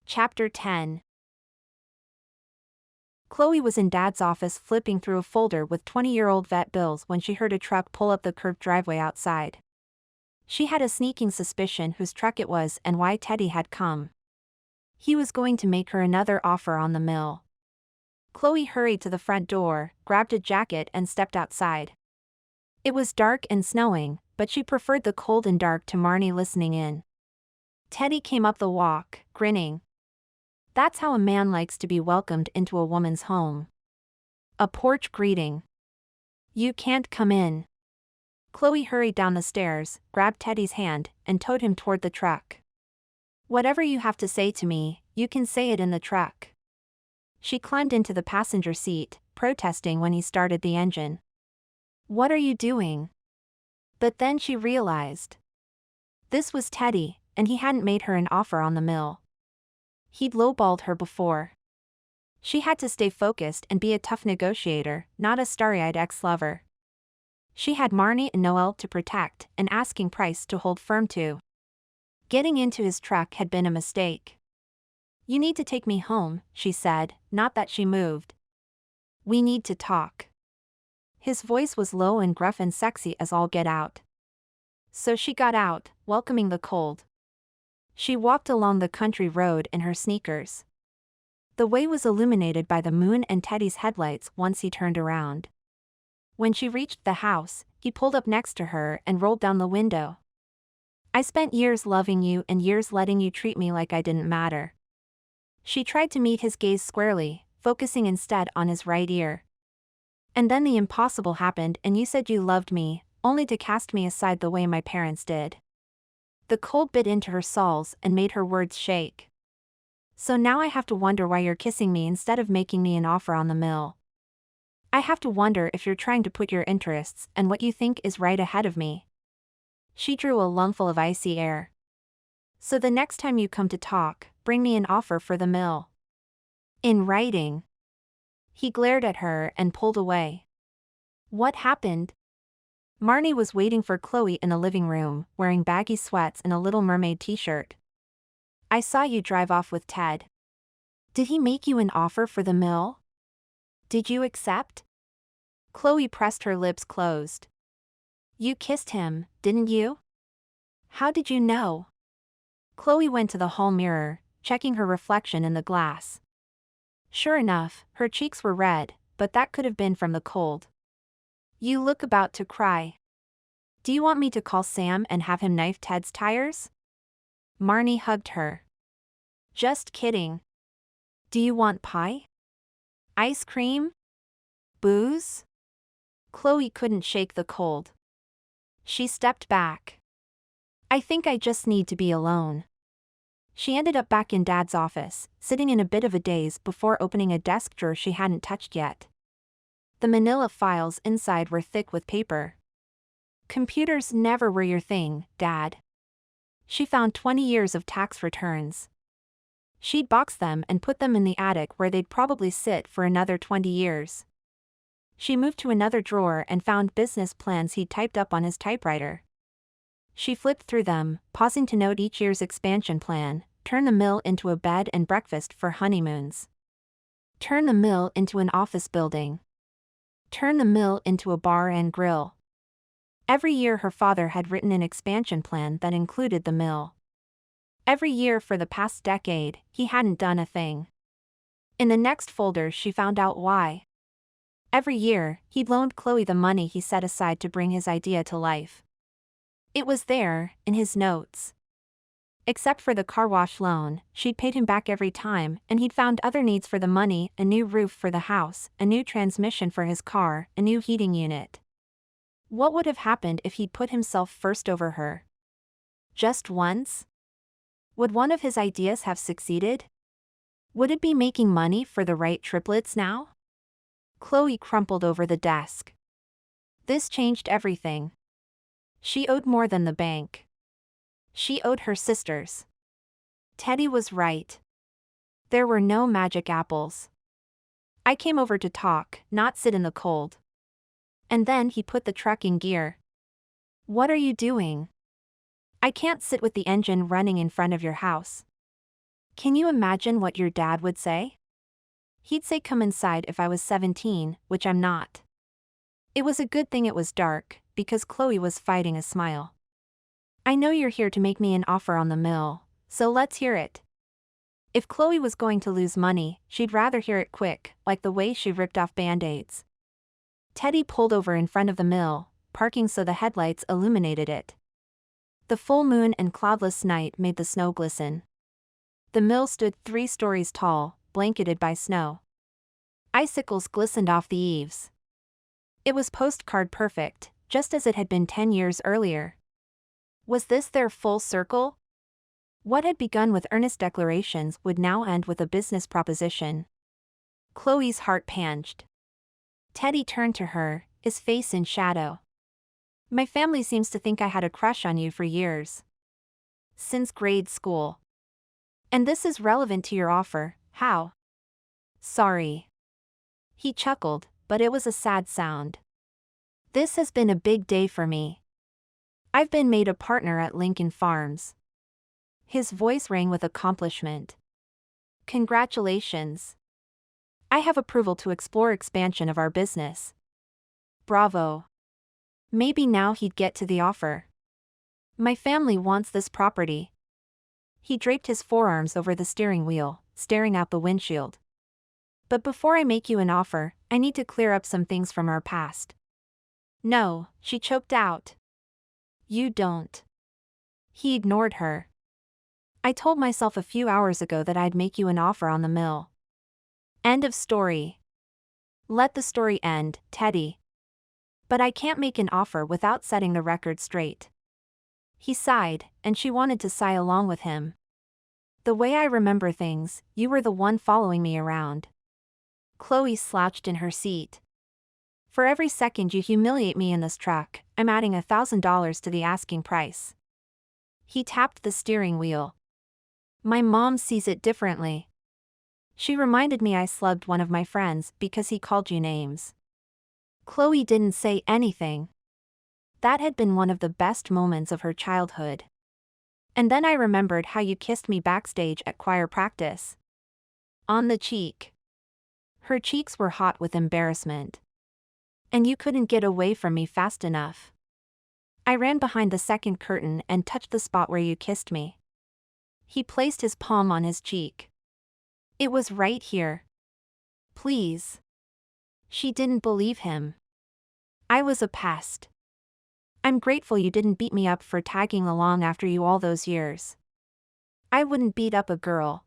Chapter 10. Chloe was in Dad's office flipping through a folder with 20-year-old vet bills when she heard a truck pull up the curved driveway outside. She had a sneaking suspicion whose truck it was and why Teddy had come. He was going to make her another offer on the mill. Chloe hurried to the front door, grabbed a jacket and stepped outside. It was dark and snowing, but she preferred the cold and dark to Marnie listening in. Teddy came up the walk, grinning. That's how a man likes to be welcomed into a woman's home. A porch greeting. You can't come in. Chloe hurried down the stairs, grabbed Teddy's hand, and towed him toward the truck. Whatever you have to say to me, you can say it in the truck. She climbed into the passenger seat, protesting when he started the engine. What are you doing? But then she realized. This was Teddy, and he hadn't made her an offer on the mill. He'd lowballed her before. She had to stay focused and be a tough negotiator, not a starry-eyed ex-lover. She had Marnie and Noelle to protect and asking price to hold firm to. Getting into his truck had been a mistake. You need to take me home, she said, not that she moved. We need to talk. His voice was low and gruff and sexy as all get out. So she got out, welcoming the cold. She walked along the country road in her sneakers. The way was illuminated by the moon and Teddy's headlights once he turned around. When she reached the house, he pulled up next to her and rolled down the window. I spent years loving you and years letting you treat me like I didn't matter. She tried to meet his gaze squarely, focusing instead on his right ear. And then the impossible happened and you said you loved me, only to cast me aside the way my parents did. The cold bit into her soles and made her words shake. So now I have to wonder why you're kissing me instead of making me an offer on the mill. I have to wonder if you're trying to put your interests and what you think is right ahead of me. She drew a lungful of icy air. So the next time you come to talk, bring me an offer for the mill. In writing. He glared at her and pulled away. What happened? Marnie was waiting for Chloe in the living room, wearing baggy sweats and a Little Mermaid t-shirt. I saw you drive off with Ted. Did he make you an offer for the mill? Did you accept? Chloe pressed her lips closed. You kissed him, didn't you? How did you know? Chloe went to the hall mirror, checking her reflection in the glass. Sure enough, her cheeks were red, but that could have been from the cold. You look about to cry. Do you want me to call Sam and have him knife Ted's tires? Marnie hugged her. Just kidding. Do you want pie? Ice cream? Booze? Chloe couldn't shake the cold. She stepped back. I think I just need to be alone. She ended up back in Dad's office, sitting in a bit of a daze before opening a desk drawer she hadn't touched yet. The manila files inside were thick with paper. Computers never were your thing, Dad. She found 20 years of tax returns. She'd box them and put them in the attic where they'd probably sit for another 20 years. She moved to another drawer and found business plans he'd typed up on his typewriter. She flipped through them, pausing to note each year's expansion plan: turn the mill into a bed and breakfast for honeymoons. Turn the mill into an office building. Turn the mill into a bar and grill. Every year her father had written an expansion plan that included the mill. Every year for the past decade, he hadn't done a thing. In the next folder she found out why. Every year, he'd loaned Chloe the money he set aside to bring his idea to life. It was there, in his notes. Except for the car wash loan, she'd paid him back every time, and he'd found other needs for the money: a new roof for the house, a new transmission for his car, a new heating unit. What would have happened if he'd put himself first over her? Just once? Would one of his ideas have succeeded? Would it be making money for the Wright triplets now? Chloe crumpled over the desk. This changed everything. She owed more than the bank. She owed her sisters. Teddy was right. There were no magic apples. I came over to talk, not sit in the cold. And then he put the truck in gear. What are you doing? I can't sit with the engine running in front of your house. Can you imagine what your dad would say? He'd say come inside if I was 17, which I'm not. It was a good thing it was dark, because Chloe was fighting a smile. I know you're here to make me an offer on the mill, so let's hear it. If Chloe was going to lose money, she'd rather hear it quick, like the way she ripped off band-aids. Teddy pulled over in front of the mill, parking so the headlights illuminated it. The full moon and cloudless night made the snow glisten. The mill stood 3 stories tall, blanketed by snow. Icicles glistened off the eaves. It was postcard perfect, just as it had been 10 years earlier. Was this their full circle? What had begun with earnest declarations would now end with a business proposition. Chloe's heart panged. Teddy turned to her, his face in shadow. My family seems to think I had a crush on you for years. Since grade school. And this is relevant to your offer, how? Sorry. He chuckled, but it was a sad sound. This has been a big day for me. I've been made a partner at Lincoln Farms. His voice rang with accomplishment. Congratulations. I have approval to explore expansion of our business. Bravo. Maybe now he'd get to the offer. My family wants this property. He draped his forearms over the steering wheel, staring out the windshield. But before I make you an offer, I need to clear up some things from our past. No, she choked out. You don't. He ignored her. I told myself a few hours ago that I'd make you an offer on the mill. End of story. Let the story end, Teddy. But I can't make an offer without setting the record straight. He sighed, and she wanted to sigh along with him. The way I remember things, you were the one following me around. Chloe slouched in her seat. For every second you humiliate me in this truck, I'm adding $1,000 to the asking price. He tapped the steering wheel. My mom sees it differently. She reminded me I slugged one of my friends because he called you names. Chloe didn't say anything. That had been one of the best moments of her childhood. And then I remembered how you kissed me backstage at choir practice. On the cheek. Her cheeks were hot with embarrassment. And you couldn't get away from me fast enough. I ran behind the second curtain and touched the spot where you kissed me. He placed his palm on his cheek. It was right here. Please. She didn't believe him. I was a pest. I'm grateful you didn't beat me up for tagging along after you all those years. I wouldn't beat up a girl.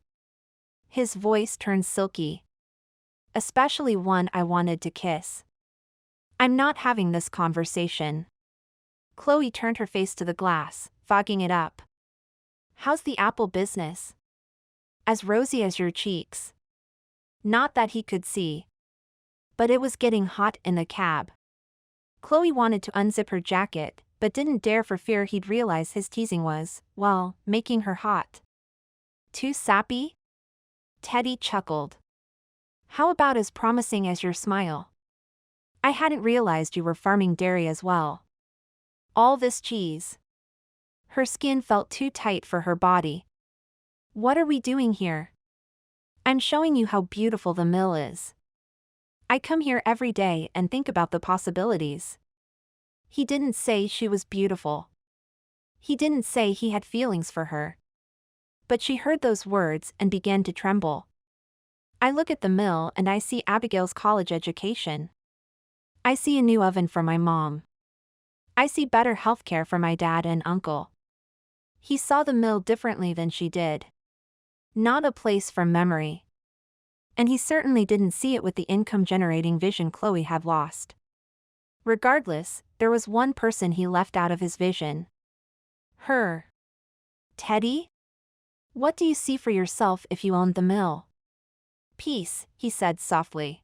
His voice turned silky. Especially one I wanted to kiss. I'm not having this conversation. Chloe turned her face to the glass, fogging it up. How's the apple business? As rosy as your cheeks. Not that he could see. But it was getting hot in the cab. Chloe wanted to unzip her jacket, but didn't dare for fear he'd realize his teasing was, well, making her hot. Too sappy? Teddy chuckled. How about as promising as your smile? I hadn't realized you were farming dairy as well. All this cheese. Her skin felt too tight for her body. What are we doing here? I'm showing you how beautiful the mill is. I come here every day and think about the possibilities. He didn't say she was beautiful. He didn't say he had feelings for her. But she heard those words and began to tremble. I look at the mill and I see Abigail's college education. I see a new oven for my mom. I see better healthcare for my dad and uncle. He saw the mill differently than she did. Not a place for memory. And he certainly didn't see it with the income-generating vision Chloe had lost. Regardless, there was one person he left out of his vision. Her. Teddy? What do you see for yourself if you owned the mill? Peace, he said softly.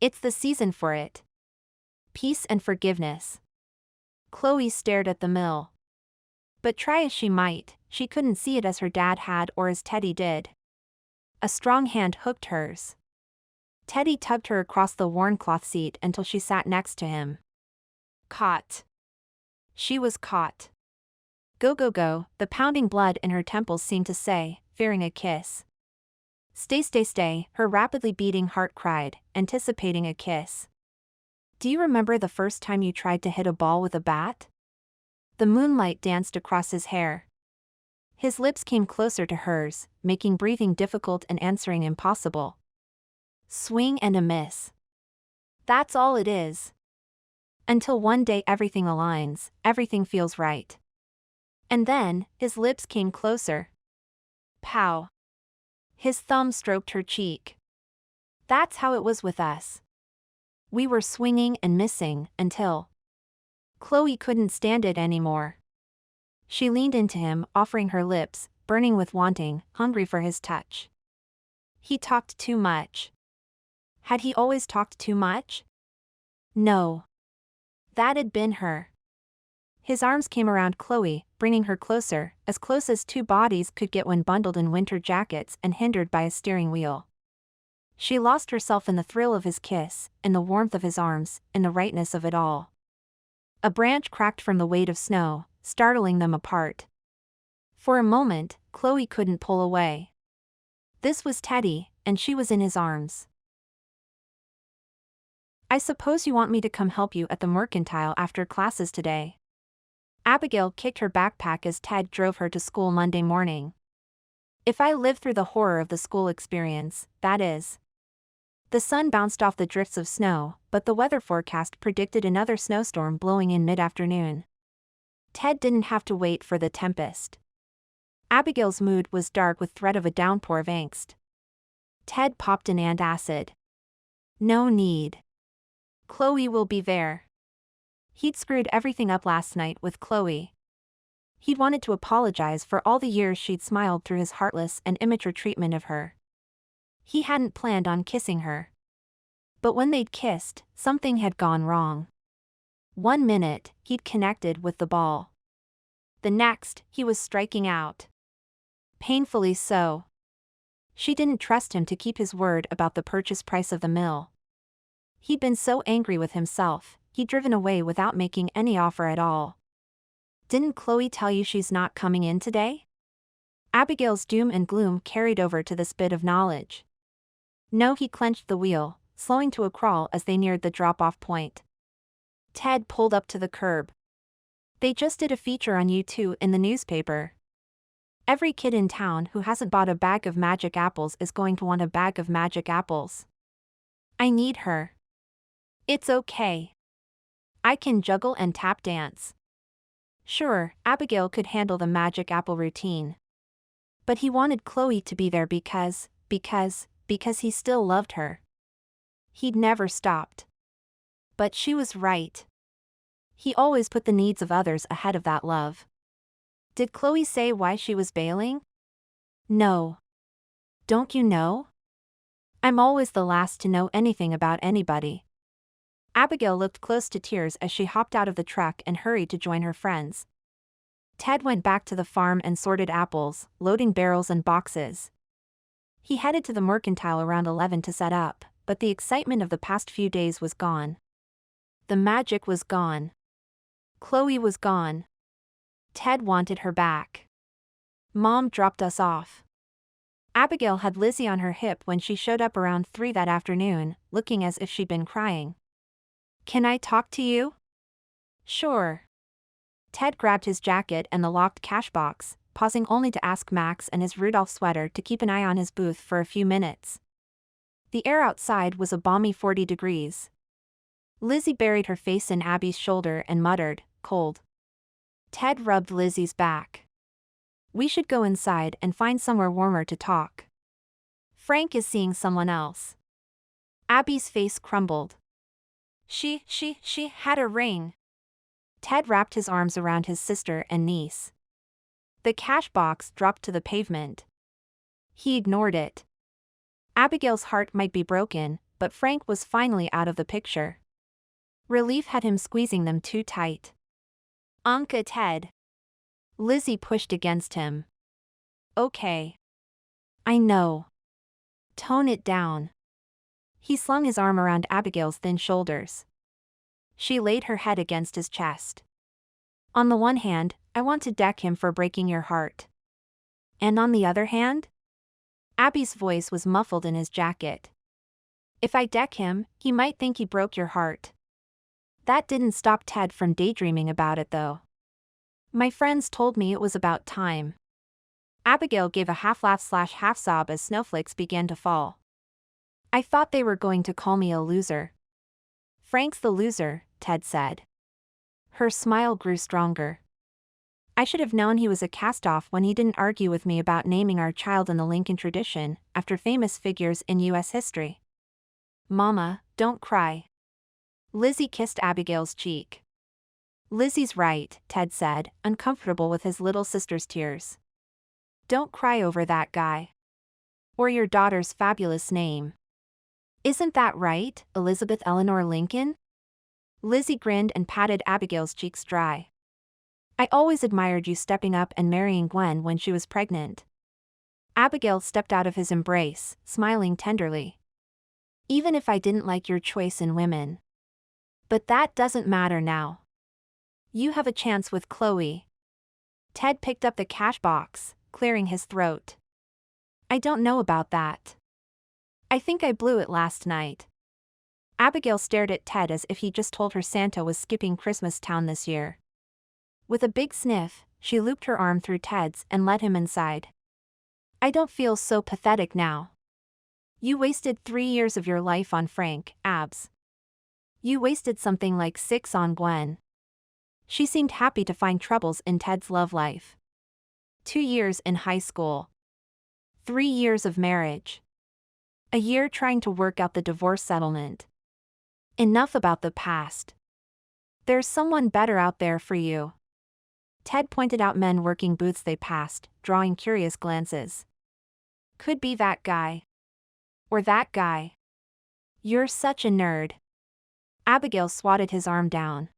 It's the season for it. Peace and forgiveness. Chloe stared at the mill. But try as she might, she couldn't see it as her dad had or as Teddy did. A strong hand hooked hers. Teddy tugged her across the worn cloth seat until she sat next to him. Caught. She was caught. Go go go, the pounding blood in her temples seemed to say, fearing a kiss. Stay stay stay, her rapidly beating heart cried, anticipating a kiss. Do you remember the first time you tried to hit a ball with a bat? The moonlight danced across his hair. His lips came closer to hers, making breathing difficult and answering impossible. Swing and a miss. That's all it is. Until one day everything aligns, everything feels right. And then, his lips came closer. Pow. His thumb stroked her cheek. That's how it was with us. We were swinging and missing, until Chloe couldn't stand it anymore. She leaned into him, offering her lips, burning with wanting, hungry for his touch. He talked too much. Had he always talked too much? No. That had been her. His arms came around Chloe, bringing her closer, as close as two bodies could get when bundled in winter jackets and hindered by a steering wheel. She lost herself in the thrill of his kiss, in the warmth of his arms, in the rightness of it all. A branch cracked from the weight of snow, startling them apart. For a moment, Chloe couldn't pull away. This was Teddy, and she was in his arms. I suppose you want me to come help you at the mercantile after classes today. Abigail kicked her backpack as Ted drove her to school Monday morning. If I live through the horror of the school experience, that is. The sun bounced off the drifts of snow, but the weather forecast predicted another snowstorm blowing in mid-afternoon. Ted didn't have to wait for the tempest. Abigail's mood was dark with threat of a downpour of angst. Ted popped an antacid. No need. Chloe will be there. He'd screwed everything up last night with Chloe. He'd wanted to apologize for all the years she'd smiled through his heartless and immature treatment of her. He hadn't planned on kissing her. But when they'd kissed, something had gone wrong. 1 minute, he'd connected with the ball. The next, he was striking out. Painfully so. She didn't trust him to keep his word about the purchase price of the mill. He'd been so angry with himself, he'd driven away without making any offer at all. Didn't Chloe tell you she's not coming in today? Abigail's doom and gloom carried over to this bit of knowledge. No, he clenched the wheel, slowing to a crawl as they neared the drop-off point. Ted pulled up to the curb. They just did a feature on you two in the newspaper. Every kid in town who hasn't bought a bag of magic apples is going to want a bag of magic apples. I need her. It's okay. I can juggle and tap dance. Sure, Abigail could handle the magic apple routine. But he wanted Chloe to be there because he still loved her. He'd never stopped. But she was right. He always put the needs of others ahead of that love. Did Chloe say why she was bailing? No. Don't you know? I'm always the last to know anything about anybody. Abigail looked close to tears as she hopped out of the truck and hurried to join her friends. Ted went back to the farm and sorted apples, loading barrels and boxes. He headed to the mercantile around 11 to set up, but the excitement of the past few days was gone. The magic was gone. Chloe was gone. Ted wanted her back. Mom dropped us off. Abigail had Lizzie on her hip when she showed up around 3 that afternoon, looking as if she'd been crying. Can I talk to you? Sure. Ted grabbed his jacket and the locked cash box, pausing only to ask Max and his Rudolph sweater to keep an eye on his booth for a few minutes. The air outside was a balmy 40 degrees. Lizzie buried her face in Abby's shoulder and muttered, "Cold." Ted rubbed Lizzie's back. "We should go inside and find somewhere warmer to talk. Frank is seeing someone else." Abby's face crumbled. She had a ring." Ted wrapped his arms around his sister and niece. The cash box dropped to the pavement. He ignored it. Abigail's heart might be broken, but Frank was finally out of the picture. Relief had him squeezing them too tight. "Uncle Ted." Lizzie pushed against him. "Okay. I know. Tone it down." He slung his arm around Abigail's thin shoulders. She laid her head against his chest. "On the one hand, I want to deck him for breaking your heart. And on the other hand?" Abby's voice was muffled in his jacket. "If I deck him, he might think he broke your heart." That didn't stop Ted from daydreaming about it though. "My friends told me it was about time." Abigail gave a half-laugh/half sob as snowflakes began to fall. "I thought they were going to call me a loser." "Frank's the loser," Ted said. Her smile grew stronger. "I should have known he was a cast-off when he didn't argue with me about naming our child in the Lincoln tradition, after famous figures in U.S. history." "Mama, don't cry." Lizzie kissed Abigail's cheek. "Lizzie's right," Ted said, uncomfortable with his little sister's tears. "Don't cry over that guy. Or your daughter's fabulous name. Isn't that right, Elizabeth Eleanor Lincoln?" Lizzie grinned and patted Abigail's cheeks dry. "I always admired you stepping up and marrying Gwen when she was pregnant." Abigail stepped out of his embrace, smiling tenderly. "Even if I didn't like your choice in women. But that doesn't matter now. You have a chance with Chloe." Ted picked up the cash box, clearing his throat. "I don't know about that. I think I blew it last night." Abigail stared at Ted as if he just told her Santa was skipping Christmas Town this year. With a big sniff, she looped her arm through Ted's and led him inside. "I don't feel so pathetic now. You wasted 3 years of your life on Frank, Abs. You wasted something like 6 on Gwen." She seemed happy to find troubles in Ted's love life. 2 years in high school. 3 years of marriage. A year trying to work out the divorce settlement. Enough about the past. There's someone better out there for you. Ted pointed out men working booths they passed, drawing curious glances. "Could be that guy. Or that guy. You're such a nerd." Abigail swatted his arm down.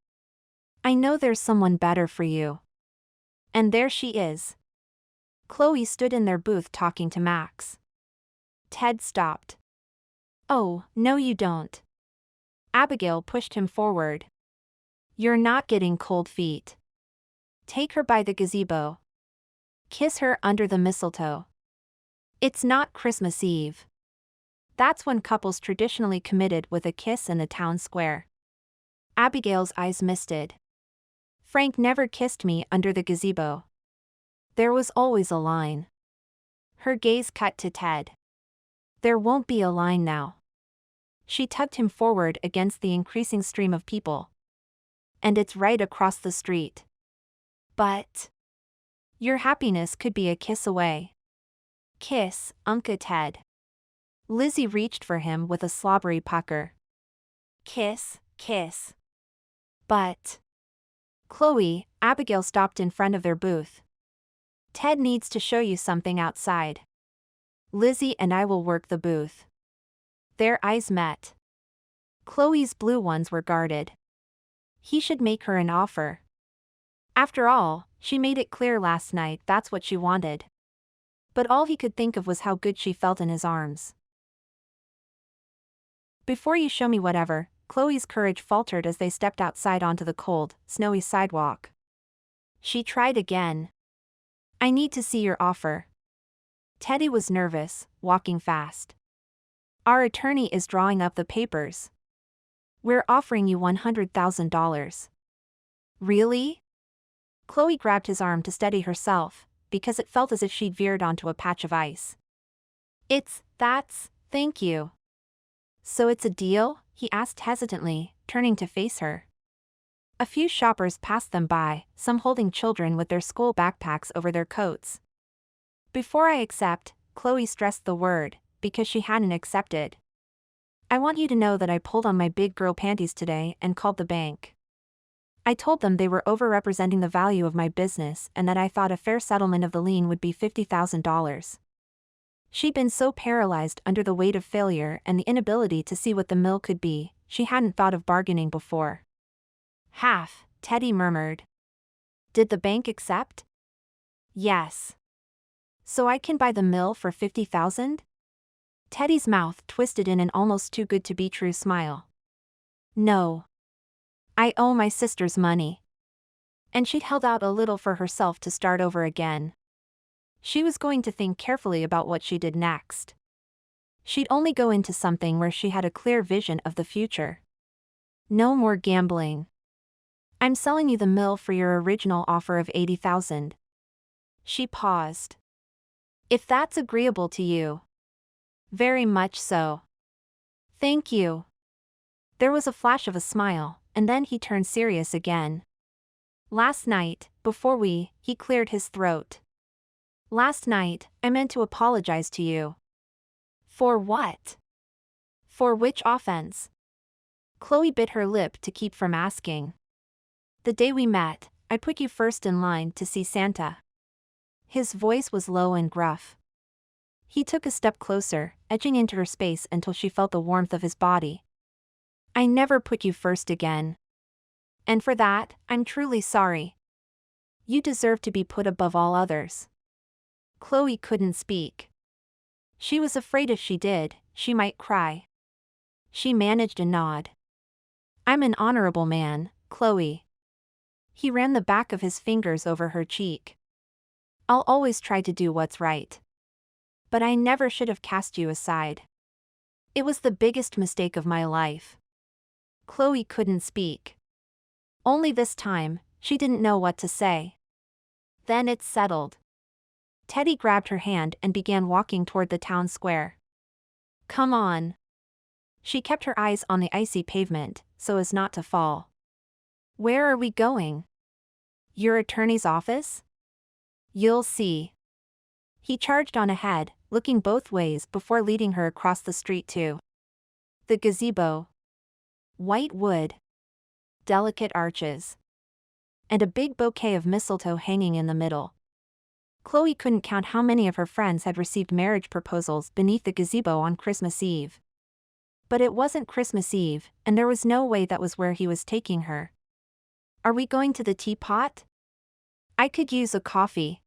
"I know there's someone better for you. And there she is." Chloe stood in their booth talking to Max. Ted stopped. "Oh, no you don't." Abigail pushed him forward. "You're not getting cold feet. Take her by the gazebo. Kiss her under the mistletoe. It's not Christmas Eve. That's when couples traditionally committed with a kiss in the town square." Abigail's eyes misted. "Frank never kissed me under the gazebo. There was always a line." Her gaze cut to Ted. "There won't be a line now." She tugged him forward against the increasing stream of people. "And it's right across the street." "But your happiness could be a kiss away." "Kiss, Uncle Ted." Lizzie reached for him with a slobbery pucker. "Kiss, kiss." "But..." "Chloe," Abigail stopped in front of their booth. "Ted needs to show you something outside. Lizzie and I will work the booth." Their eyes met. Chloe's blue ones were guarded. He should make her an offer. After all, she made it clear last night that's what she wanted. But all he could think of was how good she felt in his arms. "Before you show me whatever," Chloe's courage faltered as they stepped outside onto the cold, snowy sidewalk. She tried again. "I need to see your offer." Teddy was nervous, walking fast. "Our attorney is drawing up the papers. We're offering you $100,000. "Really?" Chloe grabbed his arm to steady herself, because it felt as if she'd veered onto a patch of ice. Thank you. So it's a deal? He asked hesitantly, turning to face her. A few shoppers passed them by, some holding children with their school backpacks over their coats. Before I accept, Chloe stressed the word, because she hadn't accepted. I want you to know that I pulled on my big girl panties today and called the bank. I told them they were overrepresenting the value of my business and that I thought a fair settlement of the lien would be $50,000. She'd been so paralyzed under the weight of failure and the inability to see what the mill could be, she hadn't thought of bargaining before. Half, Teddy murmured. Did the bank accept? Yes. So I can buy the mill for $50,000? Teddy's mouth twisted in an almost too good to be true smile. No. I owe my sister's money. And she'd held out a little for herself to start over again. She was going to think carefully about what she did next. She'd only go into something where she had a clear vision of the future. No more gambling. I'm selling you the mill for your original offer of $80,000. She paused. If that's agreeable to you. Very much so. Thank you. There was a flash of a smile, and then he turned serious again. Last night, before he cleared his throat. Last night, I meant to apologize to you. For what? For which offense? Chloe bit her lip to keep from asking. The day we met, I put you first in line to see Santa. His voice was low and gruff. He took a step closer, edging into her space until she felt the warmth of his body. I never put you first again. And for that, I'm truly sorry. You deserve to be put above all others. Chloe couldn't speak. She was afraid if she did, she might cry. She managed a nod. I'm an honorable man, Chloe. He ran the back of his fingers over her cheek. I'll always try to do what's right. But I never should have cast you aside. It was the biggest mistake of my life. Chloe couldn't speak. Only this time, she didn't know what to say. Then it settled. Teddy grabbed her hand and began walking toward the town square. Come on. She kept her eyes on the icy pavement, so as not to fall. Where are we going? Your attorney's office? You'll see. He charged on ahead, looking both ways before leading her across the street to the gazebo. White wood. Delicate arches. And a big bouquet of mistletoe hanging in the middle. Chloe couldn't count how many of her friends had received marriage proposals beneath the gazebo on Christmas Eve. But it wasn't Christmas Eve, and there was no way that was where he was taking her. Are we going to the teapot? I could use a coffee.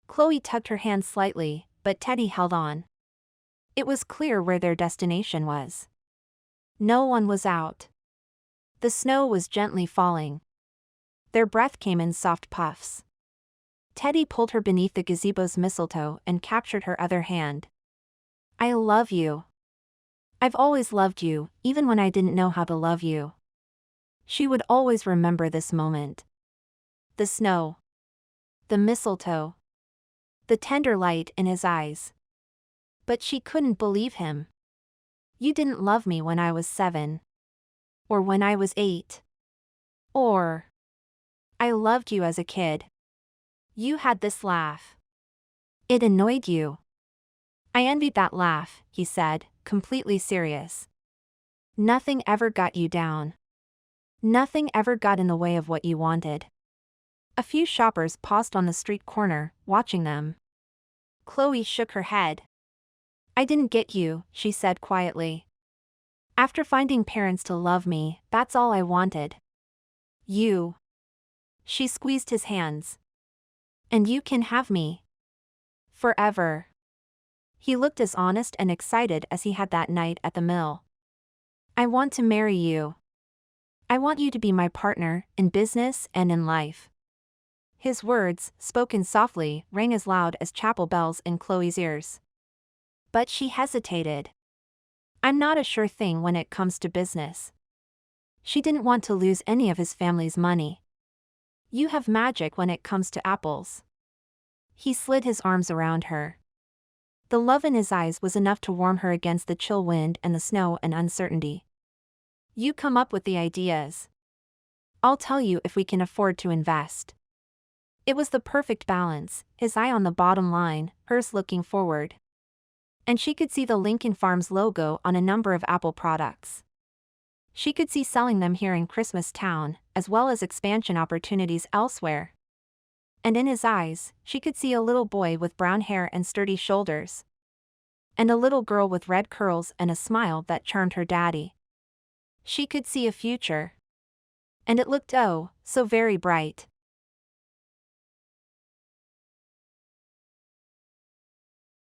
Chloe tugged her hand slightly, but Teddy held on. It was clear where their destination was. No one was out. The snow was gently falling. Their breath came in soft puffs. Teddy pulled her beneath the gazebo's mistletoe and captured her other hand. I love you. I've always loved you, even when I didn't know how to love you. She would always remember this moment. The snow. The mistletoe. The tender light in his eyes. But she couldn't believe him. You didn't love me when I was 7. Or when I was 8. Or I loved you as a kid. You had this laugh. It annoyed you. I envied that laugh, he said, completely serious. Nothing ever got you down. Nothing ever got in the way of what you wanted. A few shoppers paused on the street corner, watching them. Chloe shook her head. I didn't get you, she said quietly. After finding parents to love me, that's all I wanted. You. She squeezed his hands. And you can have me. Forever. He looked as honest and excited as he had that night at the mill. I want to marry you. I want you to be my partner, in business and in life. His words, spoken softly, rang as loud as chapel bells in Chloe's ears. But she hesitated. I'm not a sure thing when it comes to business. She didn't want to lose any of his family's money. You have magic when it comes to apples. He slid his arms around her. The love in his eyes was enough to warm her against the chill wind and the snow and uncertainty. You come up with the ideas. I'll tell you if we can afford to invest. It was the perfect balance, his eye on the bottom line, hers looking forward. And she could see the Lincoln Farms logo on a number of Apple products. She could see selling them here in Christmas Town, as well as expansion opportunities elsewhere. And in his eyes, she could see a little boy with brown hair and sturdy shoulders. And a little girl with red curls and a smile that charmed her daddy. She could see a future. And it looked oh, so very bright.